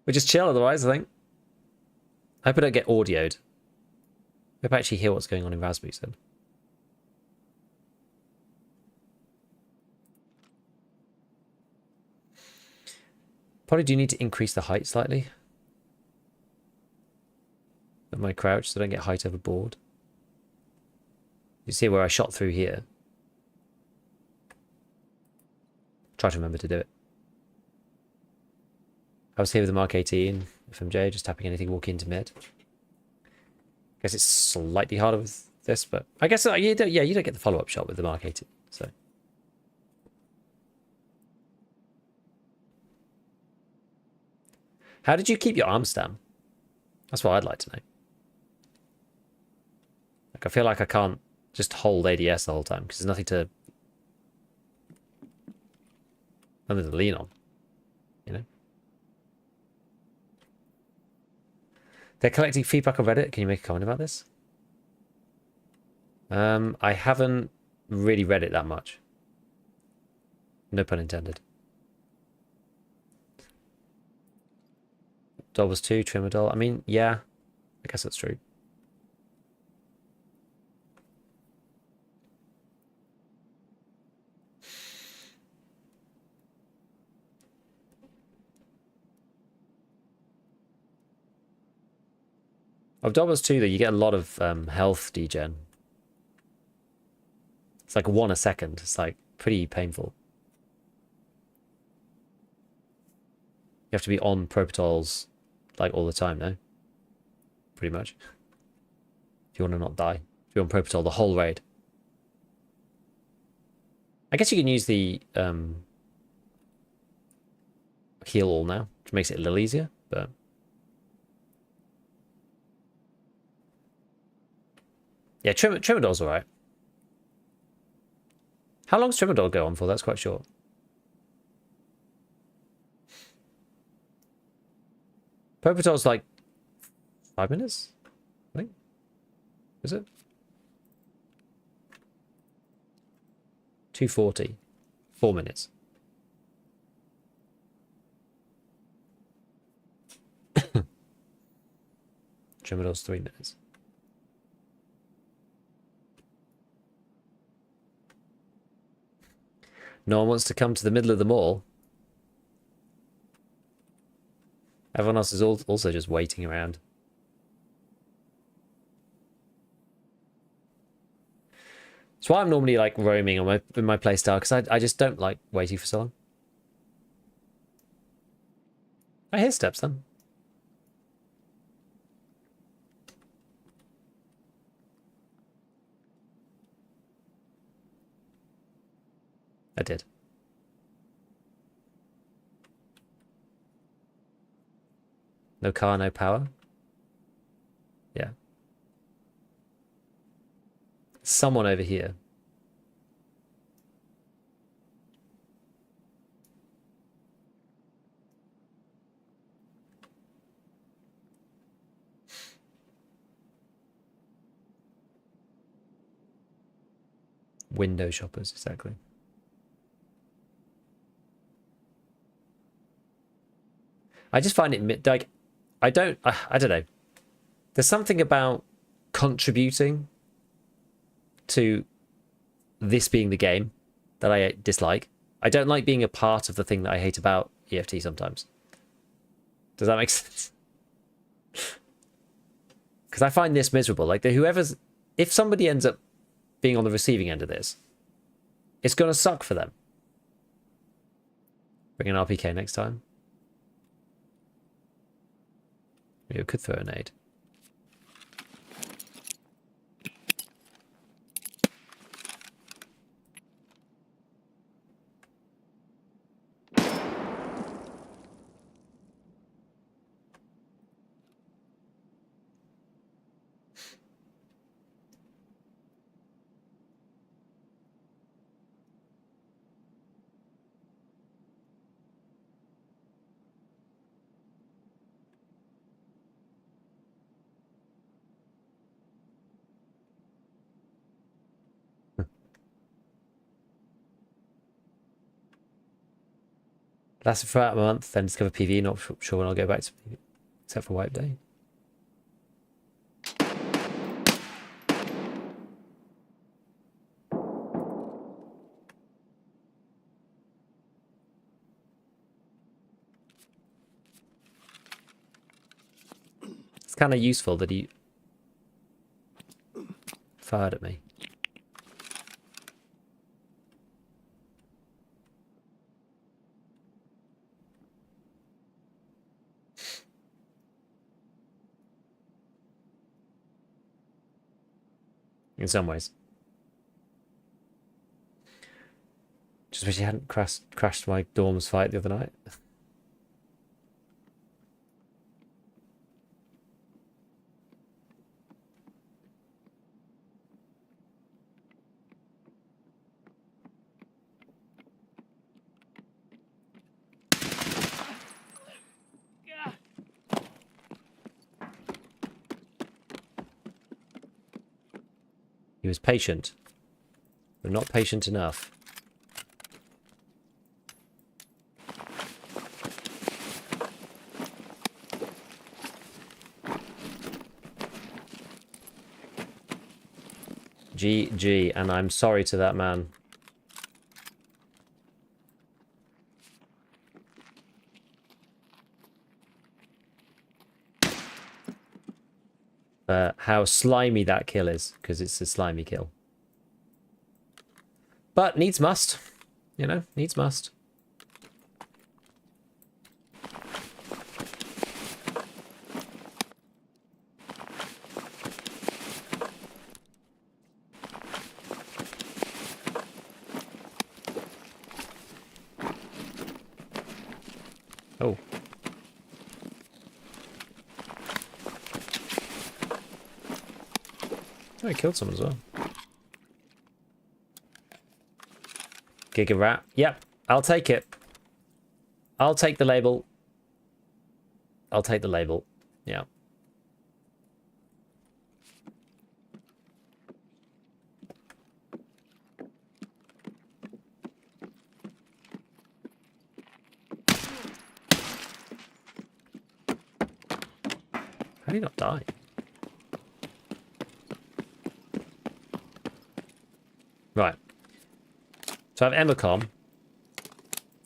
We just chill otherwise, I think. I hope I don't get audioed. I hope I actually hear what's going on in Raspberry's then. Probably do need to increase the height slightly of my crouch so I don't get height overboard. You see where I shot through here. Try to remember to do it. I was here with the Mark 18 FMJ, just tapping anything walking into mid. Guess it's slightly harder with this, but I guess you don't get the follow-up shot with the Mark 18, so. How did you keep your arm stam? That's what I'd like to know. Like, I feel like I can't just hold ADS the whole time because there's nothing to lean on, you know? They're collecting feedback on Reddit. Can you make a comment about this? I haven't really read it that much. No pun intended. Doll was 2, trimmer doll. I mean, yeah, I guess that's true. Of Dobbers 2, though, you get a lot of health degen. It's like 1 a second. It's like pretty painful. You have to be on Propitols like all the time, no? Pretty much. If you want to not die. If you're on Propitol the whole raid. I guess you can use the heal all now, which makes it a little easier, but yeah, Trimadol's alright. How long does Trimadol go on for? That's quite short. Propitol's like 5 minutes, I think. Is it? 240. 4 minutes. Trimadol's 3 minutes. No one wants to come to the middle of the mall. Everyone else is also just waiting around. That's why I'm normally like roaming on in my playstyle, because I just don't like waiting for so long. I hear steps then. I did. No car, no power. Yeah. Someone over here. Window shoppers, exactly. I just find it like I don't know. There's something about contributing to this being the game that I dislike. I don't like being a part of the thing that I hate about EFT sometimes. Does that make sense? Because I find this miserable. Like if somebody ends up being on the receiving end of this, it's gonna suck for them. Bring an RPK next time. Maybe we could throw a nade. Lasted for about a month, then discover PvE. Not sure when I'll go back to PvE, except for wipe day. It's kind of useful that he fired at me. In some ways. Just wish he hadn't crashed my dorms fight the other night. He was patient, but not patient enough. GG, and I'm sorry to that man. How slimy that kill is, because it's a slimy kill. But needs must. You know, needs must. Oh. Oh, he killed someone as well. Giga Rat. Yep, I'll take it. I'll take the label. I'll take the label. Yeah. How did he not die? Right. So I have Emacom.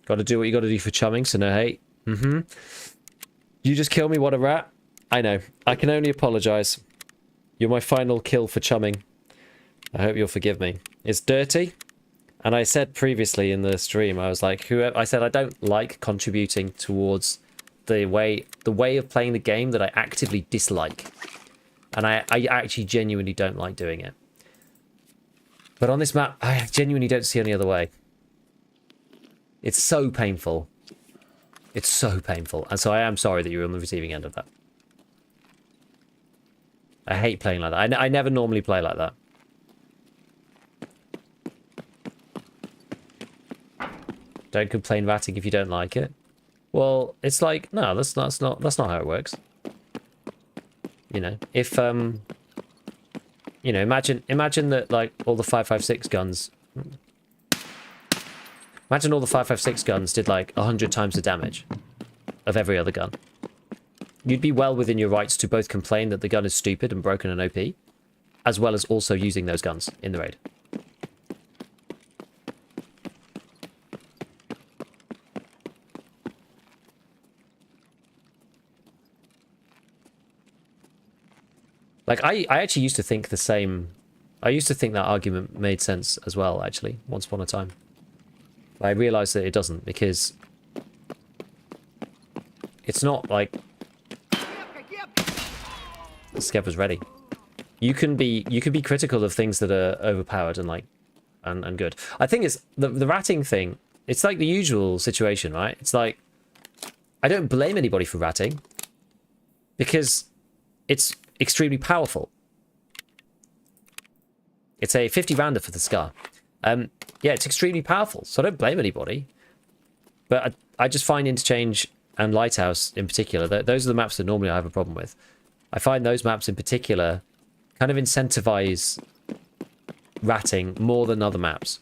Got to do what you got to do for chumming, so no hate. You just kill me, what a rat. I know. I can only apologise. You're my final kill for chumming. I hope you'll forgive me. It's dirty. And I said previously in the stream, I was like, I said I don't like contributing towards the way of playing the game that I actively dislike. And I actually genuinely don't like doing it. But on this map, I genuinely don't see any other way. It's so painful. It's so painful. And so I am sorry that you're on the receiving end of that. I hate playing like that. I never normally play like that. Don't complain ratting if you don't like it. Well, it's like, no, that's not how it works. You know, if you know, imagine that like all the 5.56 guns. Imagine all the 5.56 guns did like 100 times the damage of every other gun. You'd be well within your rights to both complain that the gun is stupid and broken and OP, as well as also using those guns in the raid. Like, I actually used to think the same. I used to think that argument made sense as well, actually, once upon a time. But I realised that it doesn't, because it's not like the Skev was ready. You can be critical of things that are overpowered and like and good. I think it's the ratting thing. It's like the usual situation, right? It's like I don't blame anybody for ratting because it's extremely powerful. It's a 50 rounder for the Scar. Yeah, it's extremely powerful, so I don't blame anybody. But I just find Interchange and Lighthouse in particular, those are the maps that normally I have a problem with. I find those maps in particular kind of incentivize ratting more than other maps.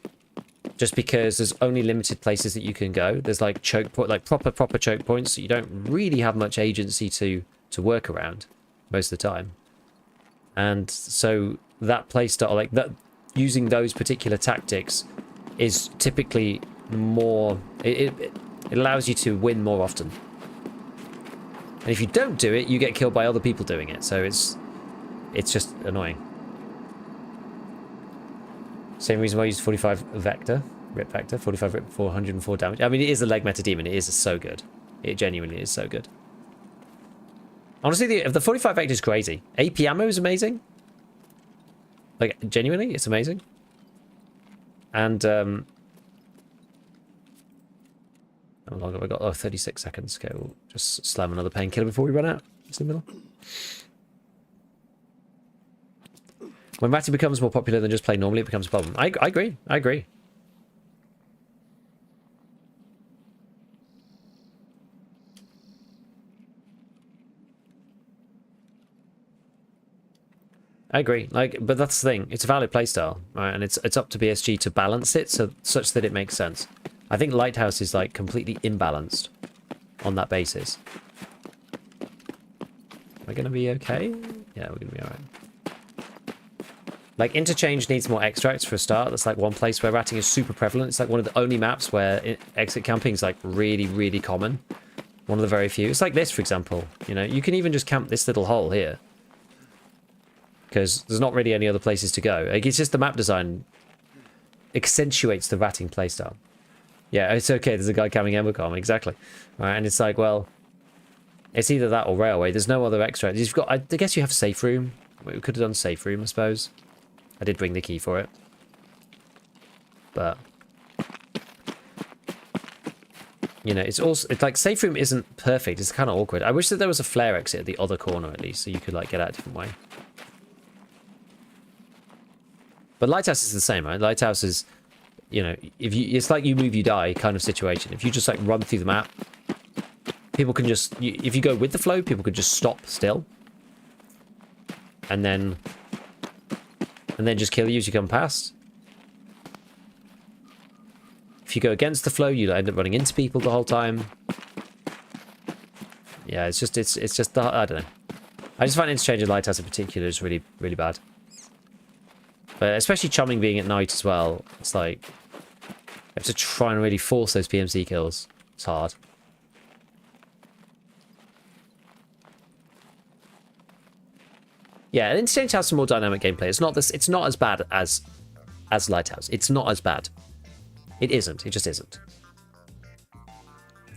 Just because there's only limited places that you can go. There's like choke point, like proper choke points that you don't really have much agency to work around most of the time. And so that playstyle, like that, using those particular tactics is typically more, it allows you to win more often. And if you don't do it, you get killed by other people doing it. So it's just annoying. Same reason why I used 45 Vector, Rip Vector, 45 Rip for 104 damage. I mean, it is a leg meta demon. It is so good. It genuinely is so good. Honestly, the 45 Vector is crazy. AP ammo is amazing. Like, genuinely, it's amazing. And, how long have I got? Oh, 36 seconds. Okay, we'll just slam another painkiller before we run out. It's in the middle. When ratting becomes more popular than just playing normally, it becomes a problem. I agree. I agree. I agree. Like, but that's the thing. It's a valid playstyle, right? And it's up to BSG to balance it such that it makes sense. I think Lighthouse is like completely imbalanced on that basis. We're gonna be okay? Yeah, we're gonna be alright. Like, Interchange needs more extracts for a start. That's like one place where ratting is super prevalent. It's like one of the only maps where exit camping is like really, really common. One of the very few. It's like this, for example. You know, you can even just camp this little hole here, because there's not really any other places to go. Like, it's just the map design accentuates the ratting playstyle. Yeah, it's okay. There's a guy coming Embercom. Exactly. Right, and it's like, well, it's either that or Railway. There's no other extra. You've got, I guess you have Safe Room. We could have done Safe Room, I suppose. I did bring the key for it. But, you know, it's like Safe Room isn't perfect. It's kind of awkward. I wish that there was a flare exit at the other corner at least, so you could like get out a different way. But Lighthouse is the same, right? Lighthouse is, you know, it's like you move, you die kind of situation. If you just like run through the map, people can just, if you go with the flow, people could just stop still. And then just kill you as you come past. If you go against the flow, you end up running into people the whole time. Yeah, it's just I don't know. I just find Interchange and Lighthouse in particular is really, really bad. But especially Chumming being at night as well, it's like you have to try and really force those PMC kills. It's hard. Yeah, and Interchange has some more dynamic gameplay. It's not this. It's not as bad as Lighthouse. It's not as bad. It isn't. It just isn't.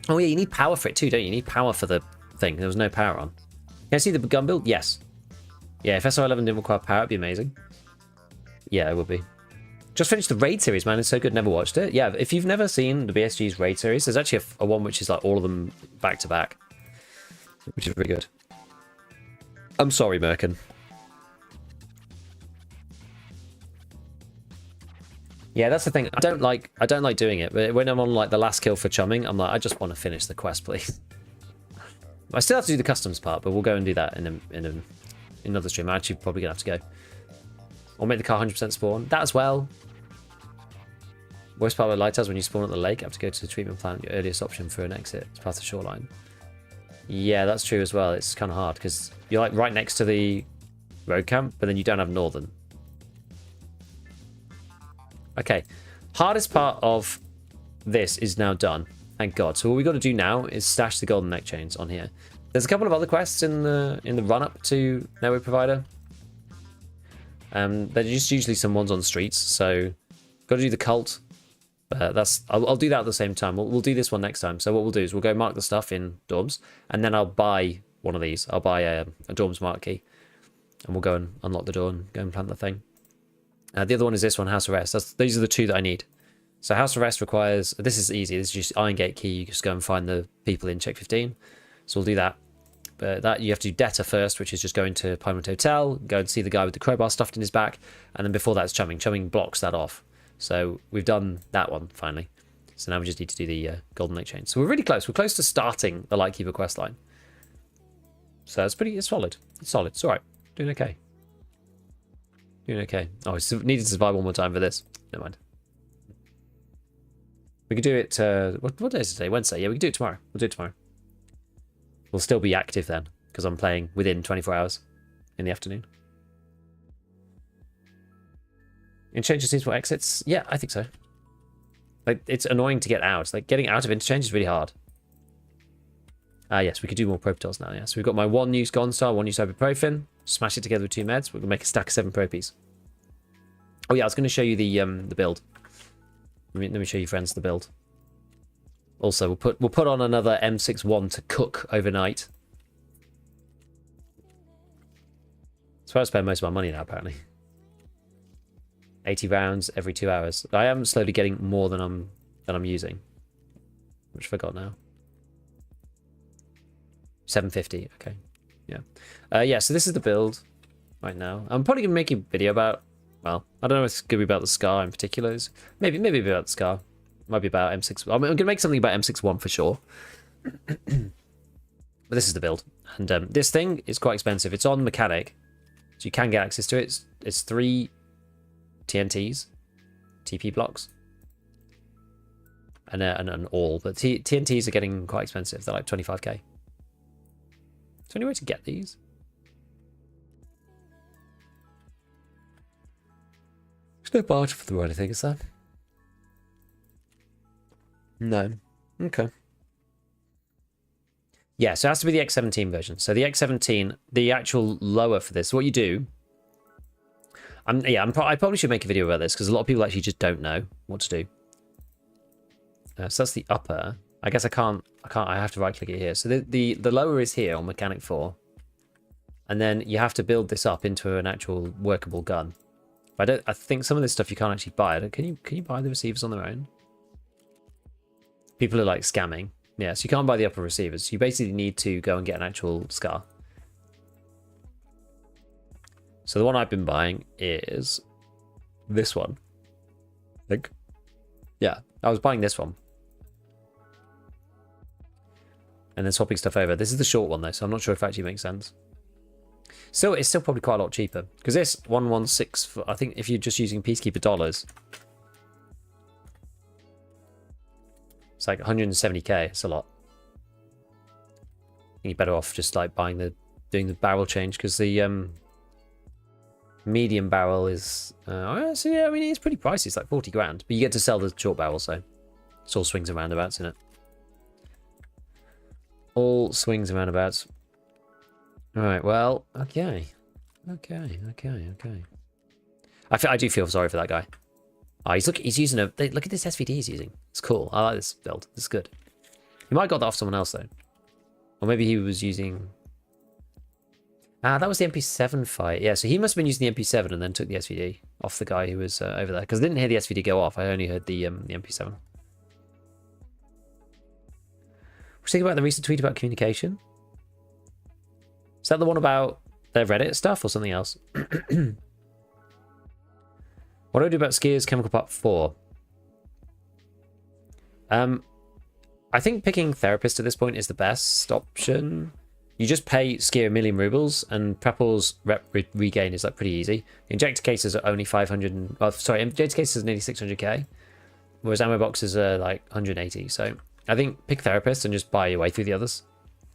Oh yeah, you need power for it too, don't you? You need power for the thing. There was no power on. Can I see the gun build? Yes. Yeah, if SR11 didn't require power, it'd be amazing. Yeah, it would be. Just finished the Raid series, man. It's so good. Never watched it. Yeah, if you've never seen the BSG's Raid series, there's actually a one which is like all of them back to back, which is really good. I'm sorry, Merkin. Yeah, that's the thing. I don't like doing it, but when I'm on like the last kill for Chumming, I'm like, I just want to finish the quest, please. I still have to do the customs part, but we'll go and do that in another stream. I'm actually probably gonna have to go. Or make the car 100% spawn. That as well. Worst part of the lighthouse when you spawn at the lake, you have to go to the treatment plant, your earliest option for an exit. It's past the shoreline. Yeah, that's true as well. It's kind of hard because you're like right next to the road camp, but then you don't have northern. Okay, hardest part of this is now done. Thank God. So what we got to do now is stash the golden neck chains on here. There's a couple of other quests in the run-up to Network Provider. They're just usually some ones on the streets, so got to do the cult. I'll do that at the same time. We'll do this one next time. So what we'll do is we'll go mark the stuff in dorms, and then I'll buy one of these. I'll buy a dorms mark key, and we'll go and unlock the door and go and plant the thing. The other one is this one, House Arrest. These are the two that I need. So House Arrest requires, this is easy. This is just Iron Gate key. You just go and find the people in Check 15. So we'll do that. But that you have to do Debtor first, which is just going to Pirate Hotel, go and see the guy with the crowbar stuffed in his back, and then before that it's Chumming. Chumming blocks that off. So we've done that one finally. So now we just need to do the Golden Lake Chain. So we're really close. We're close to starting the Lightkeeper quest line. So it's solid. It's solid. It's all right. Doing okay. Doing okay. Oh, I needed to survive one more time for this. Never mind. We could do it. What day is it today? Wednesday. Yeah, we can do it tomorrow. We'll do it tomorrow. We'll still be active then because I'm playing within 24 hours in the afternoon. Interchange seems for exits. Yeah, I think so. Like, it's annoying to get out. Like, getting out of Interchange is really hard. Yes, we could do more Propitals now, yeah. So we've got my one use Gone Star, one use Ibuprofen. Smash it together with 2 meds. We're going to make a stack of 7 Propies. Oh, yeah, I was going to show you the build. Let me show you, friends, the build. Also, we'll put on another M61 to cook overnight. That's where I spend most of my money now, apparently. 80 rounds every 2 hours. I am slowly getting more than I'm using. Which I forgot now. 750. Okay. Yeah. Yeah. So this is the build right now. I'm probably gonna make a video about. Well, I don't know if it's gonna be about the Scar in particular. Maybe about the Scar. Might be about M6. I'm gonna make something about M61 for sure. But this is the build, and this thing is quite expensive. It's on mechanic, so you can get access to it. It's 3 TNTs, TP blocks, and an all. But TNTs are getting quite expensive. They're like 25k. Is there any way to get these? There's no barter for them or anything, is there? No. Okay. Yeah, so it has to be the X17 version. So the X17, the actual lower for this, what you do... I probably should make a video about this because a lot of people actually just don't know what to do. So that's the upper. I guess I can't. I have to right click it here. So the lower is here on mechanic 4, and then you have to build this up into an actual workable gun. But I think some of this stuff you can't actually buy. Can you buy the receivers on their own? People are like scamming. Yeah, so you can't buy the upper receivers. You basically need to go and get an actual Scar. So the one I've been buying is this one. I think. Yeah, I was buying this one. And then swapping stuff over. This is the short one though, so I'm not sure if it actually makes sense. Still, it's still probably quite a lot cheaper. Because this 116, I think if you're just using Peacekeeper dollars, it's like 170k. It's a lot. I think you're better off just like doing the barrel change because the medium barrel is so yeah, I mean it's pretty pricey. It's like 40 grand, but you get to sell the short barrel, so it's all swings and roundabouts in it. All swings and roundabouts. All right, well, okay. I do feel sorry for that guy. Oh, he's using look at this SVD he's using. It's cool. I like this build. It's good. He might have got that off someone else though, or maybe he was using. Ah, that was the MP7 fight. Yeah, so he must have been using the MP7 and then took the SVD off the guy who was over there. Because I didn't hear the SVD go off. I only heard the MP7. What do you think about the recent tweet about communication? Is that the one about their Reddit stuff or something else? What do I do about skiers chemical part 4? I think picking therapist at this point is the best option. You just pay skier 1 million rubles, and Prepel's regain is like pretty easy. Injector cases are only 500. Injector cases are nearly 600k, whereas ammo boxes are like 180. So I think pick therapist and just buy your way through the others.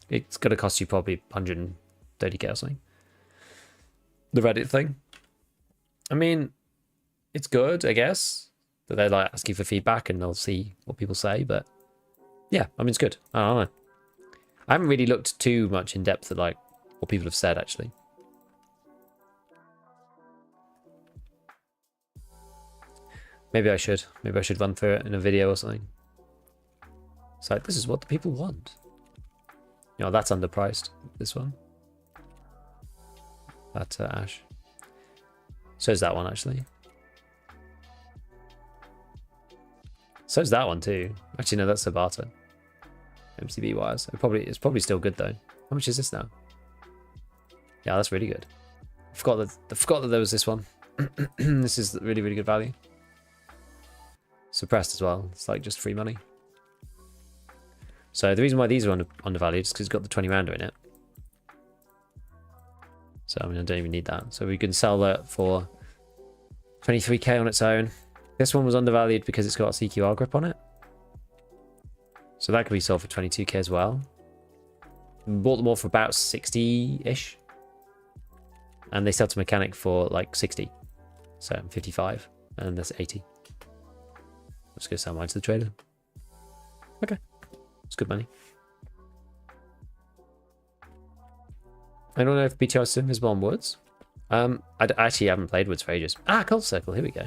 It's going to cost you probably 130k or something. The Reddit thing. I mean, it's good, I guess, that they're like asking for feedback and they'll see what people say. But yeah, I mean, it's good. I don't know. I haven't really looked too much in depth at like what people have said actually. Maybe I should. Maybe I should run through it in a video or something. It's like, this is what the people want. You know, that's underpriced. This one. That Ash. So's that one actually. So's that one too. Actually, no, that's a barter. MCB wires. It's probably still good though. How much is this now? Yeah, that's really good. I forgot that there was this one. This is really, really good value. Suppressed as well. It's like just free money. So the reason why these are undervalued is because it's got the 20 rounder in it. So I mean, I don't even need that. So we can sell that for 23k on its own. This one was undervalued because it's got a CQR grip on it. So that could be sold for 22k as well. Bought them all for about 60-ish. And they sell to mechanic for like 60. So 55. And that's 80. I'm just going to sell mine to the trader. Okay. It's good money. I don't know if BTR is invisible on Woods. I actually haven't played Woods for ages. Ah, Cold Circle. Here we go.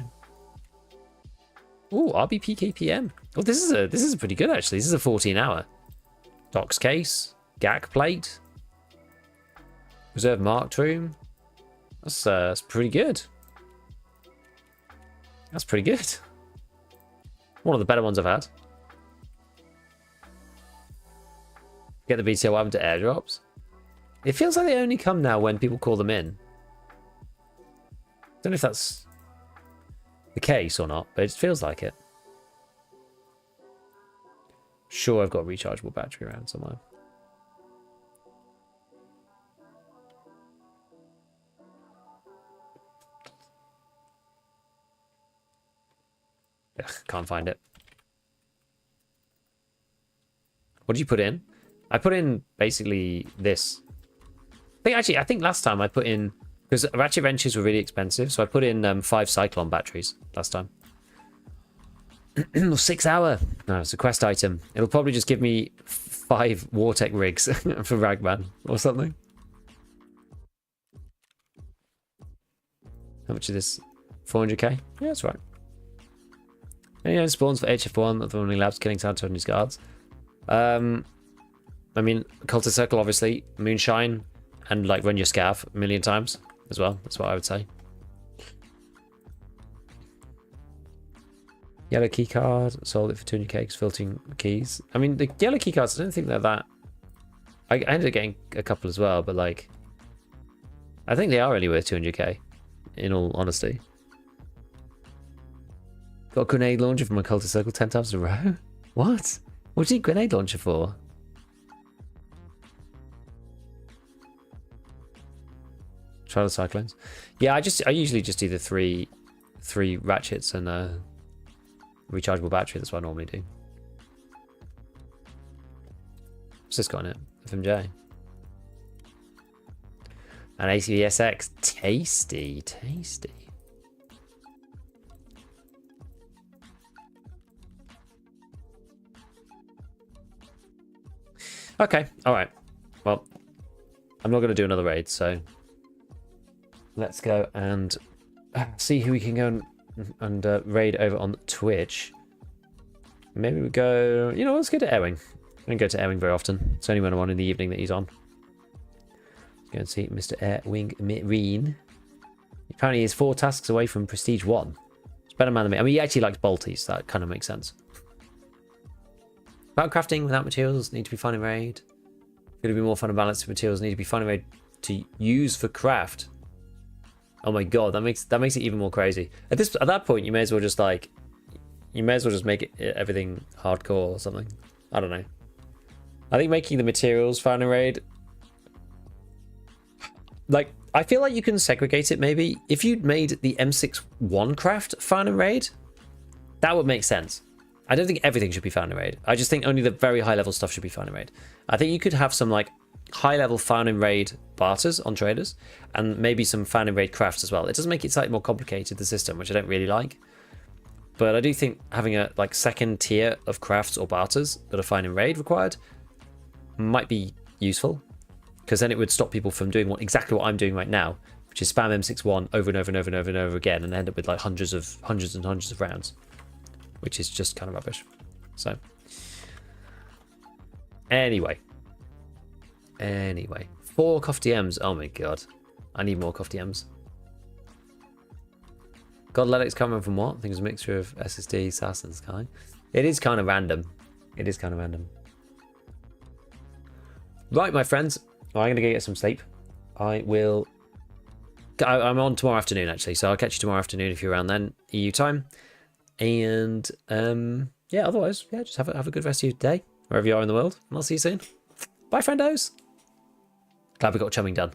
Ooh, RBPKPM. Oh, this is pretty good actually. This is a 14-hour. Docks case, GAC plate, reserve marked room. That's pretty good. That's pretty good. One of the better ones I've had. Get the BTL. What happened to airdrops? It feels like they only come now when people call them in. Don't know if that's the case or not, but it feels like it. Sure, I've got a rechargeable battery around somewhere. Ugh, can't find it. What did you put in? I put in basically this. I think last time I put in, because ratchet wrenches were really expensive, so I put in 5 Cyclone batteries last time. 6 hour. No, it's a quest item. It'll probably just give me 5 Wartech rigs for Ragman or something. How much is this? 400k? Yeah, that's right. And yeah, spawns for HF1 of the only labs killing Santo and his guards. I mean, Cultist Circle, obviously. Moonshine. And like run your scav a million times as well. That's what I would say. Yellow key card. Sold it for 200k filtering keys. I mean, the yellow key cards, I don't think they're that. I ended up getting a couple as well, but like, I think they are only worth 200k, in all honesty. Got a grenade launcher from my Cultist Circle 10 times in a row? What? What do you need grenade launcher for? Try the cyclones. Yeah, I usually just do the three ratchets and a rechargeable battery. That's what I normally do. What's this got in it? FMJ. And ACVSX. Tasty, tasty. Okay, alright. Well, I'm not going to do another raid, so let's go and see who we can go and raid over on Twitch. Maybe we go... You know, let's go to Ewing. I don't go to Ewing very often. It's only when I'm on in the evening that he's on. Go and see Mr. Airwing Marine. Apparently he's 4 tasks away from Prestige 1. It's better man than me. I mean, he actually likes bolties, so that kind of makes sense. About crafting without materials, need to be fun and raid. Could it be more fun and balanced? Materials need to be fun and raid to use for craft. Oh my god, that makes it even more crazy. At that point, you may as well just make it everything hardcore or something. I don't know. I think making the materials fun and raid, like, I feel like you can segregate it maybe. If you'd made the M61 craft fan and raid, that would make sense. I don't think everything should be fan and raid. I just think only the very high level stuff should be fan and raid. I think you could have some like high level fan and raid barters on traders and maybe some fan and raid crafts as well. It does make it slightly more complicated, the system, which I don't really like. But I do think having a like second tier of crafts or barters that are fan and raid required might be useful. Because then it would stop people from doing exactly what I'm doing right now, which is spam M61 over and over and over and over and over again, and end up with like hundreds and hundreds of rounds, which is just kind of rubbish. So, anyway, 4 coffee DMs. Oh my god, I need more coffee DMs. God, Lennox coming from what? I think it's a mixture of SSD, SAS, and Sky. It is kind of random. It is kind of random. Right, my friends. I'm going to go get some sleep. I'm on tomorrow afternoon, actually, so I'll catch you tomorrow afternoon if you're around then, EU time. And, yeah, otherwise, yeah, just have a good rest of your day, wherever you are in the world, and I'll see you soon. Bye, friendos! Glad we got chumming done.